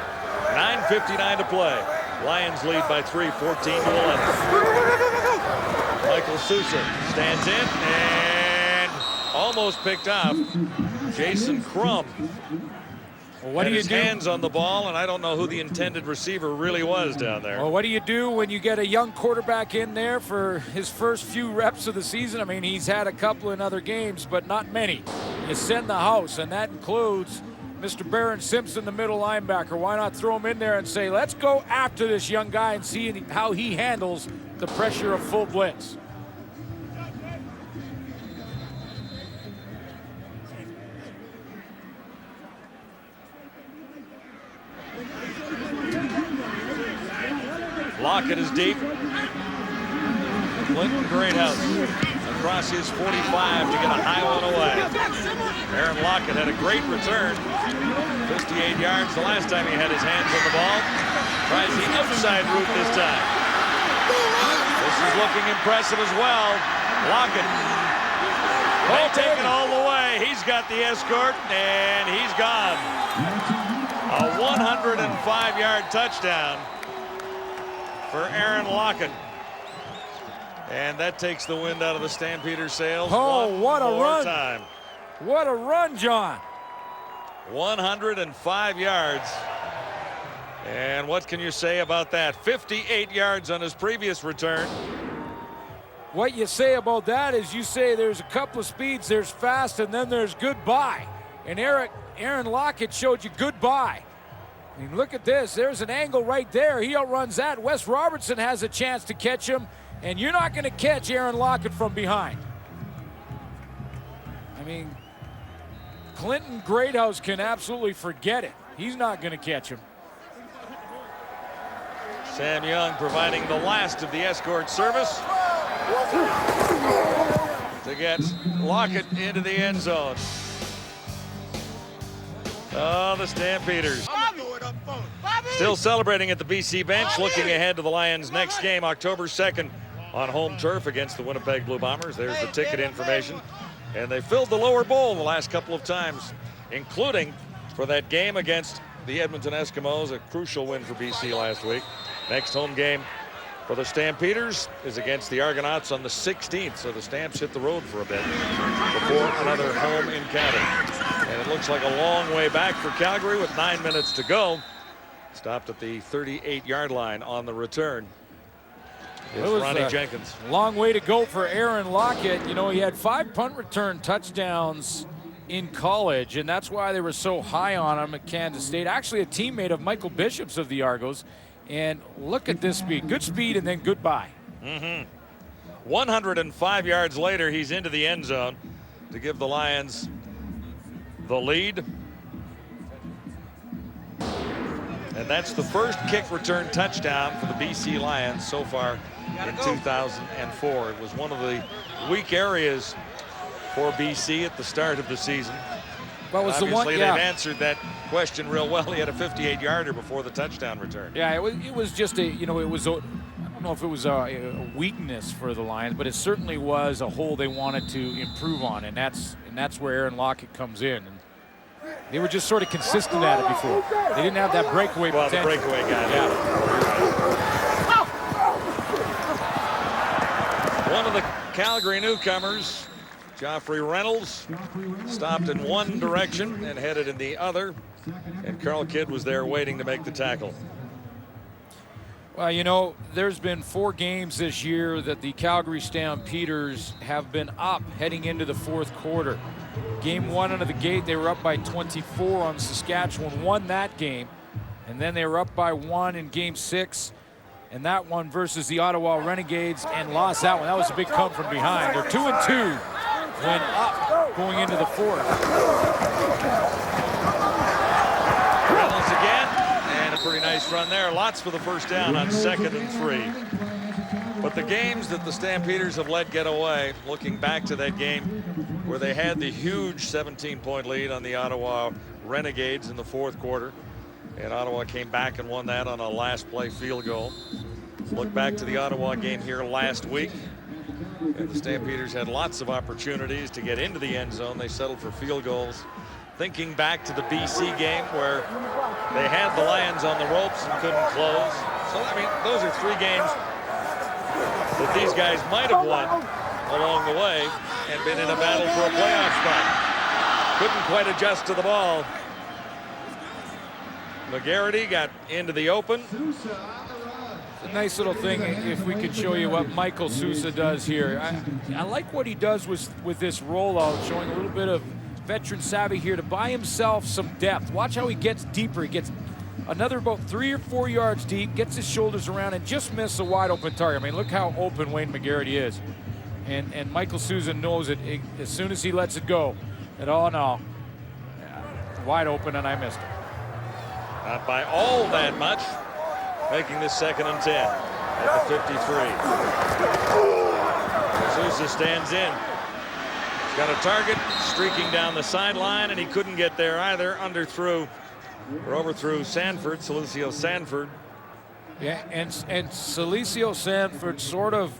9:59 to play. Lions lead by 3, 14-11. Michael Sousa stands in and almost picked off. Jason Crum. Well, what do you do? Hands on the ball, and I don't know who the intended receiver really was down there. Well, what do you do when you get a young quarterback in there for his first few reps of the season? I mean, he's had a couple in other games, but not many. You send the house, and that includes Mr. Barron Simpson, the middle linebacker. Why not throw him in there and say, let's go after this young guy and see how he handles the pressure of full blitz. Lockett is deep. Clinton Greathouse across his 45 to get a high one away. Aaron Lockett had a great return. 58 yards the last time he had his hands on the ball. Tries the outside route this time. This is looking impressive as well. Lockett. They take it all the way. He's got the escort, and he's gone. A 105-yard touchdown for Aaron Lockett. And that takes the wind out of the Stampeders' sails. Oh, what a run. Time. What a run, John. 105 yards. And what can you say about that? 58 yards on his previous return. What you say about that is you say there's a couple of speeds. There's fast, and then there's goodbye. And Aaron Lockett showed you goodbye. I mean, look at this. There's an angle right there. He outruns that. Wes Robertson has a chance to catch him, and you're not going to catch Aaron Lockett from behind. I mean, Clinton Greathouse can absolutely forget it. He's not going to catch him. Sam Young providing the last of the escort service to get Lockett into the end zone. Oh, the Stampeders. Still celebrating at the BC bench, looking ahead to the Lions' next game, October 2nd, on home turf against the Winnipeg Blue Bombers. There's the ticket information. And they filled the lower bowl the last couple of times, including for that game against the Edmonton Eskimos, a crucial win for BC last week. Next home game for the Stampeders is against the Argonauts on the 16th, so the Stamps hit the road for a bit before another home encounter. And it looks like a long way back for Calgary with 9 minutes to go. Stopped at the 38-yard line on the return. It's Ronnie Jenkins. Long way to go for Aaron Lockett. You know, he had 5 punt return touchdowns in college, and that's why they were so high on him at Kansas State. Actually, a teammate of Michael Bishop's of the Argos. And look at this speed. Good speed and then goodbye. 105 yards later, he's into the end zone to give the Lions the lead. And that's the first kick return touchdown for the BC Lions so far in 2004. It was one of the weak areas for BC at the start of the season. Well, was obviously, the one, they've answered that question real well. He had a 58-yarder before the touchdown return. Yeah, it was just a, you know, it was, I don't know if it was a weakness for the Lions, but it certainly was a hole they wanted to improve on, and that's where Aaron Lockett comes in. And they were just sort of consistent at it before. They didn't have that breakaway potential. The breakaway guy. Yeah. One of the Calgary newcomers, Joffrey Reynolds stopped in one direction and headed in the other. And Carl Kidd was there waiting to make the tackle. Well, you know, there's been 4 games this year that the Calgary Stampeders have been up heading into the fourth quarter. Game 1 out of the gate, they were up by 24 on Saskatchewan, won that game. And then they were up by 1 in game 6. And that one versus the Ottawa Renegades, and lost that one. That was a big come from behind. They're 2-2 when up going into the fourth. Reynolds again, and a pretty nice run there. Lots for the first down on 2nd and 3. But the games that the Stampeders have let get away, looking back to that game where they had the huge 17-point lead on the Ottawa Renegades in the fourth quarter, and Ottawa came back and won that on a last play field goal. Look back to the Ottawa game here last week, and the Stampeders had lots of opportunities to get into the end zone. They settled for field goals. Thinking back to the BC game where they had the Lions on the ropes and couldn't close. So, I mean, those are 3 games that these guys might have won along the way and been in a battle for a playoff spot. Couldn't quite adjust to the ball. McGarity got into the open. It's a nice little thing if we could show you what Michael Sousa does here. I like what he does with this rollout, showing a little bit of veteran savvy here to buy himself some depth. Watch how he gets deeper. He gets another about 3 or 4 yards deep, gets his shoulders around, and just missed a wide open target. I mean, look how open Wayne McGarity is. And Michael Sousa knows it as soon as he lets it go. And oh no, wide open, and I missed it. Not by all that much, making this 2nd and 10 at the 53. Sousa stands in. He's got a target streaking down the sideline, and he couldn't get there either. Overthrew Sanford, Celicio Sanford. Yeah, and Celicio Sanford sort of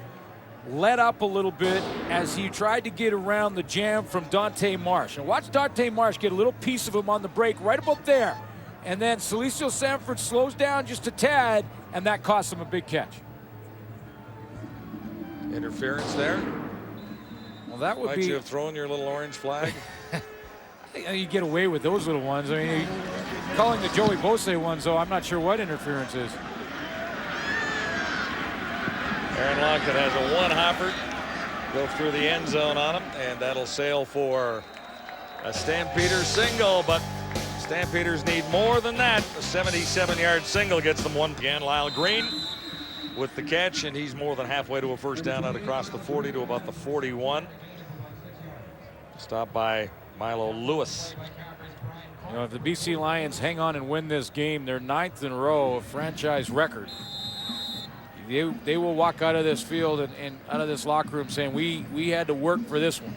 let up a little bit as he tried to get around the jam from Dante Marsh. And watch Dante Marsh get a little piece of him on the break right about there. And then Celicio Sanford slows down just a tad, and that cost him a big catch. Interference there. Well, that would Might be. you have thrown your little orange flag? You get away with those little ones. I mean, calling the Joey Bose ones, though, I'm not sure what interference is. Aaron Lockett has a one-hopper. Go through the end zone on him, and that'll sail for a Stampeders single, but Stampeders need more than that. A 77-yard single gets them one again. Lyle Green with the catch, and he's more than halfway to a first down out across the 40 to about the 41. Stopped by Milo Lewis. You know, if the BC Lions hang on and win this game, they're 9th in a row, a franchise record. They will walk out of this field and out of this locker room saying we had to work for this one.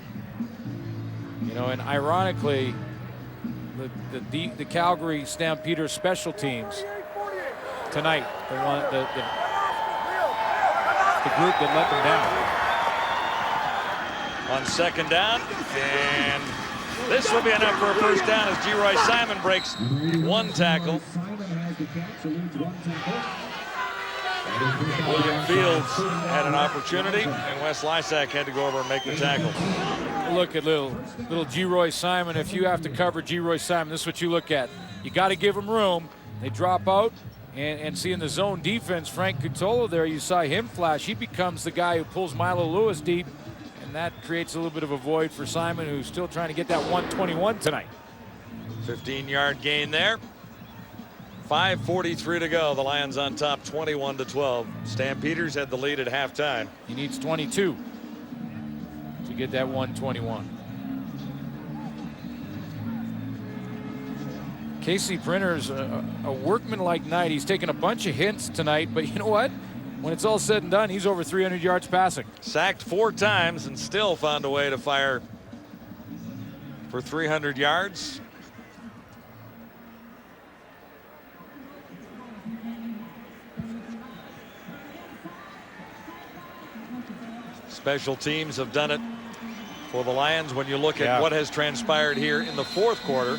You know, and ironically, the Calgary Stampeders special teams tonight, the group that let them down. On 2nd down, and this will be enough for a first down as G. Roy Simon breaks one tackle. William Fields had an opportunity, and Wes Lysak had to go over and make the tackle. Look at little G. Roy Simon. If you have to cover G. Roy Simon, this is what you look at. You got to give him room. They drop out, and see in the zone defense, Frank Cutolo there, you saw him flash. He becomes the guy who pulls Milo Lewis deep, and that creates a little bit of a void for Simon, who's still trying to get that 121 tonight. 15-yard gain there. 5:43 to go. The Lions on top, 21-12. Stampeders had the lead at halftime. He needs 22 to get that 121. Casey Printer's a workmanlike night. He's taken a bunch of hits tonight, but you know what? When it's all said and done, he's over 300 yards passing. Sacked 4 times and still found a way to fire for 300 yards. Special teams have done it for the Lions. When you look at what has transpired here in the fourth quarter,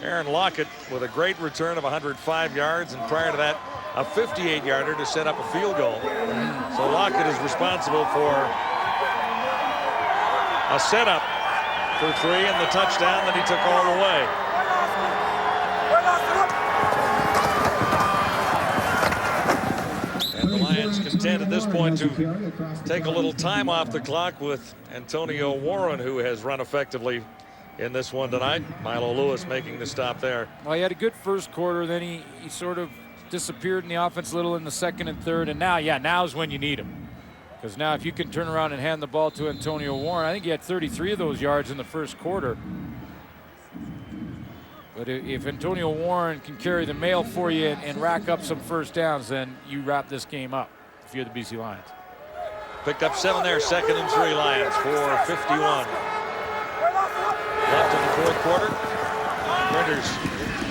Aaron Lockett with a great return of 105 yards, and prior to that, a 58-yarder to set up a field goal. So Lockett is responsible for a setup for 3 and the touchdown that he took all the way. And the Lions content at this point to take a little time off the clock with Antonio Warren, who has run effectively in this one tonight. Milo Lewis making the stop there. Well, he had a good first quarter, then he sort of disappeared in the offense a little in the second and third, and now's when you need him. Because now if you can turn around and hand the ball to Antonio Warren, I think he had 33 of those yards in the first quarter. But if Antonio Warren can carry the mail for you and rack up some first downs, then you wrap this game up if you're the BC Lions. Picked up 7 there, 2nd and 3 Lions for 51. Left in the fourth quarter. Printers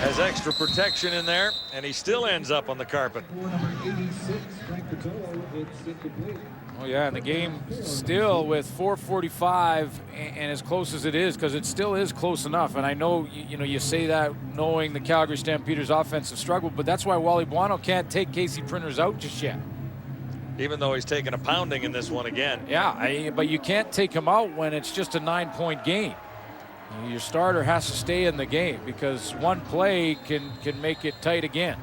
has extra protection in there, and he still ends up on the carpet. Oh yeah, and the game still with 4:45 and as close as it is, because it still is close enough. And I know you say that knowing the Calgary Stampeders offensive struggle, but that's why Wally Buono can't take Casey Printers out just yet. Even though he's taken a pounding in this one again. Yeah, but you can't take him out when it's just a 9-point game. Your starter has to stay in the game because one play can make it tight again.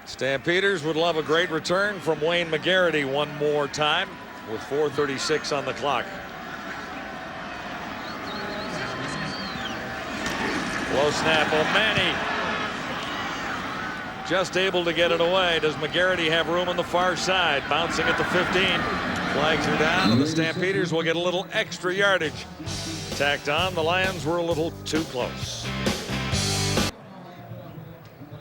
Stampeders would love a great return from Wayne McGarity one more time with 4:36 on the clock. Low snap, O'Mani just able to get it away. Does McGarity have room on the far side? Bouncing at the 15. Flags are down, and the Stampeders will get a little extra yardage tacked on. The Lions were a little too close.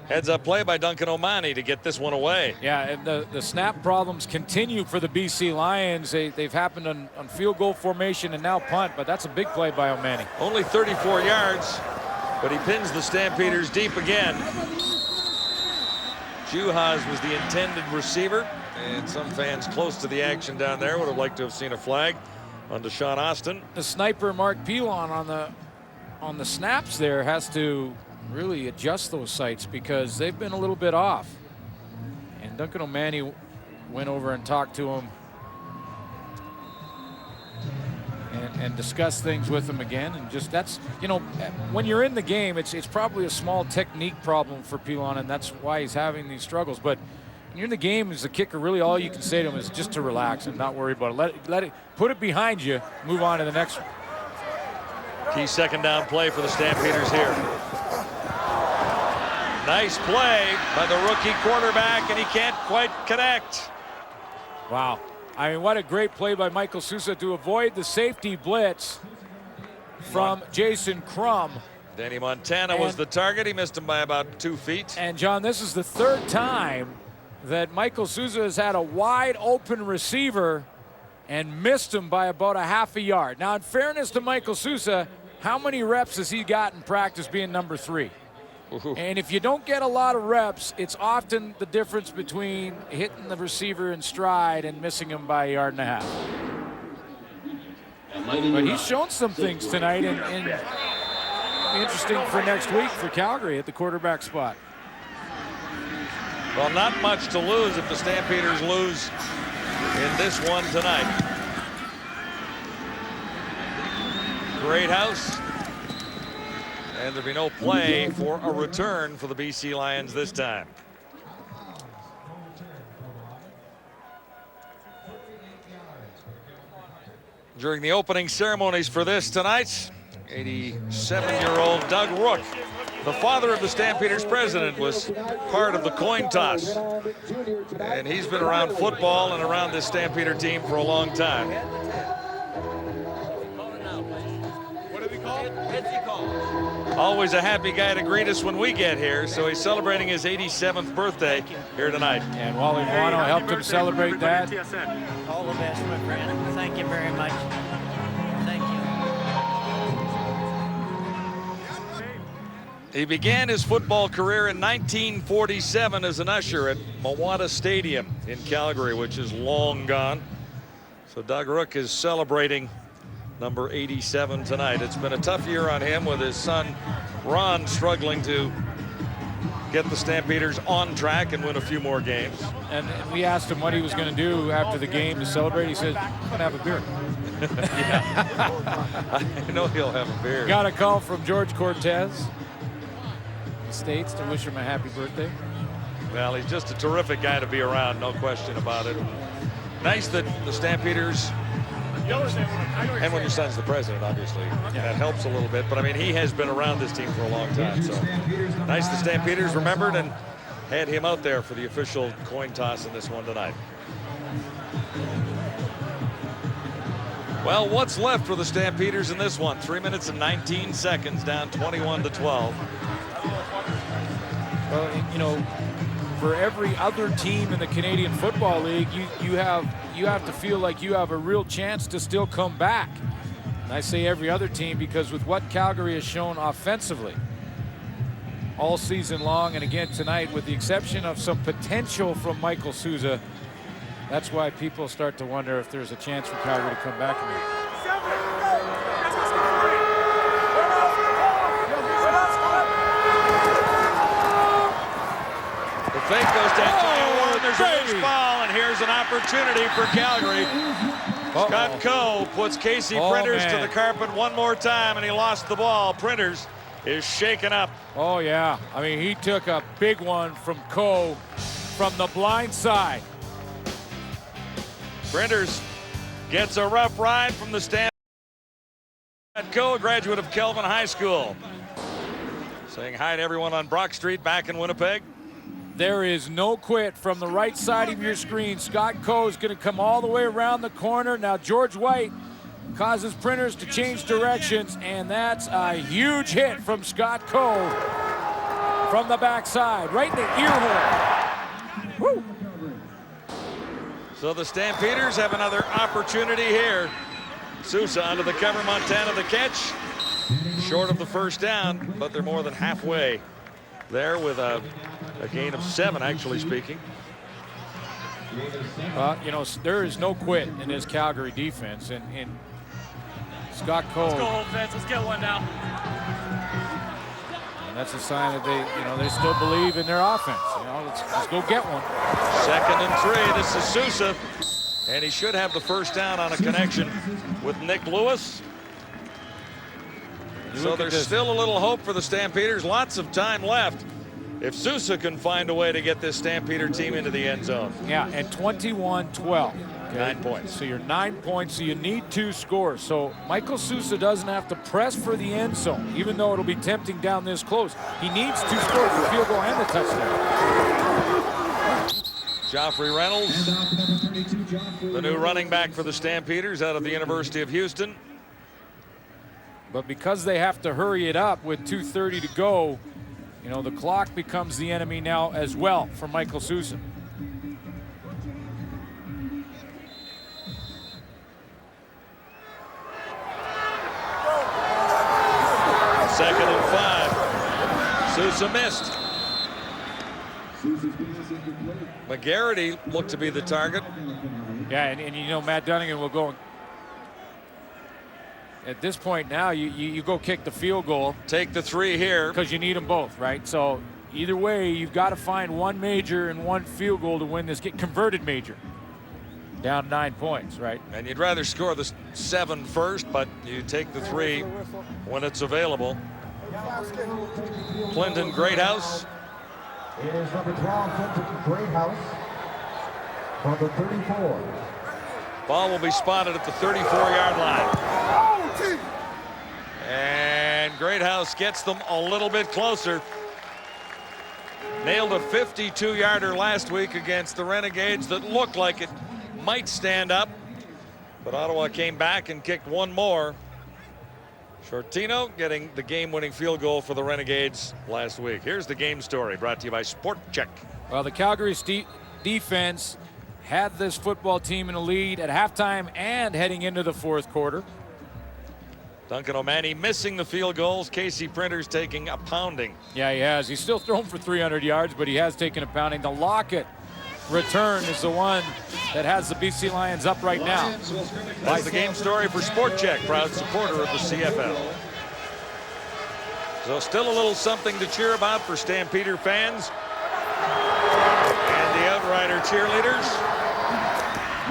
Heads up play by Duncan O'Mani to get this one away. Yeah, and the snap problems continue for the BC Lions. They've happened on field goal formation and now punt, but that's a big play by O'Mani. Only 34 yards, but he pins the Stampeders deep again. Juhas was the intended receiver, and some fans close to the action down there would have liked to have seen a flag on Deshaun Austin. The sniper Mark Pilon on the snaps there has to really adjust those sights because they've been a little bit off. And Duncan O'Mani went over and talked to him and discussed things with him again. And just that's, when you're in the game, it's probably a small technique problem for Pilon, and that's why he's having these struggles. But when you're in the game as a kicker, really all you can say to him is just to relax and not worry about it. Let it put it behind you, move on to the next one. Key second down play for the Stampeders here. Nice play by the rookie quarterback, and he can't quite connect. Wow. I mean, what a great play by Michael Sousa to avoid the safety blitz from Jason Crum. Danny Montana was the target. He missed him by about 2 feet. And, John, this is the third time that Michael Sousa has had a wide open receiver and missed him by about a half a yard. Now, in fairness to Michael Sousa, how many reps has he got in practice being number 3? And if you don't get a lot of reps, it's often the difference between hitting the receiver in stride and missing him by a yard and a half. But he's shown some things tonight, and interesting for next week for Calgary at the quarterback spot. Well, not much to lose if the Stampeders lose in this one tonight. Great house. And there'll be no play for a return for the BC Lions this time. During the opening ceremonies for this tonight, 87-year-old Doug Rook, the father of the Stampeders president, was part of the coin toss. And he's been around football and around this Stampeder team for a long time. Always a happy guy to greet us when we get here, so he's celebrating his 87th birthday here tonight. And Wally Buono helped him celebrate that. All the best, my friend. Thank you very much. Thank you. He began his football career in 1947 as an usher at Mawata Stadium in Calgary, which is long gone. So Doug Rook is celebrating number 87 tonight. It's been a tough year on him with his son Ron struggling to get the Stampeders on track and win a few more games. And we asked him what he was going to do after the game to celebrate. He said, I'm going to have a beer. I know he'll have a beer. Got a call from George Cortez. He states to wish him a happy birthday. Well, he's just a terrific guy to be around, no question about it. Nice that the Stampeders, and when your son's the president, obviously, that helps a little bit. But I mean, he has been around this team for a long time. So nice the Stampeders remembered and had him out there for the official coin toss in this one tonight. Well, what's left for the Stampeders in this one? 3 minutes and 19 seconds, down 21-12. Well, you know, for every other team in the Canadian Football League, you have to feel like you have a real chance to still come back. And I say every other team because with what Calgary has shown offensively all season long, and again tonight, with the exception of some potential from Michael Sousa, that's why people start to wonder if there's a chance for Calgary to come back in there. The fake goes to Antonio Ward. There's a loose ball, and here's an opportunity for Calgary. Scott Coe puts Casey Printers to the carpet one more time, and he lost the ball. Printers is shaken up. Oh, yeah. I mean, he took a big one from Coe from the blind side. Printers gets a rough ride from the stand. Coe, a graduate of Kelvin High School. Saying hi to everyone on Brock Street back in Winnipeg. There is no quit from the right side of your screen. Scott Coe is going to come all the way around the corner. Now George White causes Printers to change directions, and that's a huge hit from Scott Coe from the backside, right in the ear hole. Woo! So the Stampeders have another opportunity here. Sousa onto the cover, Montana the catch. Short of the first down, but they're more than halfway there with a gain of 7, actually speaking. You know, there is no quit in this Calgary defense, and Scott Coe. Let's go, offense. Let's get one now. And that's a sign that they still believe in their offense. You know, let's go get one. 2nd and 3. This is Sousa, and he should have the first down on a connection with Nick Lewis. So there's still a little hope for the Stampeders. Lots of time left. If Sousa can find a way to get this Stampeder team into the end zone. Yeah, and 21-12. Okay. 9 points. So you're 9 points, so you need 2 scores. So Michael Sousa doesn't have to press for the end zone, even though it'll be tempting down this close. He needs 2 scores, the field goal and the touchdown. Joffrey Reynolds, the new running back for the Stampeders out of the University of Houston. But because they have to hurry it up with 2:30 to go, you know, the clock becomes the enemy now as well for Michael Sousa. Second and 5. Sousa missed. McGarity looked to be the target. Yeah, and you know, Matt Dunnigan will go. At this point now, you go kick the field goal. Take the 3 here. Because you need them both, right? So either way, you've got to find one major and one field goal to win this. Get converted major. Down 9 points, right? And you'd rather score the 7 first, but you take the 3 when it's available. Clinton Greathouse. It is number 12, Clinton Greathouse, from the 34. Ball will be spotted at the 34-yard line. And Greathouse gets them a little bit closer. Nailed a 52-yarder last week against the Renegades that looked like it might stand up. But Ottawa came back and kicked one more. Shortino getting the game-winning field goal for the Renegades last week. Here's the game story brought to you by Sport Check. Well, the Calgary defense had this football team in a lead at halftime and heading into the 4th quarter. Duncan O'Mahony missing the field goals. Casey Printers taking a pounding. Yeah, he has. He's still thrown for 300 yards, but he has taken a pounding. The Lockett return is the one that has the BC Lions up right now. That's the game story for Sport Check, proud supporter of the CFL. So still a little something to cheer about for Stampeder fans and the Outrider cheerleaders.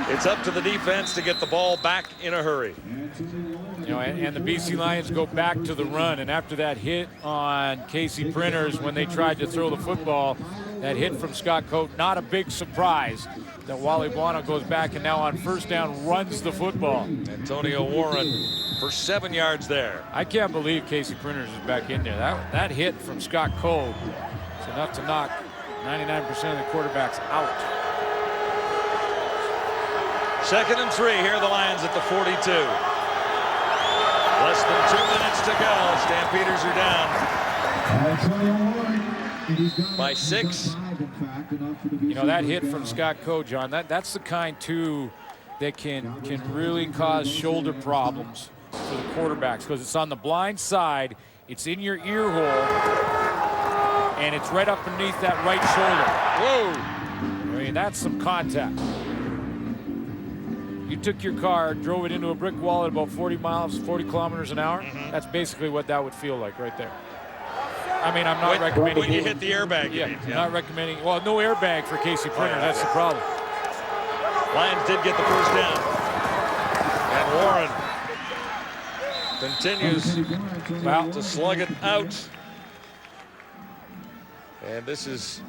It's up to the defense to get the ball back in a hurry. You know, and the BC Lions go back to the run, and after that hit on Casey Printers when they tried to throw the football, that hit from Scott Coe, not a big surprise that Wally Buono goes back and now on first down runs the football. Antonio Warren for 7 yards there. I can't believe Casey Printers is back in there. That hit from Scott Coe is enough to knock 99% of the quarterbacks out. 2nd and 3. Here are the Lions at the 42. Less than 2 minutes to go. Stampeders are down by 6. You know, that hit from Scott Coe, John, that's the kind, too, that can really cause shoulder problems for the quarterbacks because it's on the blind side, it's in your ear hole, and it's right up beneath that right shoulder. Whoa! I mean, that's some contact. You took your car, drove it into a brick wall at about 40 kilometers an hour. That's basically what that would feel like right there. I mean, I'm not recommending. When you hit the airbag, you mean. Not recommending. Well, no airbag for Casey Printer. That's the problem. Lions did get the first down. And Warren continues to slug it out. And this is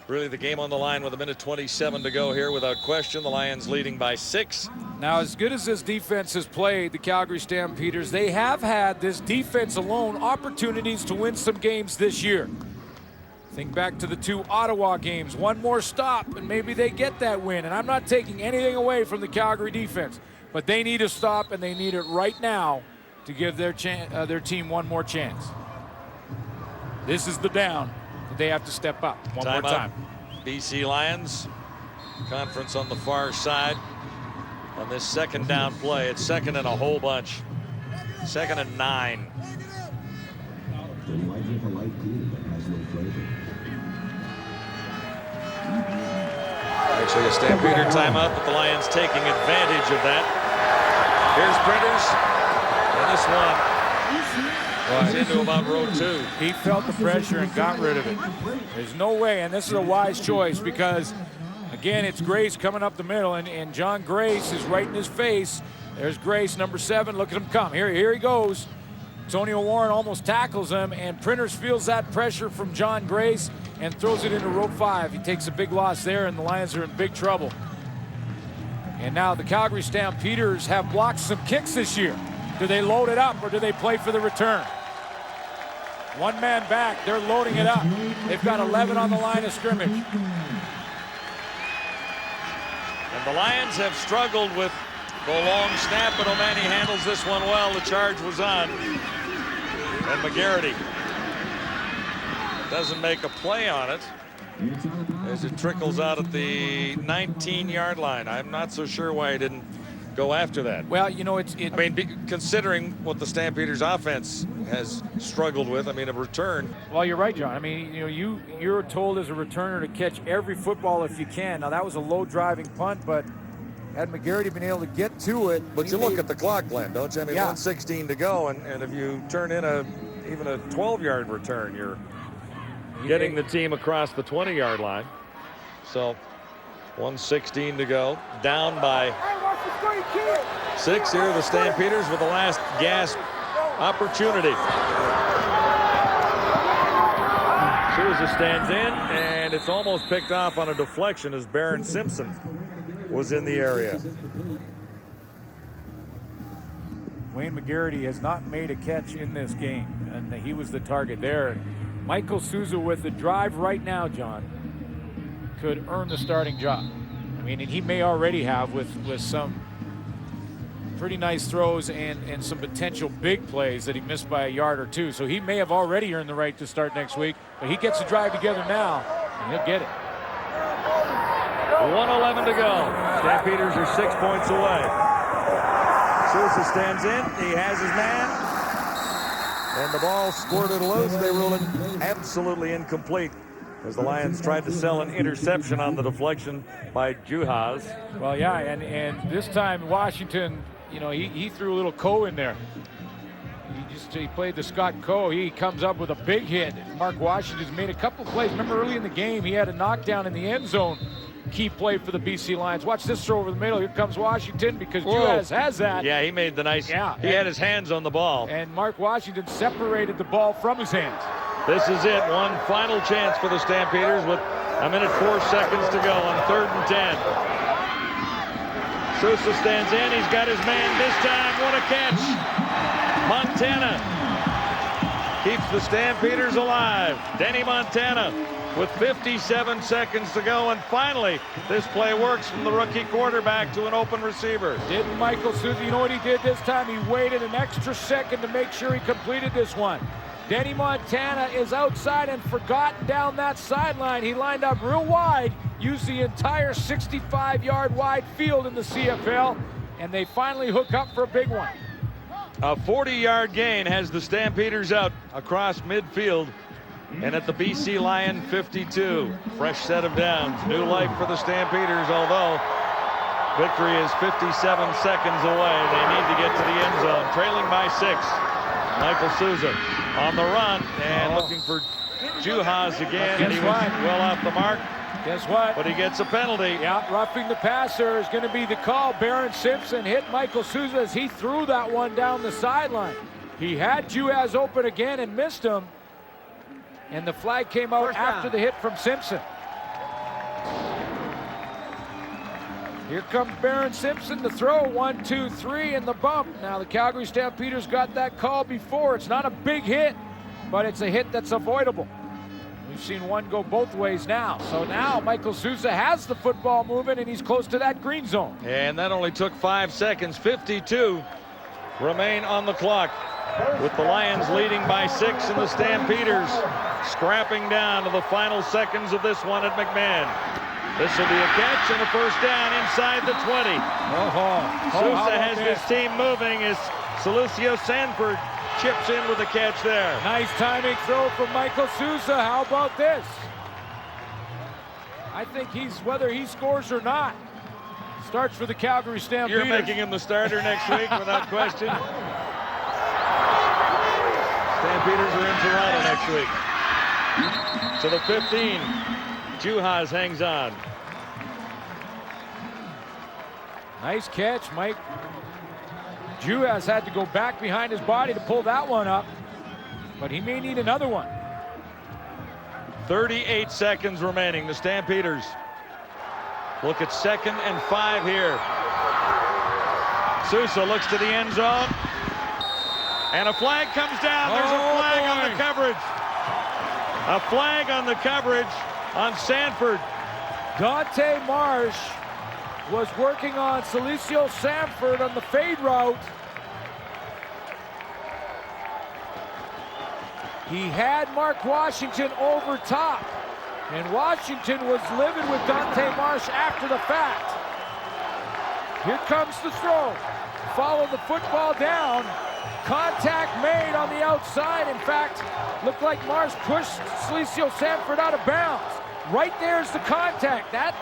really the game on the line with 1:27 to go here without question. The Lions leading by 6. Now, as good as this defense has played, the Calgary Stampeders, they have had this defense alone opportunities to win some games this year. Think back to the 2 Ottawa games. One more stop and maybe they get that win. And I'm not taking anything away from the Calgary defense, but they need a stop and they need it right now to give their team one more chance. This is the down. They have to step up one more time. BC Lions. Conference on the far side on this 2nd down play. It's 2nd and a whole bunch. 2nd and 9. Actually a Stampeder timeout, but the Lions taking advantage of that. Here's Printers. And this one into about row 2. He felt the pressure and got rid of it. There's no way, and this is a wise choice because, again, it's Grace coming up the middle, and John Grace is right in his face. There's Grace, number 7. Look at him come. Here he goes. Antonio Warren almost tackles him, and Printers feels that pressure from John Grace and throws it into row 5. He takes a big loss there, and the Lions are in big trouble. And now the Calgary Stampeders have blocked some kicks this year. Do they load it up or do they play for the return? One man back, they're loading it up. They've got 11 on the line of scrimmage. And the Lions have struggled with the long snap, but O'Mani handles this one well. The charge was on. And McGarity doesn't make a play on it as it trickles out at the 19-yard line. I'm not so sure why he didn't go after that. Well, you know, I mean, considering what the Stampeders offense has struggled with, I mean, a return. Well, you're right, John. I mean, you know, you're told as a returner to catch every football if you can. Now, that was a low driving punt, but had McGarity been able to get to it. But you look at the clock, Glenn, don't you? I mean, 1:16 to go, and if you turn in even a 12-yard return, you're getting the team across the 20-yard line. So 1:16 to go, down by 6 here. The Stampeders with the last gasp opportunity. Souza stands in, and it's almost picked off on a deflection as Barron Simpson was in the area. Wayne McGarity has not made a catch in this game, and he was the target there. Michael Souza with the drive right now, John, could earn the starting job. I mean, and he may already have with some pretty nice throws and some potential big plays that he missed by a yard or 2. So he may have already earned the right to start next week, but he gets the drive together now, and he'll get it. 1:11 to go. Stampeders are 6 points away. Souza stands in. He has his man. And the ball squirted loose. They rule it absolutely incomplete as the Lions tried to sell an interception on the deflection by Juhas. Well, yeah, and this time Washington, you know, he threw a little Coe in there. He played the Scott Coe. He comes up with a big hit. Mark Washington's made a couple plays. Remember early in the game, he had a knockdown in the end zone key play for the BC Lions. Watch this throw over the middle. Here comes Washington because Juaz has that. Yeah, he made the nice. Yeah, he had his hands on the ball. And Mark Washington separated the ball from his hands. This is it. One final chance for the Stampeders with 1 minute 4 seconds to go on 3rd and 10. Sousa stands in. He's got his man this time. What a catch. Montana keeps the Stampeders alive. Denny Montana with 57 seconds to go. And finally, this play works from the rookie quarterback to an open receiver. Didn't Michael Sousa, you know what he did this time? He waited an extra second to make sure he completed this one. Denny Montana is outside and forgotten down that sideline. He lined up real wide, used the entire 65-yard wide field in the CFL, and they finally hook up for a big one. A 40-yard gain has the Stampeders out across midfield and at the BC Lion 52. Fresh set of downs. New life for the Stampeders, although victory is 57 seconds away. They need to get to the end zone. Trailing by 6. Michael Sousa on the run and looking for Juhas again. And he was well off the mark. Guess what? But he gets a penalty. Yeah, roughing the passer is going to be the call. Barron Simpson hit Michael Sousa as he threw that one down the sideline. He had Juhas open again and missed him. And the flag came out after the hit from Simpson. Here comes Barron Simpson to throw. 1, 2, 3 in the bump. Now the Calgary Stampeders got that call before. It's not a big hit, but it's a hit that's avoidable. We've seen one go both ways now. So now Michael Sousa has the football moving and he's close to that green zone. And that only took 5 seconds. 52 remain on the clock with the Lions leading by 6 and the Stampeders scrapping down to the final seconds of this one at McMahon. This will be a catch and a first down inside the 20. Sousa has this team moving as Solucio Sanford chips in with a catch there. Nice timing throw from Michael Sousa. How about this? I think whether he scores or not, starts for the Calgary Stampeders. You're making him the starter next week without question. Stampeders are in Toronto next week. To the 15. Juhas hangs on. Nice catch, Mike. Juhas had to go back behind his body to pull that one up, but he may need another one. 38 seconds remaining. The Stampeders look at 2nd and 5 here. Sousa looks to the end zone, and a flag comes down. There's a flag on the coverage. A flag on the coverage on Sanford. Dante Marsh was working on Solucio Sanford on the fade route. He had Mark Washington over top, and Washington was living with Dante Marsh after the fact. Here comes the throw. Follow the football down. Contact made on the outside. In fact, looked like Marsh pushed Solucio Sanford out of bounds. Right there's the contact. That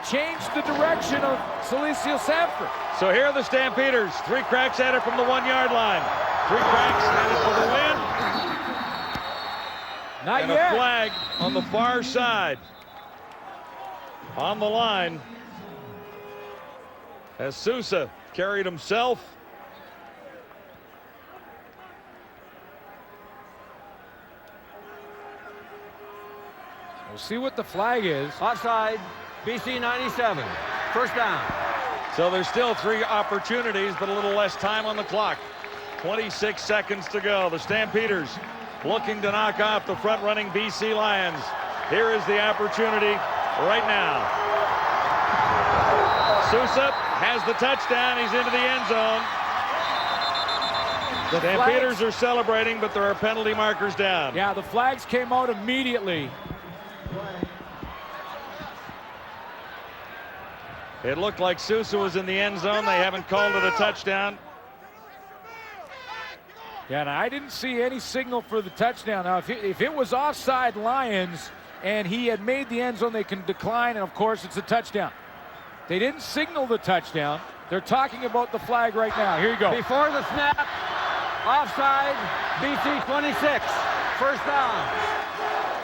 changed the direction of Solucio Sanford. So here are the Stampeders. 3 cracks at it from the 1-yard line. 3 cracks at it for the win. Not and yet. A flag on the far side. On the line. As Sousa carried himself. We'll see what the flag is. Offside, BC 97. First down. So there's still 3 opportunities, but a little less time on the clock. 26 seconds to go. The Stampeders looking to knock off the front-running BC Lions. Here is the opportunity right now. Sousa has the touchdown. He's into the end zone. The Stampeders are celebrating, but there are penalty markers down. Yeah, the flags came out immediately. It looked like Sousa was in the end zone. They haven't called it a touchdown. Yeah, and I didn't see any signal for the touchdown. Now, if it was offside Lions and he had made the end zone, they can decline, and of course it's a touchdown. They didn't signal the touchdown. They're talking about the flag right now. Here you go. Before the snap, offside, BC 26. First down.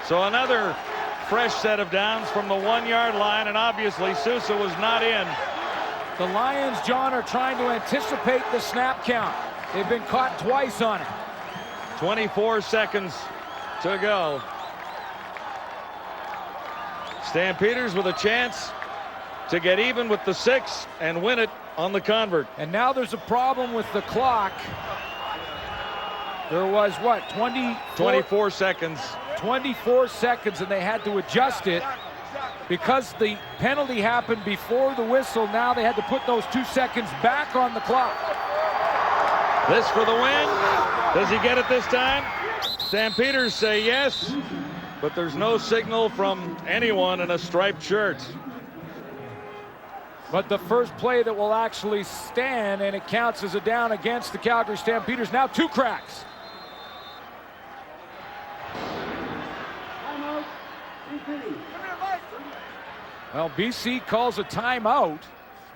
So another fresh set of downs from the 1-yard line, and obviously Sousa was not in. The Lions, John, are trying to anticipate the snap count. They've been caught twice on it. 24 seconds to go. Stampeders with a chance to get even with the 6 and win it on the convert. And now there's a problem with the clock. There was, what, 24 seconds. 24 seconds, and they had to adjust it. Because the penalty happened before the whistle, now they had to put those 2 seconds back on the clock. This for the win. Does he get it this time? Stampeders say yes, but there's no signal from anyone in a striped shirt. But the first play that will actually stand, and it counts as a down against the Calgary Stampeders. Now 2 cracks. Well, BC calls a timeout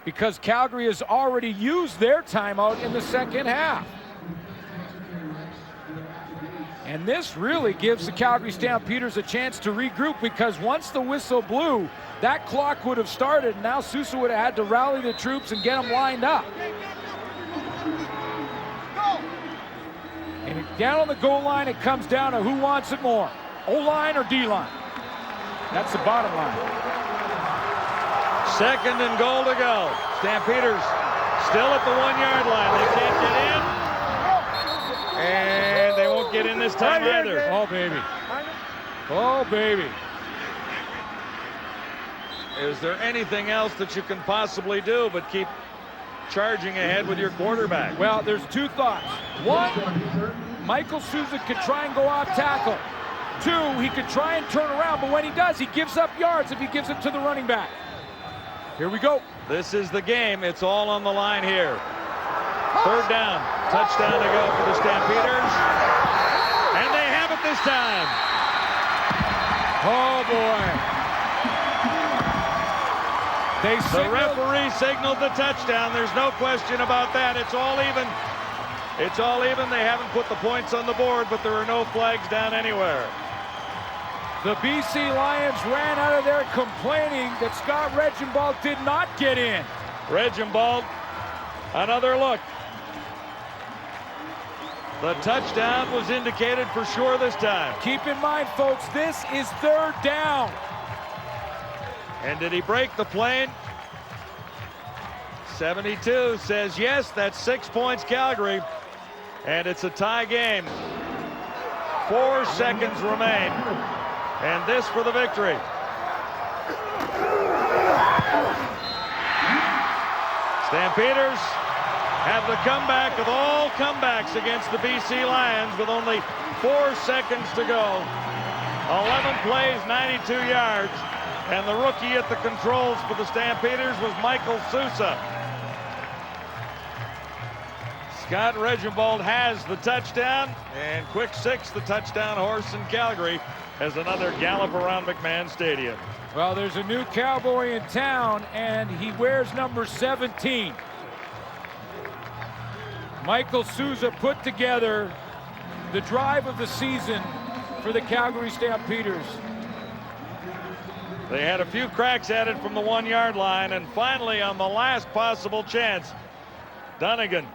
because Calgary has already used their timeout in the second half. And this really gives the Calgary Stampeders a chance to regroup, because once the whistle blew, that clock would have started, and now Sousa would have had to rally the troops and get them lined up. And down on the goal line, it comes down to who wants it more, O-line or D-line. That's the bottom line. 2nd and goal to go. Stampeders still at the 1-yard line. They can't get in. And they won't get in this time either. Oh, baby. Oh, baby. Is there anything else that you can possibly do but keep charging ahead with your quarterback? Well, there's 2 thoughts. 1, Michael Sousa could try and go off tackle. 2, he could try and turn around, but when he does, he gives up yards if he gives it to the running back. Here we go. This is the game. It's all on the line here. 3rd down. Touchdown to go for the Stampeders. And they have it this time. Oh, boy. The referee signaled the touchdown. There's no question about that. It's all even. It's all even. They haven't put the points on the board, but there are no flags down anywhere. The BC Lions ran out of there complaining that Scott Regenbald did not get in. Regenbald, another look. The touchdown was indicated for sure this time. Keep in mind, folks, this is 3rd down. And did he break the plane? 72 says yes. That's 6 points, Calgary. And it's a tie game. 4 seconds remain. And this for the victory. Stampeders have the comeback of all comebacks against the BC Lions with only 4 seconds to go. 11 plays, 92 yards. And the rookie at the controls for the Stampeders was Michael Sousa. Scott Regenbald has the touchdown, and quick 6, the touchdown horse in Calgary, has another gallop around McMahon Stadium. Well, there's a new Cowboy in town, and he wears number 17. Michael Sousa put together the drive of the season for the Calgary Stampeders. They had a few cracks at it from the 1-yard line, and finally on the last possible chance, Dunnigan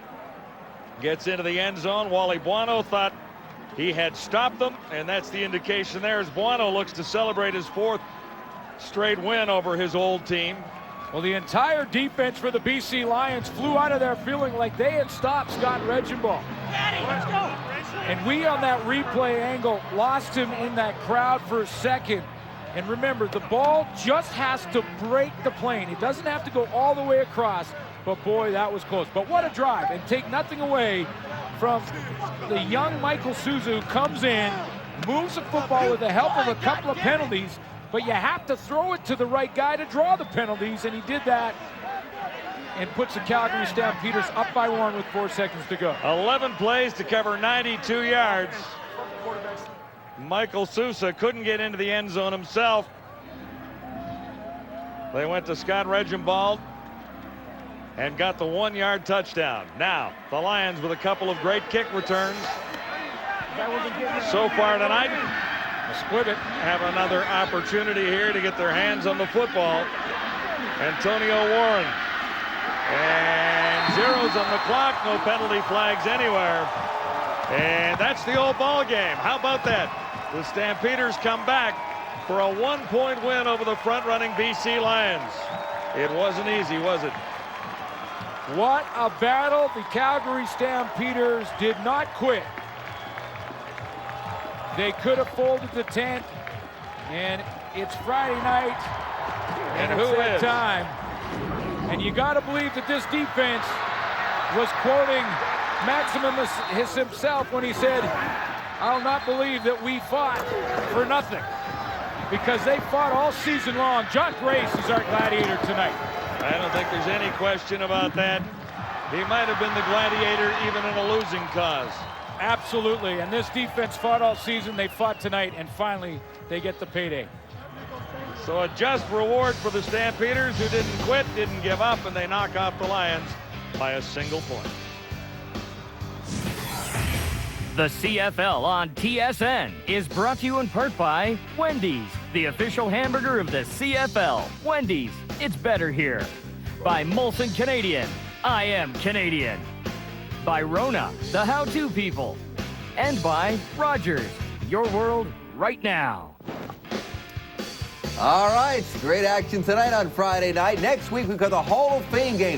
gets into the end zone. Wally Buono thought he had stopped them, and that's the indication there as Buono looks to celebrate his 4th straight win over his old team. Well, the entire defense for the BC Lions flew out of there feeling like they had stopped Scott Regenbald. Let's go. And we, on that replay angle, lost him in that crowd for a second. And remember, the ball just has to break the plane. It doesn't have to go all the way across. But boy, that was close. But what a drive, and take nothing away from the young Michael Sousa, who comes in, moves the football with the help of a couple of penalties, but you have to throw it to the right guy to draw the penalties, and he did that and puts the Calgary Stampeders up by 1 with 4 seconds to go. 11 plays to cover 92 yards. Michael Sousa couldn't get into the end zone himself. They went to Scott Regenbald and got the 1-yard touchdown. Now, the Lions with a couple of great kick returns so far tonight. Squibbit have another opportunity here to get their hands on the football. Antonio Warren. And zeros on the clock, no penalty flags anywhere. And that's the old ball game. How about that? The Stampeders come back for a 1-point win over the front-running BC Lions. It wasn't easy, was it? What a battle. The Calgary Stampeders did not quit. They could have folded the tent, and it's Friday night, and it's who that is? time. And you got to believe that this defense was quoting Maximus himself when he said, "I'll not believe that we fought for nothing," because they fought all season long. John Grace is our gladiator tonight. I don't think there's any question about that. He might have been the gladiator even in a losing cause. Absolutely, and this defense fought all season. They fought tonight, and finally they get the payday. So a just reward for the Stampeders, who didn't quit, didn't give up, and they knock off the Lions by a single point. The CFL on TSN is brought to you in part by Wendy's, the official hamburger of the CFL. Wendy's, it's better here. By Molson Canadian, I am Canadian. By Rona, the how-to people. And by Rogers, your world right now. All right, great action tonight on Friday night. Next week, we've got the Hall of Fame game.